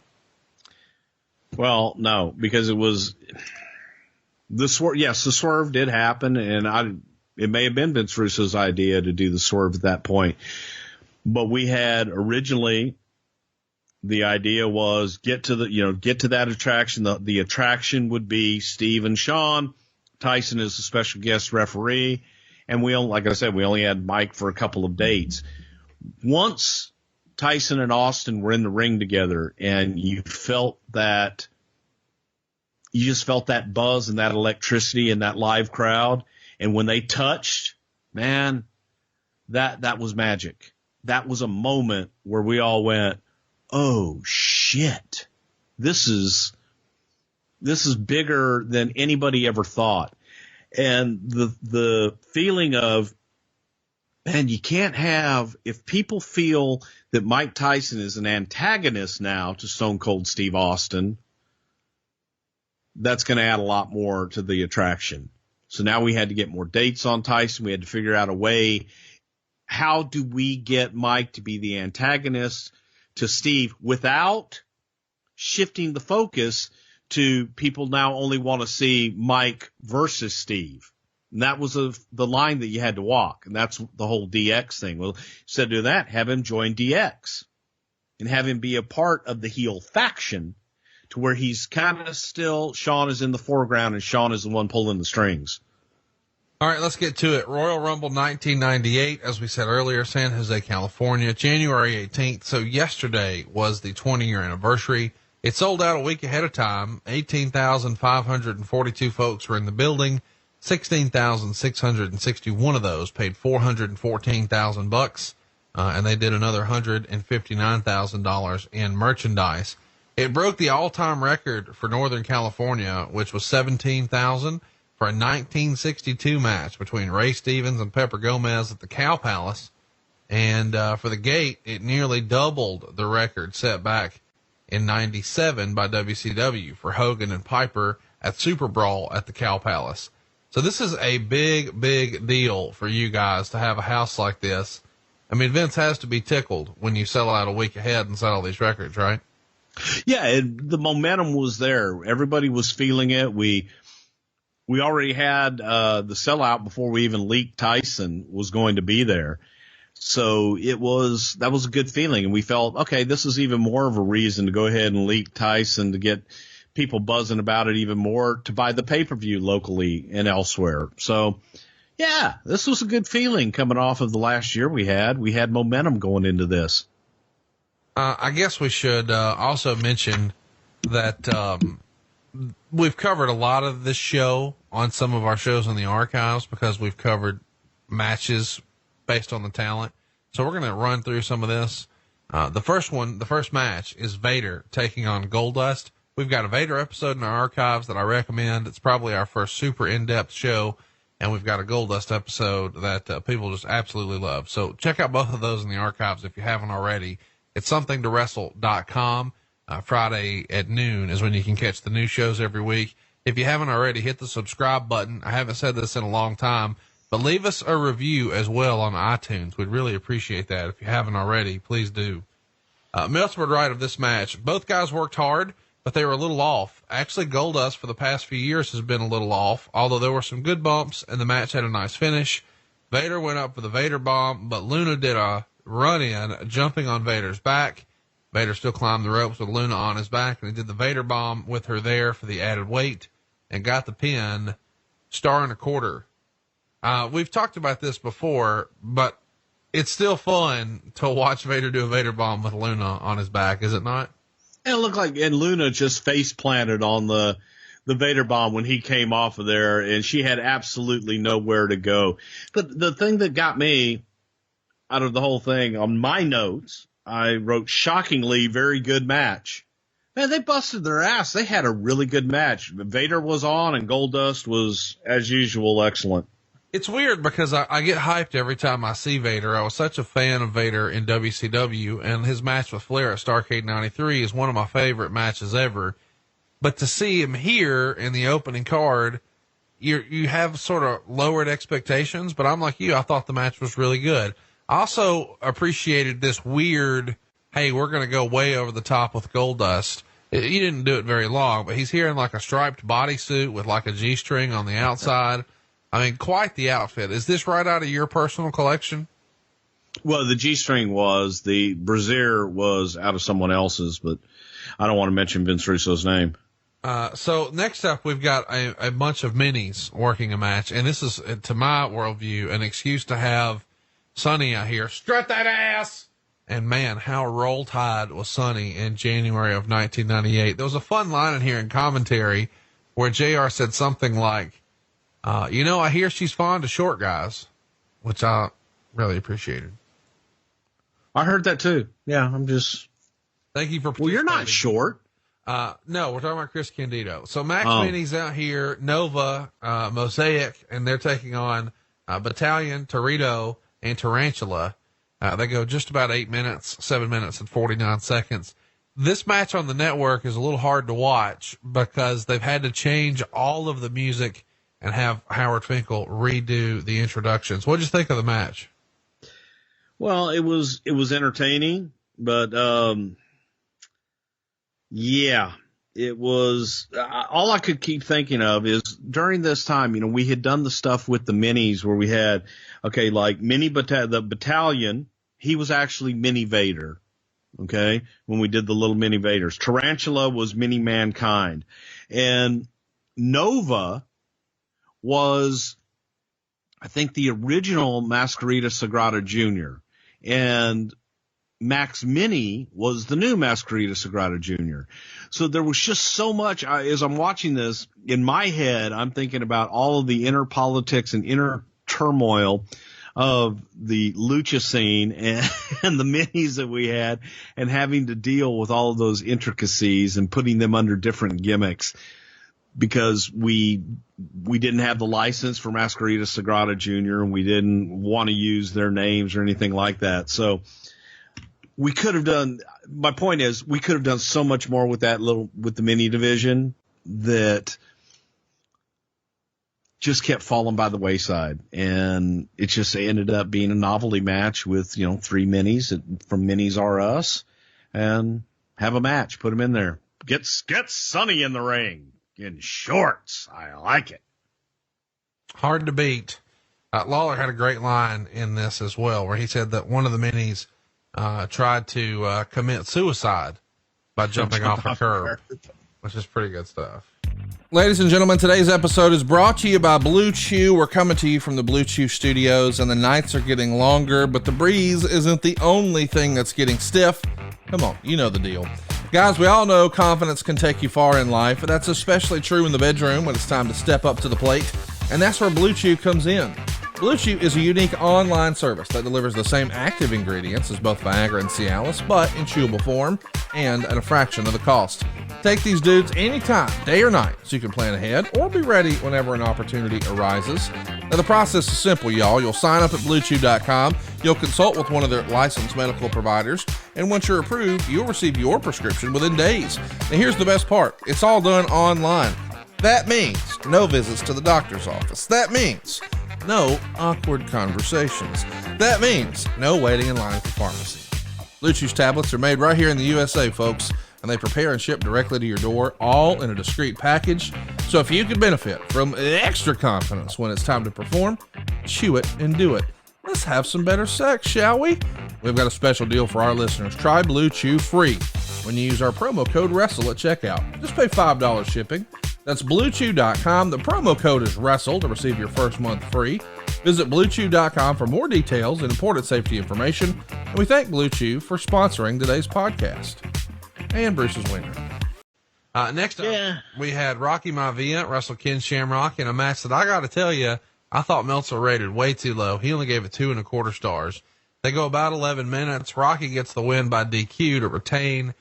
Well, no, because it was the swerve. Yes, the swerve did happen, and it may have been Vince Russo's idea to do the swerve at that point. But we had originally the idea was get to that attraction. The attraction would be Steve and Sean. Tyson is a special guest referee, and like I said, we only had Mike for a couple of dates. Once Tyson and Austin were in the ring together, and you just felt that buzz and that electricity and that live crowd. And when they touched, man, that was magic. That was a moment where we all went, oh shit, this is bigger than anybody ever thought. And the feeling of, man, you can't have, if people feel that Mike Tyson is an antagonist now to Stone Cold Steve Austin, that's going to add a lot more to the attraction. So now we had to get more dates on Tyson. We had to figure out a way, how do we get Mike to be the antagonist to Steve without shifting the focus to people now only want to see Mike versus Steve. And that was the line that you had to walk. And that's the whole DX thing. Well, instead of doing that, have him join DX and have him be a part of the heel faction to where he's kind of still, Sean is in the foreground and Sean is the one pulling the strings. All right, let's get to it. Royal Rumble 1998, as we said earlier, San Jose, California, January 18th. So yesterday was the 20-year anniversary. It sold out a week ahead of time. 18,542 folks were in the building. 16,661 of those paid $414,000, and they did another $159,000 in merchandise. It broke the all-time record for Northern California, which was 17,000 for a 1962 match between Ray Stevens and Pepper Gomez at the Cow Palace. And for the gate, it nearly doubled the record set back in 97 by WCW for Hogan and Piper at Super Brawl at the Cow Palace. So this is a big, big deal for you guys to have a house like this. I mean, Vince has to be tickled when you sell out a week ahead and set all these records, right? Yeah, the momentum was there. Everybody was feeling it. We already had the sellout before we even leaked Tyson was going to be there. So that was a good feeling. And we felt, okay, this is even more of a reason to go ahead and leak Tyson to get people buzzing about it even more, to buy the pay-per-view locally and elsewhere. So yeah, this was a good feeling coming off of the last year we had. We had momentum going into this. I guess we should also mention that we've covered a lot of this show on some of our shows in the archives because we've covered matches based on the talent. So we're going to run through some of this. The first match is Vader taking on Goldust. We've got a Vader episode in our archives that I recommend. It's probably our first super in-depth show. And we've got a Goldust episode that people just absolutely love. So check out both of those in the archives if you haven't already. It's somethingtowrestle.com. Friday at noon is when you can catch the new shows every week. If you haven't already, hit the subscribe button. I haven't said this in a long time, but leave us a review as well on iTunes. We'd really appreciate that. If you haven't already, please do. Meltzer would write of this match. Both guys worked hard, but they were a little off. Actually, Goldust for the past few years has been a little off, although there were some good bumps and the match had a nice finish. Vader went up for the Vader bomb, but Luna did a run in, jumping on Vader's back. Vader still climbed the ropes with Luna on his back, and he did the Vader bomb with her there for the added weight and got the pin. Star and a quarter. We've talked about this before, but it's still fun to watch Vader do a Vader bomb with Luna on his back, is it not? It looked like, and Luna just face planted on the Vader bomb when he came off of there, and she had absolutely nowhere to go. But the thing that got me out of the whole thing, on my notes, I wrote, shockingly very good match. Man, they busted their ass. They had a really good match. Vader was on and Goldust was, as usual, excellent. It's weird because I get hyped every time I see Vader. I was such a fan of Vader in WCW, and his match with Flair at Starrcade 93 is one of my favorite matches ever. But to see him here in the opening card, you have sort of lowered expectations, but I'm like you. I thought the match was really good. I also appreciated this weird hey, we're going to go way over the top with Goldust. He didn't do it very long, but he's here in like a striped bodysuit with like a G-string on the outside. I mean, quite the outfit. Is this right out of your personal collection? Well, the G-string was, the brassiere was out of someone else's, but I don't want to mention Vince Russo's name. So next up, we've got a bunch of minis working a match, and this is, to my worldview, an excuse to have Sonny out here. Strut that ass! And man, how roll tide was Sonny in January of 1998. There was a fun line in here in commentary where JR said something like, I hear she's fond of short guys, which I really appreciated. I heard that too. Yeah, I'm just. Thank you for Well, you're not short. No, we're talking about Chris Candido. So Max Mini's out here, Nova, Mosaic, and they're taking on Battalion, Torito, and Tarantula. They go just about 8 minutes, 7 minutes and 49 seconds. This match on the network is a little hard to watch because they've had to change all of the music and have Howard Finkel redo the introductions. What'd you think of the match? Well, it was entertaining, but, yeah, it was, all I could keep thinking of is during this time, we had done the stuff with the minis where we had, like the Battalion, he was actually Mini Vader. Okay. When we did the little Mini Vaders, Tarantula was Mini Mankind, and Nova was, I think, the original Masquerita Sagrada Jr. and Max Mini was the new Masquerita Sagrada Jr. So there was just so much. As I'm watching this in my head, I'm thinking about all of the inner politics and inner turmoil of the lucha scene and the minis that we had, and having to deal with all of those intricacies and putting them under different gimmicks because we didn't have the license for Masquerita Sagrada Jr. and we didn't want to use their names or anything like that. So we could have done, my point is, we could have done so much more with with the mini division that just kept falling by the wayside. And it just ended up being a novelty match with, 3 minis from Minis R Us, and have a match, put them in there. Get Sonny in the ring in shorts. I like it. Hard to beat. Lawler had a great line in this as well, where he said that one of the minis tried to commit suicide by jumping off a curb, which is pretty good stuff. Ladies and gentlemen, today's episode is brought to you by Blue Chew. We're coming to you from the Blue Chew studios, and the nights are getting longer, but the breeze isn't the only thing that's getting stiff. Come on, you know the deal. Guys, we all know confidence can take you far in life, but that's especially true in the bedroom when it's time to step up to the plate, and that's where Blue Chew comes in. Blue Chew is a unique online service that delivers the same active ingredients as both Viagra and Cialis, but in chewable form and at a fraction of the cost. Take these dudes anytime, day or night, so you can plan ahead or be ready whenever an opportunity arises. Now, the process is simple, y'all. You'll sign up at BlueChew.com. You'll consult with one of their licensed medical providers, and once you're approved, you'll receive your prescription within days. Now, here's the best part. It's all done online. That means no visits to the doctor's office. That means no awkward conversations. That means no waiting in line at the pharmacy. Blue Chew's tablets are made right here in the USA, folks, and they prepare and ship directly to your door, all in a discreet package. So if you could benefit from extra confidence when it's time to perform, chew it and do it. Let's have some better sex, shall we? We've got a special deal for our listeners. Try Blue Chew free when you use our promo code WRESTLE at checkout. Just pay $5 shipping. That's BlueChew.com. The promo code is WRESTLE to receive your first month free. Visit BlueChew.com for more details and important safety information. And we thank Blue Chew for sponsoring today's podcast. And Bruce's winner. Next up, we had Rocky Maivia wrestle Ken Shamrock in a match that I got to tell you, I thought Meltzer rated way too low. He only gave it 2.25 stars. They go about 11 minutes. Rocky gets the win by DQ to retain.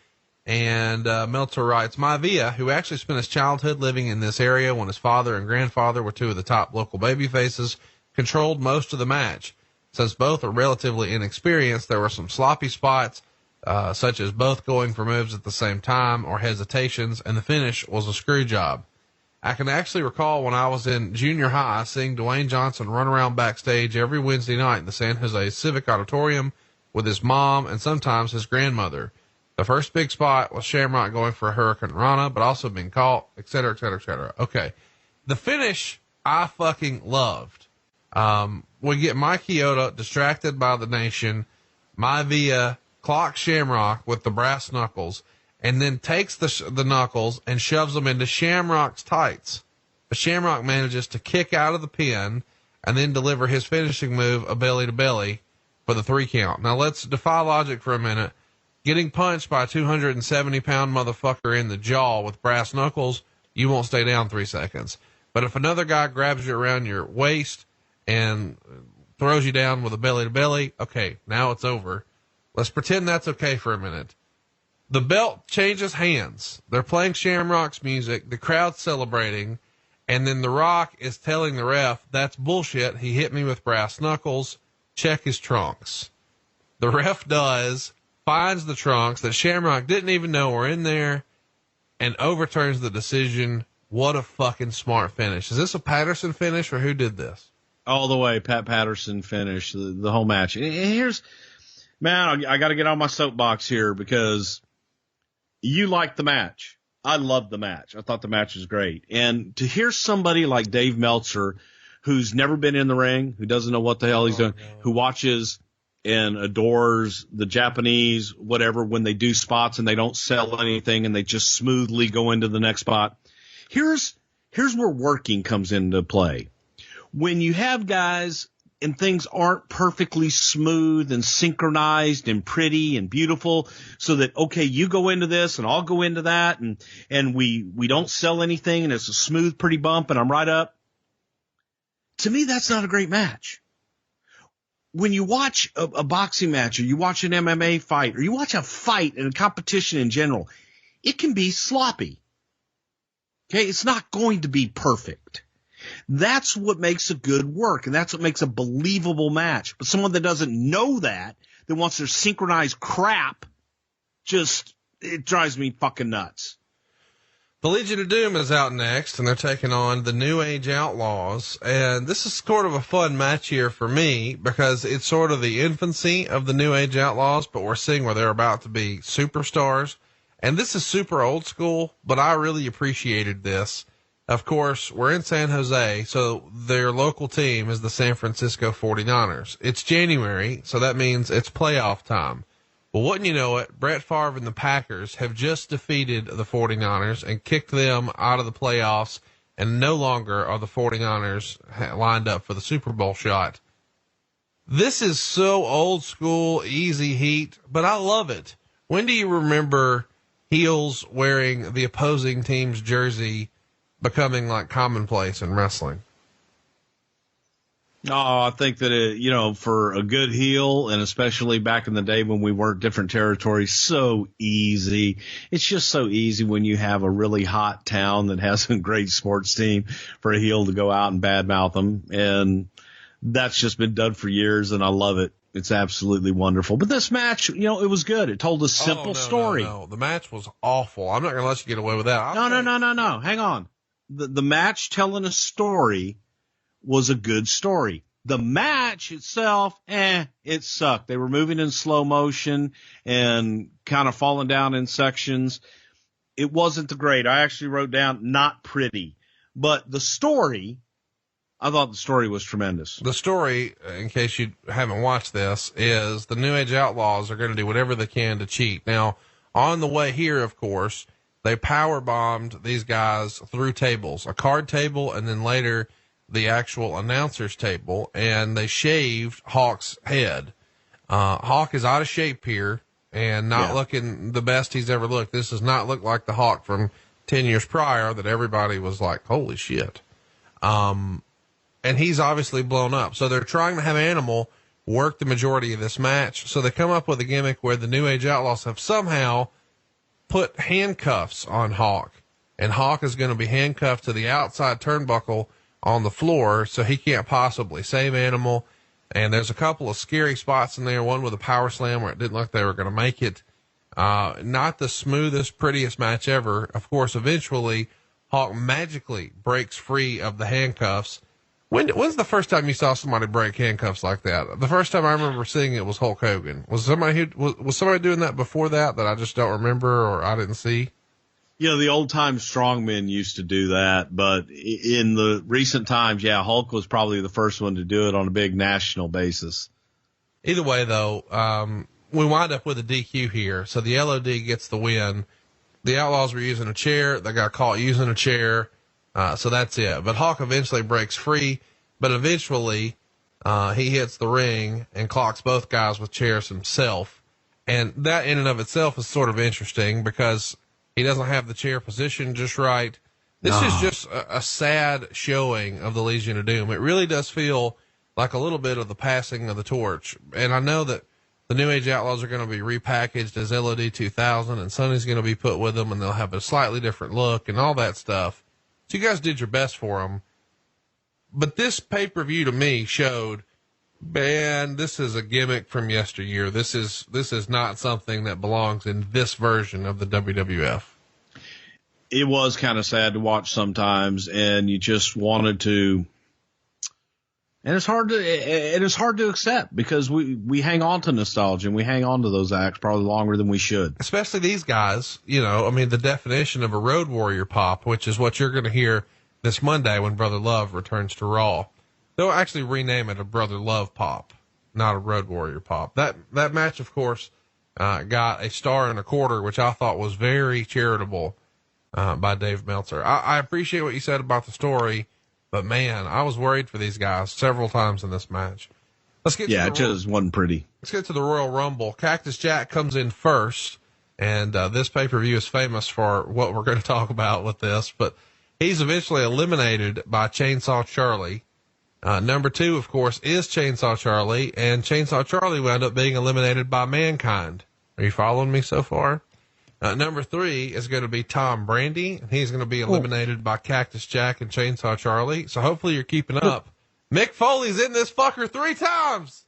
And Meltzer writes, Maivia, who actually spent his childhood living in this area when his father and grandfather were 2 of the top local babyfaces, controlled most of the match. Since both are relatively inexperienced, there were some sloppy spots, such as both going for moves at the same time or hesitations, and the finish was a screw job. I can actually recall when I was in junior high seeing Dwayne Johnson run around backstage every Wednesday night in the San Jose Civic Auditorium with his mom and sometimes his grandmother. The first big spot was Shamrock going for a Hurricane Rana, but also being caught, et cetera, et cetera, et cetera. Okay. The finish I fucking loved. We get Mike Chioda distracted by the nation. Maivia clocks Shamrock with the brass knuckles and then takes the knuckles and shoves them into Shamrock's tights. But Shamrock manages to kick out of the pin and then deliver his finishing move, a belly to belly, for the 3 count. Now let's defy logic for a minute. Getting punched by a 270-pound motherfucker in the jaw with brass knuckles, you won't stay down 3 seconds. But if another guy grabs you around your waist and throws you down with a belly to belly, okay, now it's over. Let's pretend that's okay for a minute. The belt changes hands. They're playing Shamrock's music. The crowd's celebrating. And then The Rock is telling the ref, that's bullshit. He hit me with brass knuckles. Check his trunks. The ref does, finds the trunks that Shamrock didn't even know were in there, and overturns the decision. What a fucking smart finish. Is this a Patterson finish, or who did this? All the way, Pat Patterson finish the whole match. And here's, man, I got to get on my soapbox here because you liked the match. I loved the match. I thought the match was great. And to hear somebody like Dave Meltzer, who's never been in the ring, who doesn't know what the hell he's doing, who watches and adores the Japanese, whatever, when they do spots and they don't sell anything and they just smoothly go into the next spot. Here's where working comes into play. When you have guys and things aren't perfectly smooth and synchronized and pretty and beautiful, so that, okay, you go into this and I'll go into that, and we don't sell anything and it's a smooth, pretty bump and I'm right up. To me, that's not a great match. When you watch a boxing match, or you watch an MMA fight, or you watch a fight and a competition in general, it can be sloppy. Okay, it's not going to be perfect. That's what makes a good work, and that's what makes a believable match. But someone that doesn't know that wants their synchronized crap, it drives me fucking nuts. The Legion of Doom is out next, and they're taking on the New Age Outlaws. And this is sort of a fun match here for me because it's sort of the infancy of the New Age Outlaws, but we're seeing where they're about to be superstars. And this is super old school, but I really appreciated this. Of course, we're in San Jose, so their local team is the San Francisco 49ers. It's January, so that means it's playoff time. Well, wouldn't you know it, Brett Favre and the Packers have just defeated the 49ers and kicked them out of the playoffs, and no longer are the 49ers lined up for the Super Bowl shot. This is so old school, easy heat, but I love it. When do you remember heels wearing the opposing team's jersey becoming like commonplace in wrestling? Oh, I think that, for a good heel, and especially back in the day when we worked different territories, so easy. It's just so easy when you have a really hot town that has a great sports team for a heel to go out and badmouth them. And that's just been done for years, and I love it. It's absolutely wonderful. But this match, it was good. It told a simple story. No, the match was awful. I'm not going to let you get away with that. No. Hang on. The match telling a story was a good story. The match itself, it sucked. They were moving in slow motion and kind of falling down in sections. It wasn't great. I actually wrote down not pretty, but the story, I thought the story was tremendous. The story, in case you haven't watched this, is the New Age Outlaws are going to do whatever they can to cheat. Now, on the way here, of course, they power bombed these guys through tables, a card table, and then later the actual announcer's table, and they shaved Hawk's head. Hawk is out of shape here and not looking the best he's ever looked. This does not look like the Hawk from 10 years prior that everybody was like, holy shit. And he's obviously blown up. So they're trying to have Animal work the majority of this match. So they come up with a gimmick where the New Age Outlaws have somehow put handcuffs on Hawk, and Hawk is going to be handcuffed to the outside turnbuckle on the floor, so he can't possibly save Animal. And there's a couple of scary spots in there, one with a power slam where it didn't look they were going to make it. Not the smoothest, prettiest match ever. Of course, eventually Hawk magically breaks free of the handcuffs, When's the first time you saw somebody break handcuffs like that? The first time I remember seeing it was Hulk Hogan. Was somebody doing that before that I just don't remember or I didn't see? You know, the old time strongmen used to do that, but in the recent times, yeah, Hulk was probably the first one to do it on a big national basis. Either way, though, we wind up with a DQ here. So the LOD gets the win. The Outlaws were using a chair. They got caught using a chair. So that's it. But Hawk eventually breaks free, but eventually, he hits the ring and clocks both guys with chairs himself. And that in and of itself is sort of interesting because he doesn't have the chair position just right. This is just a sad showing of the Legion of Doom. It really does feel like a little bit of the passing of the torch. And I know that the New Age Outlaws are going to be repackaged as LOD 2000 and Sonny's going to be put with them and they'll have a slightly different look and all that stuff. So you guys did your best for them. But this pay-per-view to me showed, man, this is a gimmick from yesteryear. This is not something that belongs in this version of the WWF. It was kind of sad to watch sometimes, and you just wanted to, and it's hard to accept because we hang on to nostalgia and we hang on to those acts probably longer than we should. Especially these guys, you know, I mean, the definition of a Road Warrior pop, which is what you're going to hear this Monday when Brother Love returns to Raw. They'll actually rename it a Brother Love pop, not a Road Warrior pop. That match, of course, got a star and a quarter, which I thought was very charitable, by Dave Meltzer. I appreciate what you said about the story, but man, I was worried for these guys several times in this match. It just wasn't pretty. Let's get to the Royal Rumble. Cactus Jack comes in first, and this pay-per-view is famous for what we're going to talk about with this, but he's eventually eliminated by Chainsaw Charlie. Number 2, of course, is Chainsaw Charlie, and Chainsaw Charlie wound up being eliminated by Mankind. Are you following me so far? Number 3 is going to be Tom Brandy, and he's going to be eliminated by Cactus Jack and Chainsaw Charlie. So hopefully you're keeping up. Mick Foley's in this fucker 3 times.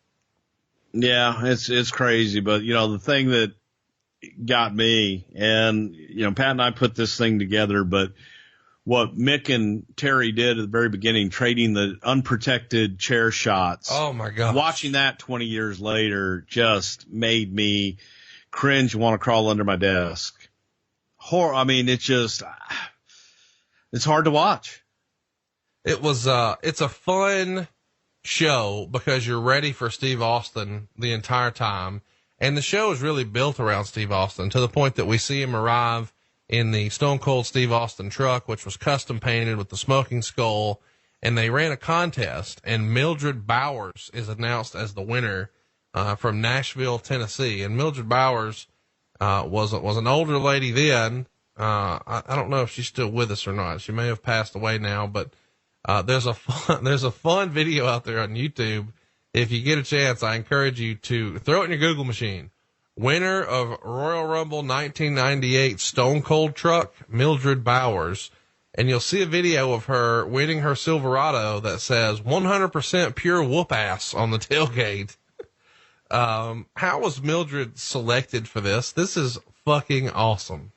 Yeah, it's crazy, but you know, the thing that got me, and you know, Pat and I put this thing together, but what Mick and Terry did at the very beginning, trading the unprotected chair shots. Oh my God. Watching that 20 years later just made me cringe and want to crawl under my desk. I mean, it's hard to watch. It was, it's a fun show because you're ready for Steve Austin the entire time. And the show is really built around Steve Austin to the point that we see him arrive in the Stone Cold Steve Austin truck, which was custom painted with the smoking skull. And they ran a contest and Mildred Bowers is announced as the winner, from Nashville, Tennessee. And Mildred Bowers, was an older lady then. I don't know if she's still with us or not. She may have passed away now, but, there's a fun video out there on YouTube. If you get a chance, I encourage you to throw it in your Google machine. Winner of Royal Rumble 1998 Stone Cold Truck, Mildred Bowers. And you'll see a video of her winning her Silverado that says 100% pure whoop ass on the tailgate. How was Mildred selected for this? This is fucking awesome.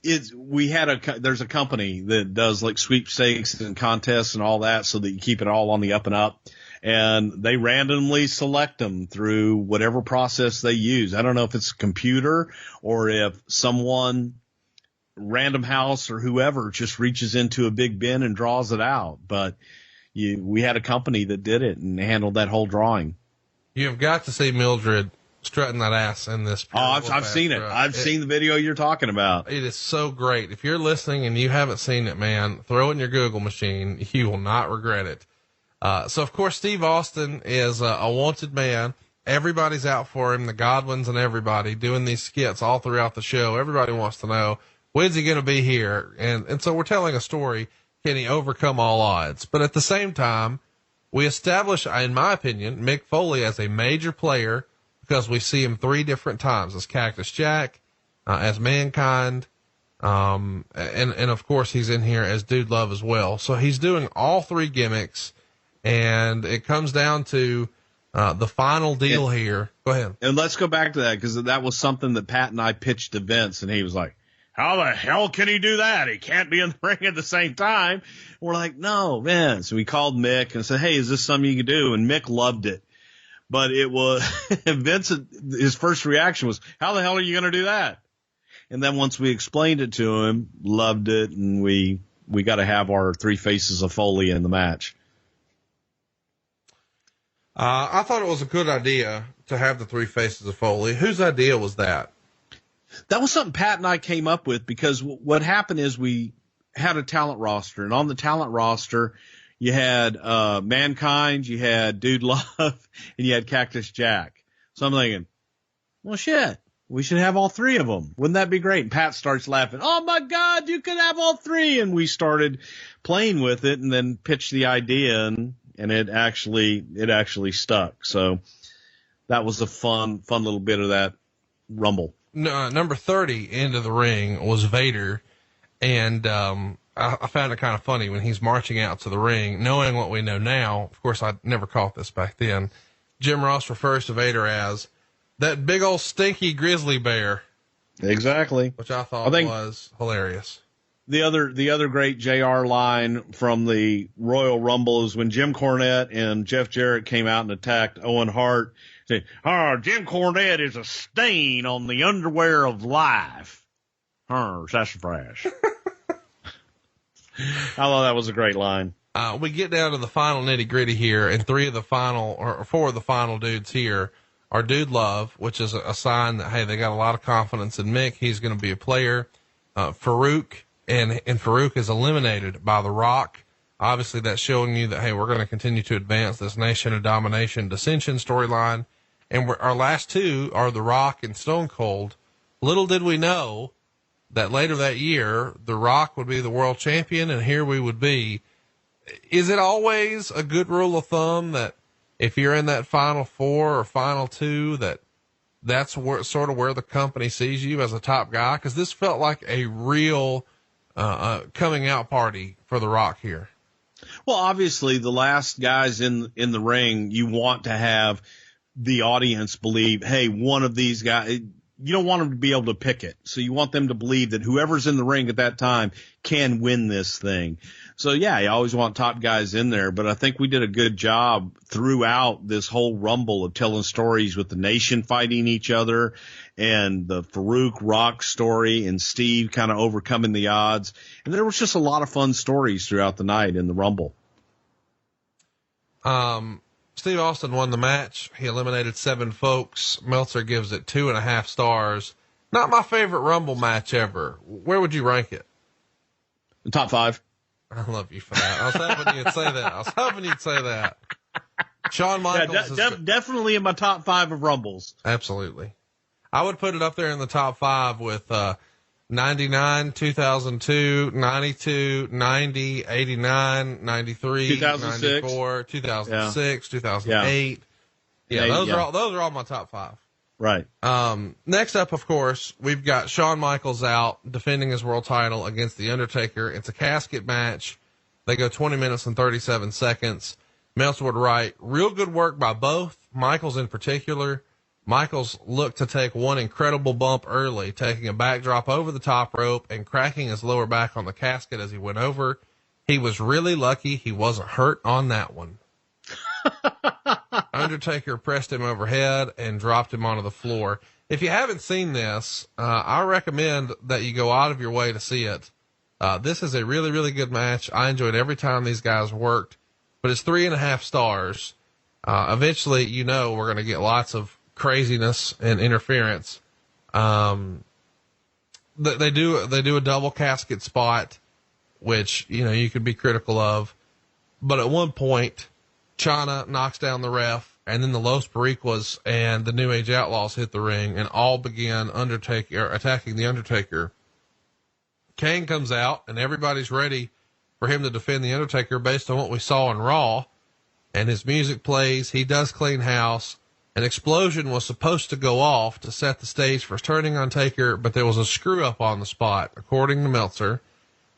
There's a company that does like sweepstakes and contests and all that so that you keep it all on the up and up. And they randomly select them through whatever process they use. I don't know if it's a computer or if someone, Random House or whoever, just reaches into a big bin and draws it out. But we had a company that did it and handled that whole drawing. You've got to see Mildred strutting that ass in this. I've seen it. I've seen the video you're talking about. It is so great. If you're listening and you haven't seen it, man, throw it in your Google machine. You will not regret it. So of course, Steve Austin is a wanted man. Everybody's out for him. The Godwins and everybody doing these skits all throughout the show. Everybody wants to know, when's he going to be here? And so we're telling a story. Can he overcome all odds? But at the same time, we establish, in my opinion, Mick Foley as a major player because we see him 3 different times as Cactus Jack, as Mankind, and of course he's in here as Dude Love as well. So he's doing all 3 gimmicks, and it comes down to the final deal here. Go ahead. And let's go back to that because that was something that Pat and I pitched to Vince, and he was like, how the hell can he do that? He can't be in the ring at the same time. We're like, no, man. So we called Mick and said, hey, is this something you can do? And Mick loved it. But it was Vincent, his first reaction was, how the hell are you going to do that? And then once we explained it to him, loved it, and we got to have our 3 faces of Foley in the match. I thought it was a good idea to have the 3 faces of Foley. Whose idea was that? That was something Pat and I came up with, because what happened is we had a talent roster, and on the talent roster, you had Mankind, you had Dude Love, and you had Cactus Jack. So I'm thinking, well, shit, we should have all 3 of them. Wouldn't that be great? And Pat starts laughing. Oh, my God, you could have all 3. And we started playing with it and then pitched the idea, and it actually stuck. So that was a fun little bit of that Rumble. No, number 30 into the ring was Vader. And I found it kind of funny when he's marching out to the ring, knowing what we know now. Of course, I never caught this back then. Jim Ross refers to Vader as that big old stinky grizzly bear. Exactly. Which I thought was hilarious. The other great JR line from the Royal Rumble is when Jim Cornette and Jeff Jarrett came out and attacked Owen Hart. Say, Jim Cornette is a stain on the underwear of life. Sassafras. I thought that was a great line. We get down to the final nitty gritty here, and 4 of the final dudes here are Dude Love, which is a sign that, hey, they got a lot of confidence in Mick. He's going to be a player. Farouk, and Farouk is eliminated by The Rock. Obviously that's showing you that, hey, we're going to continue to advance this Nation of Domination dissension storyline. And our last 2 are The Rock and Stone Cold. Little did we know that later that year, The Rock would be the world champion, and here we would be. Is it always a good rule of thumb that if you're in that final 4 or final 2, that's sort of where the company sees you as a top guy? Cause this felt like a real, coming out party for The Rock here. Well, obviously the last guys in the ring, you want to have the audience believe, hey, one of these guys, you don't want them to be able to pick it. So you want them to believe that whoever's in the ring at that time can win this thing. So yeah, you always want top guys in there, but I think we did a good job throughout this whole Rumble of telling stories with the Nation fighting each other and the Farouk Rock story and Steve kind of overcoming the odds. And there was just a lot of fun stories throughout the night in the Rumble. Steve Austin won the match. He eliminated 7 folks. Meltzer gives it 2.5 stars. Not my favorite Rumble match ever. Where would you rank it? The top 5. I love you for that. I was hoping you'd say that. Shawn Michaels definitely in my top 5 of Rumbles. Absolutely. I would put it up there in the top 5 with 99, 2002, 92, 90, 89, 93, 2006. 94, 2006, 2008. Yeah, those are all my top 5. Right. Next up, of course, we've got Shawn Michaels out defending his world title against The Undertaker. It's a casket match. They go 20 minutes and 37 seconds. Meltzer would write, real good work by both, Michaels in particular. Michaels looked to take one incredible bump early, taking a backdrop over the top rope and cracking his lower back on the casket as he went over. He was really lucky he wasn't hurt on that one. Undertaker pressed him overhead and dropped him onto the floor. If you haven't seen this, I recommend that you go out of your way to see it. This is a really, really good match. I enjoyed every time these guys worked, but it's 3.5 stars. Eventually, we're going to get lots of craziness and interference. They do a double casket spot, which, you could be critical of, but at one point, China knocks down the ref, and then the Los Boricuas and the New Age Outlaws hit the ring and all began attacking the Undertaker. Kane comes out and everybody's ready for him to defend the Undertaker based on what we saw in Raw, and his music plays. He does clean house. An explosion was supposed to go off to set the stage for turning on Taker, but there was a screw up on the spot, according to Meltzer.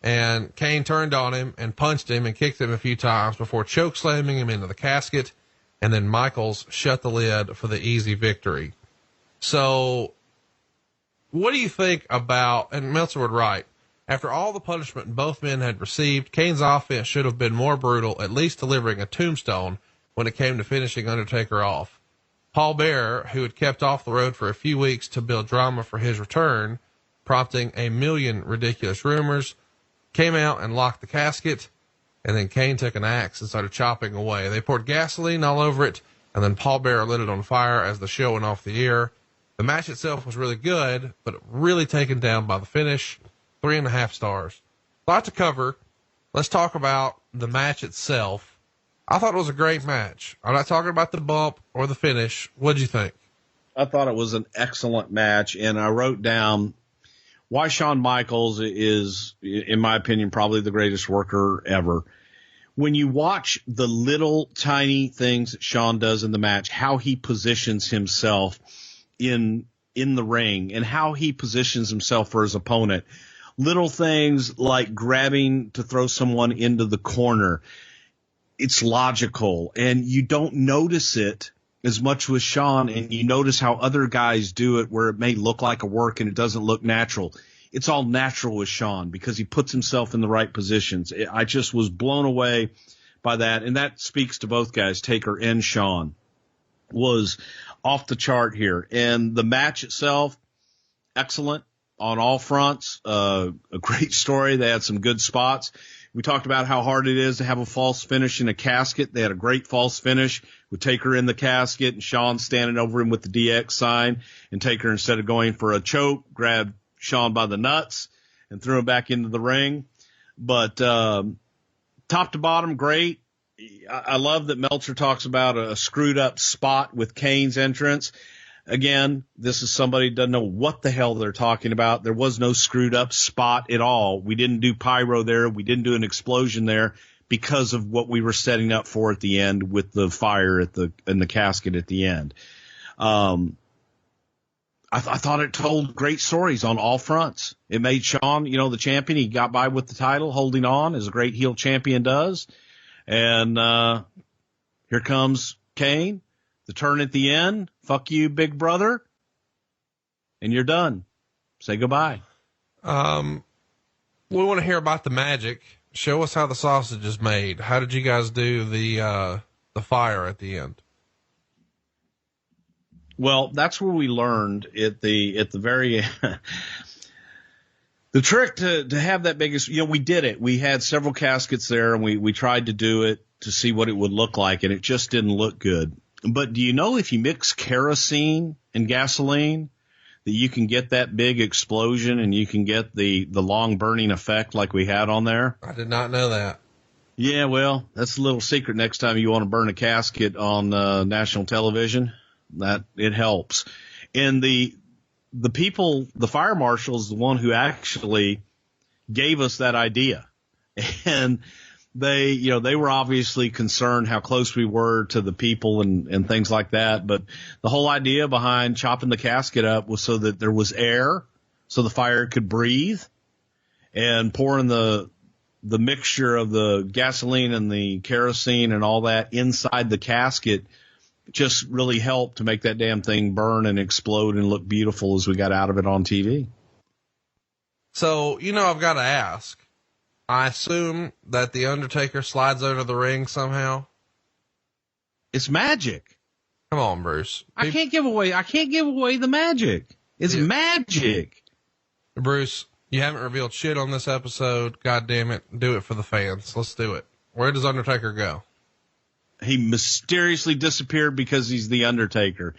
And Kane turned on him and punched him and kicked him a few times before choke slamming him into the casket. And then Michaels shut the lid for the easy victory. So what do you think about, and Meltzer would write, after all the punishment both men had received, Kane's offense should have been more brutal, at least delivering a tombstone when it came to finishing Undertaker off. Paul Bearer, who had kept off the road for a few weeks to build drama for his return, prompting a million ridiculous rumors, came out and locked the casket, and then Kane took an axe and started chopping away. They poured gasoline all over it, and then Paul Bearer lit it on fire as the show went off the air. The match itself was really good, but really taken down by the finish. 3.5 stars. A lot to cover. Let's talk about the match itself. I thought it was a great match. I'm not talking about the bump or the finish. What'd you think? I thought it was an excellent match, and I wrote down why Shawn Michaels is, in my opinion, probably the greatest worker ever. When you watch the little tiny things that Shawn does in the match, how he positions himself in the ring and how he positions himself for his opponent, little things like grabbing to throw someone into the corner, it's logical, and you don't notice it as much with Shawn, and you notice how other guys do it where it may look like a work and it doesn't look natural. It's all natural with Shawn because he puts himself in the right positions. I just was blown away by that, and that speaks to both guys, Taker and Shawn, was off the chart here. And the match itself, excellent on all fronts, a great story. They had some good spots. We talked about how hard it is to have a false finish in a casket. They had a great false finish with Taker in the casket and Shawn standing over him with the DX sign, and Taker, instead of going for a choke, grabbed Shawn by the nuts and threw him back into the ring. But top to bottom, great. I love that Meltzer talks about a screwed up spot with Kane's entrance. Again, this is somebody who doesn't know what the hell they're talking about. There was no screwed up spot at all. We didn't do pyro there. We didn't do an explosion there because of what we were setting up for at the end with the fire in the casket at the end. I thought it told great stories on all fronts. It made Shawn, the champion. He got by with the title, holding on as a great heel champion does. And here comes Kane. The turn at the end, fuck you, big brother, and you're done. Say goodbye. We want to hear about the magic. Show us how the sausage is made. How did you guys do the fire at the end? Well, that's where we learned at the very the trick to have that biggest. We did it. We had several caskets there, and we tried to do it to see what it would look like, and it just didn't look good. But do you know if you mix kerosene and gasoline that you can get that big explosion and you can get the long burning effect like we had on there? I did not know that. Yeah, well, that's a little secret next time you want to burn a casket on national television. That it helps. And the people, the fire marshal is the one who actually gave us that idea. And they were obviously concerned how close we were to the people and things like that. But the whole idea behind chopping the casket up was so that there was air, so the fire could breathe, and pouring the mixture of the gasoline and the kerosene and all that inside the casket just really helped to make that damn thing burn and explode and look beautiful as we got out of it on TV. So, I've got to ask. I assume that the Undertaker slides under the ring somehow. It's magic. Come on, Bruce. I can't give away the magic. It's magic. Bruce, you haven't revealed shit on this episode. God damn it. Do it for the fans. Let's do it. Where does Undertaker go? He mysteriously disappeared because he's the Undertaker.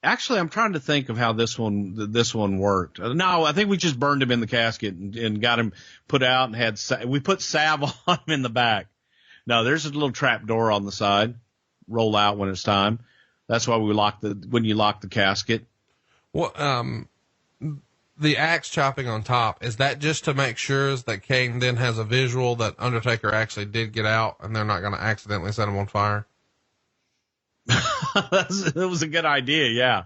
Actually, I'm trying to think of how this one worked. No, I think we just burned him in the casket and got him put out and we put salve on him in the back. No, there's a little trap door on the side. Roll out when it's time. That's why when you lock the casket. Well, the axe chopping on top, is that just to make sure that Kane then has a visual that Undertaker actually did get out and they're not going to accidentally set him on fire? That was a good idea. Yeah,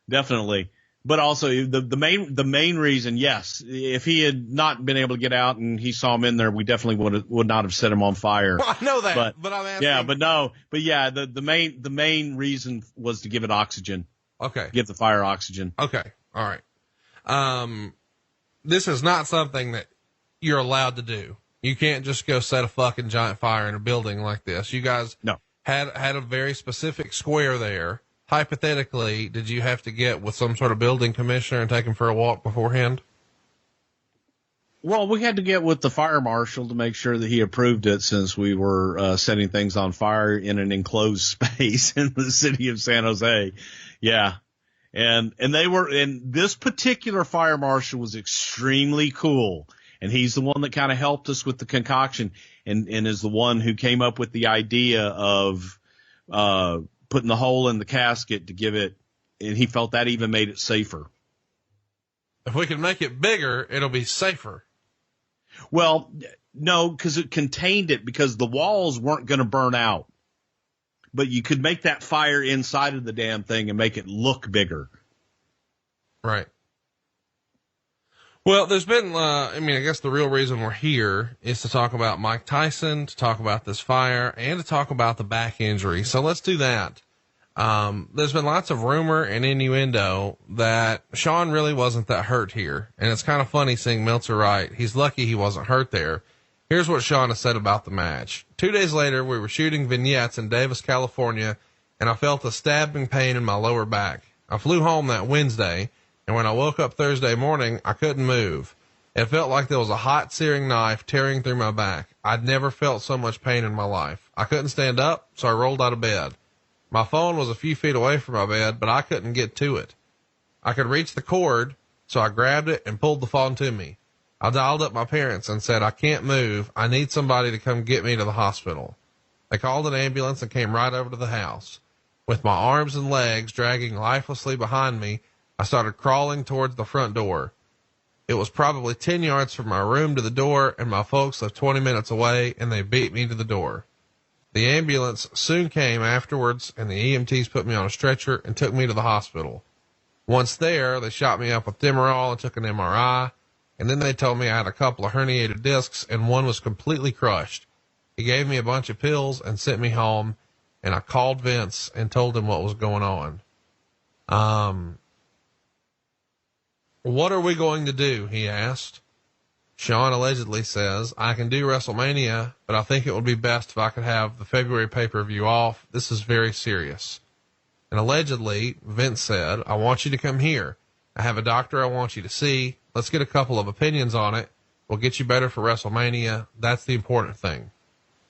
definitely. But also the main reason, yes, if he had not been able to get out and he saw him in there, we definitely would not have set him on fire. Well, I know that, but I'm asking. Yeah, but no, but yeah, the main reason was to give it oxygen. Okay. Give the fire oxygen. Okay. All right. This is not something that you're allowed to do. You can't just go set a fucking giant fire in a building like this. You guys No. had a very specific square there. Hypothetically, did you have to get with some sort of building commissioner and take him for a walk beforehand? Well, we had to get with the fire marshal to make sure that he approved it, since we were setting things on fire in an enclosed space in the city of San Jose. Yeah. And this particular fire marshal was extremely cool. And he's the one that kind of helped us with the concoction, and is the one who came up with the idea of putting the hole in the casket to give it, and he felt that even made it safer. If we can make it bigger, it'll be safer. Well, no, because it contained it, because the walls weren't going to burn out. But you could make that fire inside of the damn thing and make it look bigger. Right. Well, there's been, I guess the real reason we're here is to talk about Mike Tyson, to talk about this fire, and to talk about the back injury. So let's do that. There's been lots of rumor and innuendo that Sean really wasn't that hurt here. And it's kind of funny seeing Meltzer write, he's lucky he wasn't hurt there. Here's what Sean has said about the match. 2 days later, we were shooting vignettes in Davis, California, and I felt a stabbing pain in my lower back. I flew home that Wednesday, and when I woke up Thursday morning, I couldn't move. It felt like there was a hot, searing knife tearing through my back. I'd never felt so much pain in my life. I couldn't stand up, so I rolled out of bed. My phone was a few feet away from my bed, but I couldn't get to it. I could reach the cord, so I grabbed it and pulled the phone to me. I dialed up my parents and said, I can't move. I need somebody to come get me to the hospital. They called an ambulance and came right over to the house. With my arms and legs dragging lifelessly behind me, I started crawling towards the front door. It was probably 10 yards from my room to the door, and my folks lived 20 minutes away, and they beat me to the door. The ambulance soon came afterwards, and the EMTs put me on a stretcher and took me to the hospital. Once there, they shot me up with Demerol and took an MRI, and then they told me I had a couple of herniated discs, and one was completely crushed. He gave me a bunch of pills and sent me home, and I called Vince and told him what was going on. What are we going to do? He asked. Sean allegedly says, I can do WrestleMania, but I think it would be best if I could have the February pay-per-view off. This is very serious. And allegedly, Vince said, I want you to come here. I have a doctor I want you to see. Let's get a couple of opinions on it. We'll get you better for WrestleMania. That's the important thing.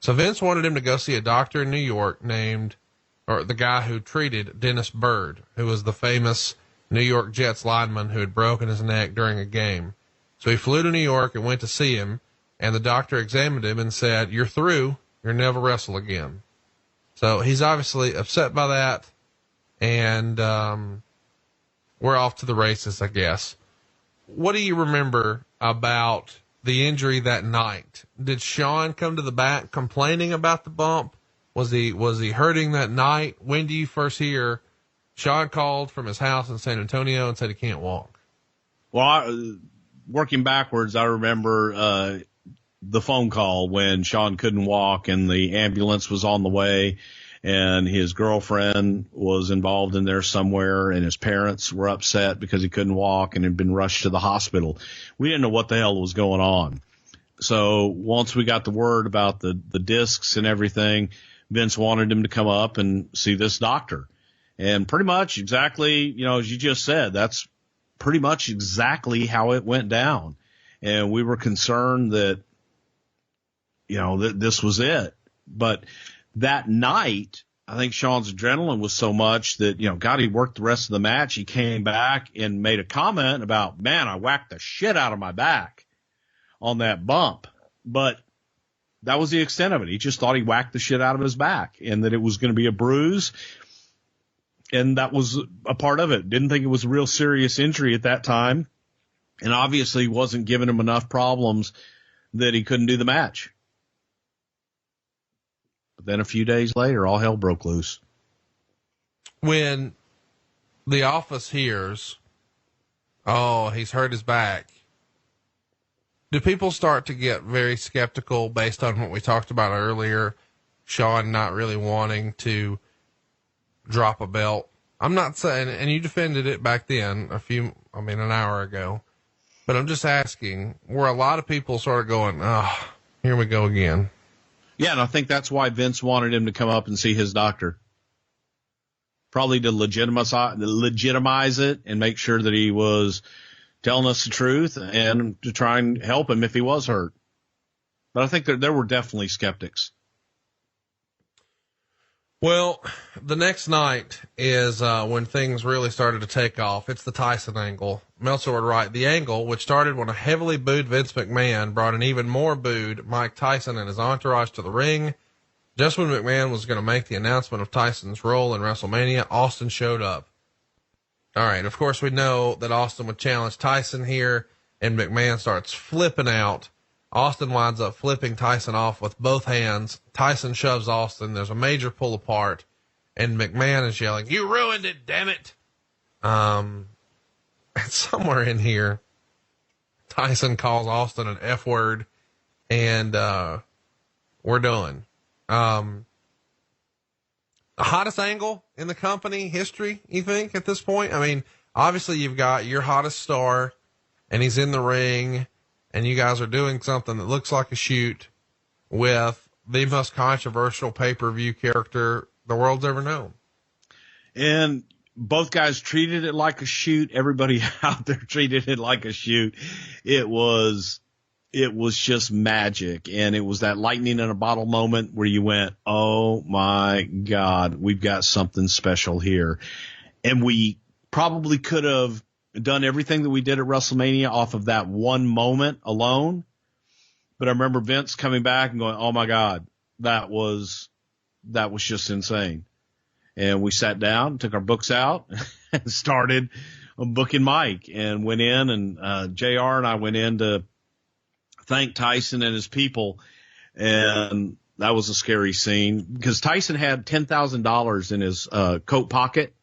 So Vince wanted him to go see a doctor in New York the guy who treated Dennis Byrd, who was the famous New York Jets lineman who had broken his neck during a game. So he flew to New York and went to see him, and the doctor examined him and said, you're through. You'll never wrestle again. So he's obviously upset by that, and we're off to the races, I guess. What do you remember about the injury that night? Did Sean come to the back complaining about the bump? Was he hurting that night? When do you first hear Sean called from his house in San Antonio and said he can't walk? Well, working backwards, I remember the phone call when Sean couldn't walk and the ambulance was on the way, and his girlfriend was involved in there somewhere, and his parents were upset because he couldn't walk and had been rushed to the hospital. We didn't know what the hell was going on. So once we got the word about the discs and everything, Vince wanted him to come up and see this doctor. And pretty much exactly, as you just said, that's pretty much exactly how it went down. And we were concerned that, that this was it. But that night, I think Sean's adrenaline was so much that, God, he worked the rest of the match. He came back and made a comment about, man, I whacked the shit out of my back on that bump. But that was the extent of it. He just thought he whacked the shit out of his back and that it was going to be a bruise. And that was a part of it. Didn't think it was a real serious injury at that time. And obviously wasn't giving him enough problems that he couldn't do the match. But then a few days later, all hell broke loose. When the office hears, oh, he's hurt his back, do people start to get very skeptical based on what we talked about earlier? Sean not really wanting to drop a belt. I'm not saying, and you defended it back then an hour ago, but I'm just asking, were a lot of people sort of going, oh, here we go again. Yeah. And I think that's why Vince wanted him to come up and see his doctor. Probably to legitimize it and make sure that he was telling us the truth and to try and help him if he was hurt. But I think there were definitely skeptics. Well, the next night is when things really started to take off. It's the Tyson angle. Meltzer would write, the angle, which started when a heavily booed Vince McMahon brought an even more booed Mike Tyson and his entourage to the ring. Just when McMahon was going to make the announcement of Tyson's role in WrestleMania, Austin showed up. All right, of course, we know that Austin would challenge Tyson here, and McMahon starts flipping out. Austin winds up flipping Tyson off with both hands. Tyson shoves Austin. There's a major pull apart, and McMahon is yelling, "You ruined it, damn it." And somewhere in here, Tyson calls Austin an F word, and we're done. The hottest angle in the company history, you think, at this point? I mean, obviously you've got your hottest star, and he's in the ring, and you guys are doing something that looks like a shoot with the most controversial pay-per-view character the world's ever known. And both guys treated it like a shoot. Everybody out there treated it like a shoot. It was just magic. And it was that lightning in a bottle moment where you went, oh my God, we've got something special here. And we probably could have done everything that we did at WrestleMania off of that one moment alone. But I remember Vince coming back and going, oh my God, that was just insane. And we sat down, took our books out and started booking Mike and went in, and JR and I went in to thank Tyson and his people. And that was a scary scene because Tyson had $10,000 in his coat pocket.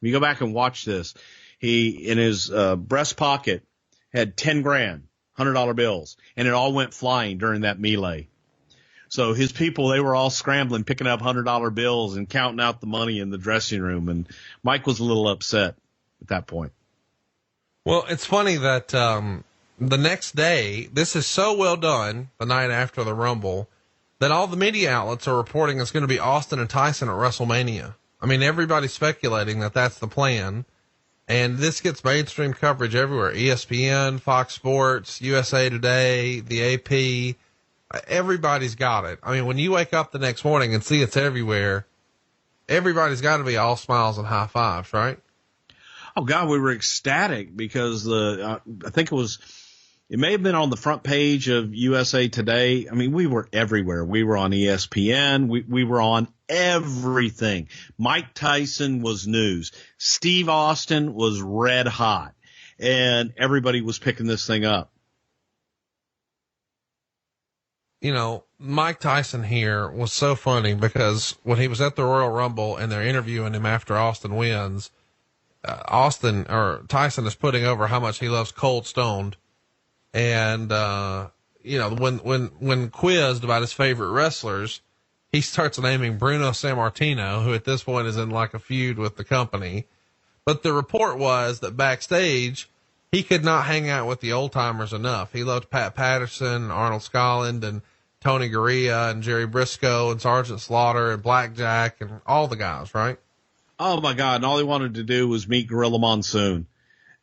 You go back and watch this. He, in his breast pocket, had 10 grand, $100 bills, and it all went flying during that melee. So his people, they were all scrambling, picking up $100 bills and counting out the money in the dressing room. And Mike was a little upset at that point. Well, it's funny that the next day, this is so well done, the night after the Rumble, that all the media outlets are reporting it's going to be Austin and Tyson at WrestleMania. I mean, everybody's speculating that that's the plan. And this gets mainstream coverage everywhere. ESPN, Fox Sports, USA Today, the AP. Everybody's got it. I mean, when you wake up the next morning and see it's everywhere, everybody's got to be all smiles and high fives, right? Oh God, we were ecstatic because I think it may have been on the front page of USA Today. I mean, we were everywhere. We were on ESPN. We were on everything. Mike Tyson was news. Steve Austin was red hot, and everybody was picking this thing up. You know, Mike Tyson here was so funny because when he was at the Royal Rumble and they're interviewing him after Austin wins, Tyson is putting over how much he loves Cold Stoned. And, you know, when quizzed about his favorite wrestlers, he starts naming Bruno Sammartino, who at this point is in like a feud with the company. But the report was that backstage, he could not hang out with the old timers enough. He loved Pat Patterson, Arnold Scotland, and Tony Gurria, and Jerry Briscoe, and Sergeant Slaughter, and Blackjack, and all the guys, right? Oh my God. And all he wanted to do was meet Gorilla Monsoon.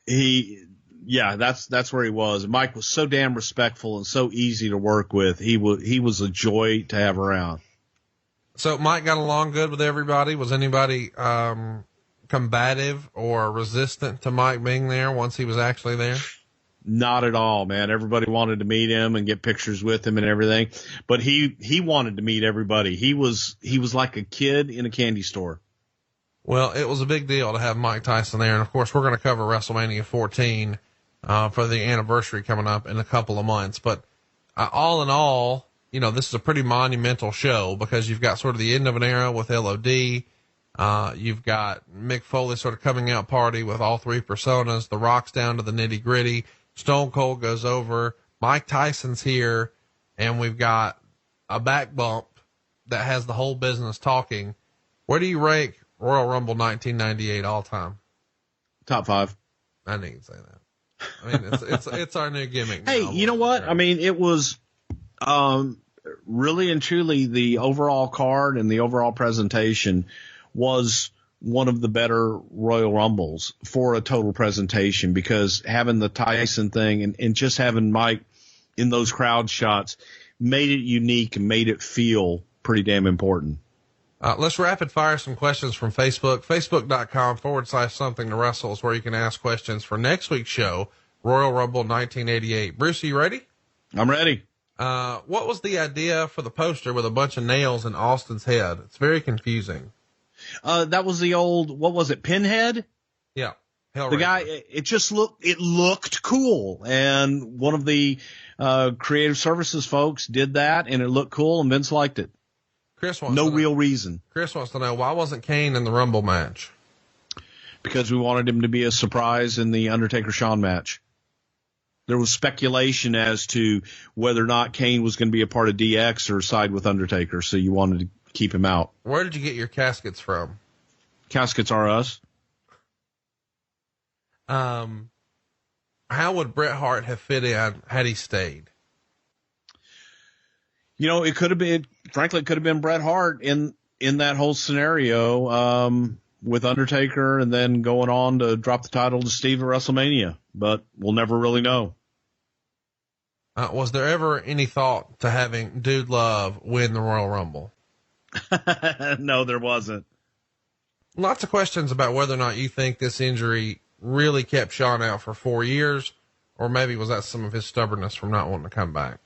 That's where he was. Mike was so damn respectful and so easy to work with. He was a joy to have around. So Mike got along good with everybody. Was anybody, combative or resistant to Mike being there once he was actually there? Not at all, man. Everybody wanted to meet him and get pictures with him and everything, but he wanted to meet everybody. He was like a kid in a candy store. Well, it was a big deal to have Mike Tyson there. And of course, we're going to cover WrestleMania 14, for the anniversary coming up in a couple of months. But, all in all, you know, this is a pretty monumental show because you've got sort of the end of an era with LOD. You've got Mick Foley sort of coming out party with all three personas. The Rock's down to the nitty gritty. Stone Cold goes over. Mike Tyson's here, and we've got a back bump that has the whole business talking. Where do you rank Royal Rumble 1998 all time. Top 5. I didn't even say that. I mean, it's our new gimmick. Hey, now. you know what? I mean, it was really and truly the overall card and the overall presentation was one of the better Royal Rumbles for a total presentation, because having the Tyson thing and just having Mike in those crowd shots made it unique and made it feel pretty damn important. Let's rapid fire some questions from Facebook. Facebook.com/something to wrestle is where you can ask questions for next week's show, Royal Rumble 1988. Bruce, are you ready? I'm ready. What was the idea for the poster with a bunch of nails in Austin's head? It's very confusing. That was the old, what was it, Pinhead? Yeah. The guy, it looked cool. And one of the creative services folks did that, and it looked cool, and Vince liked it. Chris wants no real reason. Chris wants to know, why wasn't Kane in the Rumble match? Because we wanted him to be a surprise in the Undertaker-Shawn match. There was speculation as to whether or not Kane was going to be a part of DX or side with Undertaker, so you wanted to keep him out. Where did you get your caskets from? Caskets are us. How would Bret Hart have fit in had he stayed? You know, it could have been Bret Hart in that whole scenario, with Undertaker and then going on to drop the title to Steve at WrestleMania, but we'll never really know. Was there ever any thought to having Dude Love win the Royal Rumble? No, there wasn't. Lots of questions about whether or not you think this injury really kept Shawn out for 4 years, or maybe was that some of his stubbornness from not wanting to come back?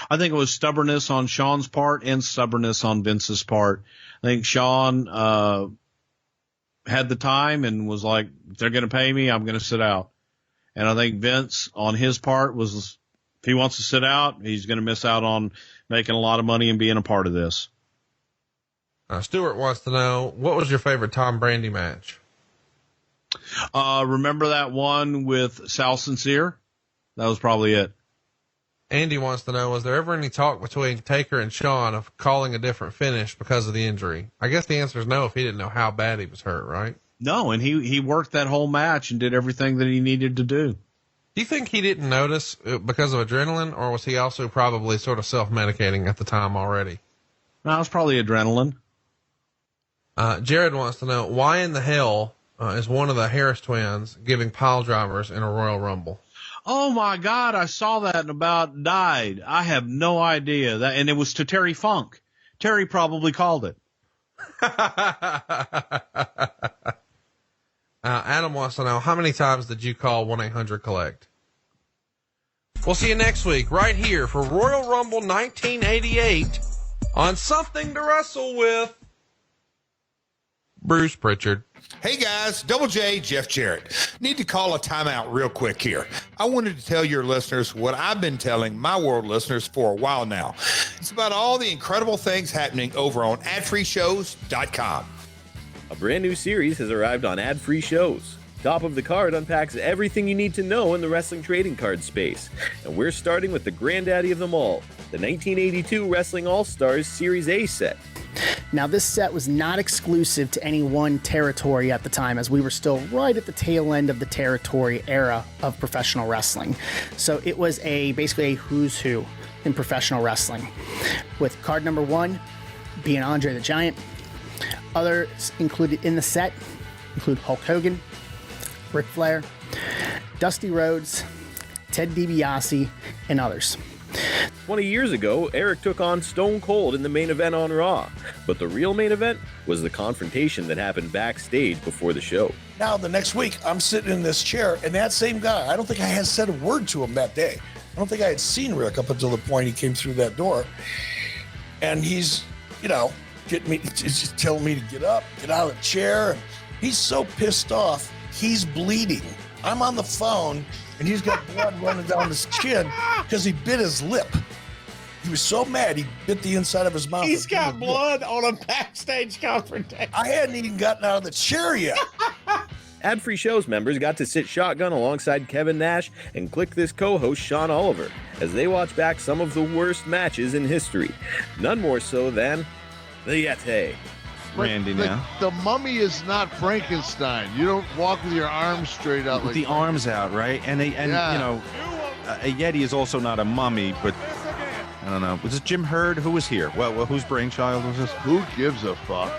I think it was stubbornness on Shawn's part and stubbornness on Vince's part. I think Shawn had the time and was like, if they're going to pay me, I'm going to sit out. And I think Vince on his part was, if he wants to sit out, he's going to miss out on making a lot of money and being a part of this. Stuart wants to know, what was your favorite Tom Brady match? Remember that one with Sal Sincere? That was probably it. Andy wants to know, was there ever any talk between Taker and Shawn of calling a different finish because of the injury? I guess the answer is no, if he didn't know how bad he was hurt, right? No, and he worked that whole match and did everything that he needed to do. Do you think he didn't notice because of adrenaline, or was he also probably sort of self-medicating at the time already? No, it was probably adrenaline. Jared wants to know, why in the hell is one of the Harris twins giving pile drivers in a Royal Rumble? Oh my God, I saw that and about died. I have no idea that, and it was to Terry Funk. Terry probably called it. Adam wants to know, how many times did you call 1-800-COLLECT? We'll see you next week right here for Royal Rumble 1988 on Something to Wrestle with Bruce Prichard. Hey guys, Double J, Jeff Jarrett. Need to call a timeout real quick here. I wanted to tell your listeners what I've been telling my world listeners for a while now. It's about all the incredible things happening over on adfreeshows.com. A brand new series has arrived on Ad Free Shows. Top of the Card unpacks everything you need to know in the wrestling trading card space. And we're starting with the granddaddy of them all, the 1982 Wrestling All-Stars Series A set. Now, this set was not exclusive to any one territory at the time, as we were still right at the tail end of the territory era of professional wrestling. So it was basically a who's who in professional wrestling, with card number 1 being Andre the Giant. Others included in the set include Hulk Hogan, Ric Flair, Dusty Rhodes, Ted DiBiase, and others. 20 years ago, Eric took on Stone Cold in the main event on Raw, but the real main event was the confrontation that happened backstage before the show. Now, the next week, I'm sitting in this chair, and that same guy, I don't think I had said a word to him that day. I don't think I had seen Rick up until the point he came through that door. And he's, getting me, just telling me to get up, get out of the chair. He's so pissed off, he's bleeding. I'm on the phone, and he's got blood running down his chin because he bit his lip. He was so mad, he bit the inside of his mouth. He's got blood on a backstage confrontation. I hadn't even gotten out of the chair yet. Ad Free Shows members got to sit shotgun alongside Kevin Nash and Click This co-host Sean Oliver as they watch back some of the worst matches in history. None more so than the Yeti. Randy, now. The mummy is not Frankenstein. You don't walk with your arms straight out With like the arms out, right? And you know, a Yeti is also not a mummy, but I don't know. Was it Jim Hurd? Who was here? Well, whose brainchild was this? Who gives a fuck?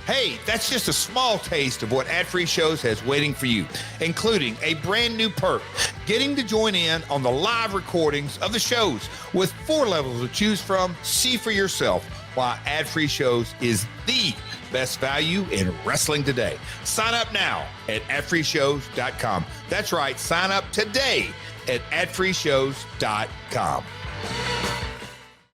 Hey, that's just a small taste of what Ad Free Shows has waiting for you, including a brand new perk, getting to join in on the live recordings of the shows with 4 levels to choose from. See for yourself why Ad Free Shows is the best value in wrestling today. Sign up now at adfreeshows.com. That's right, sign up today at adfreeshows.com.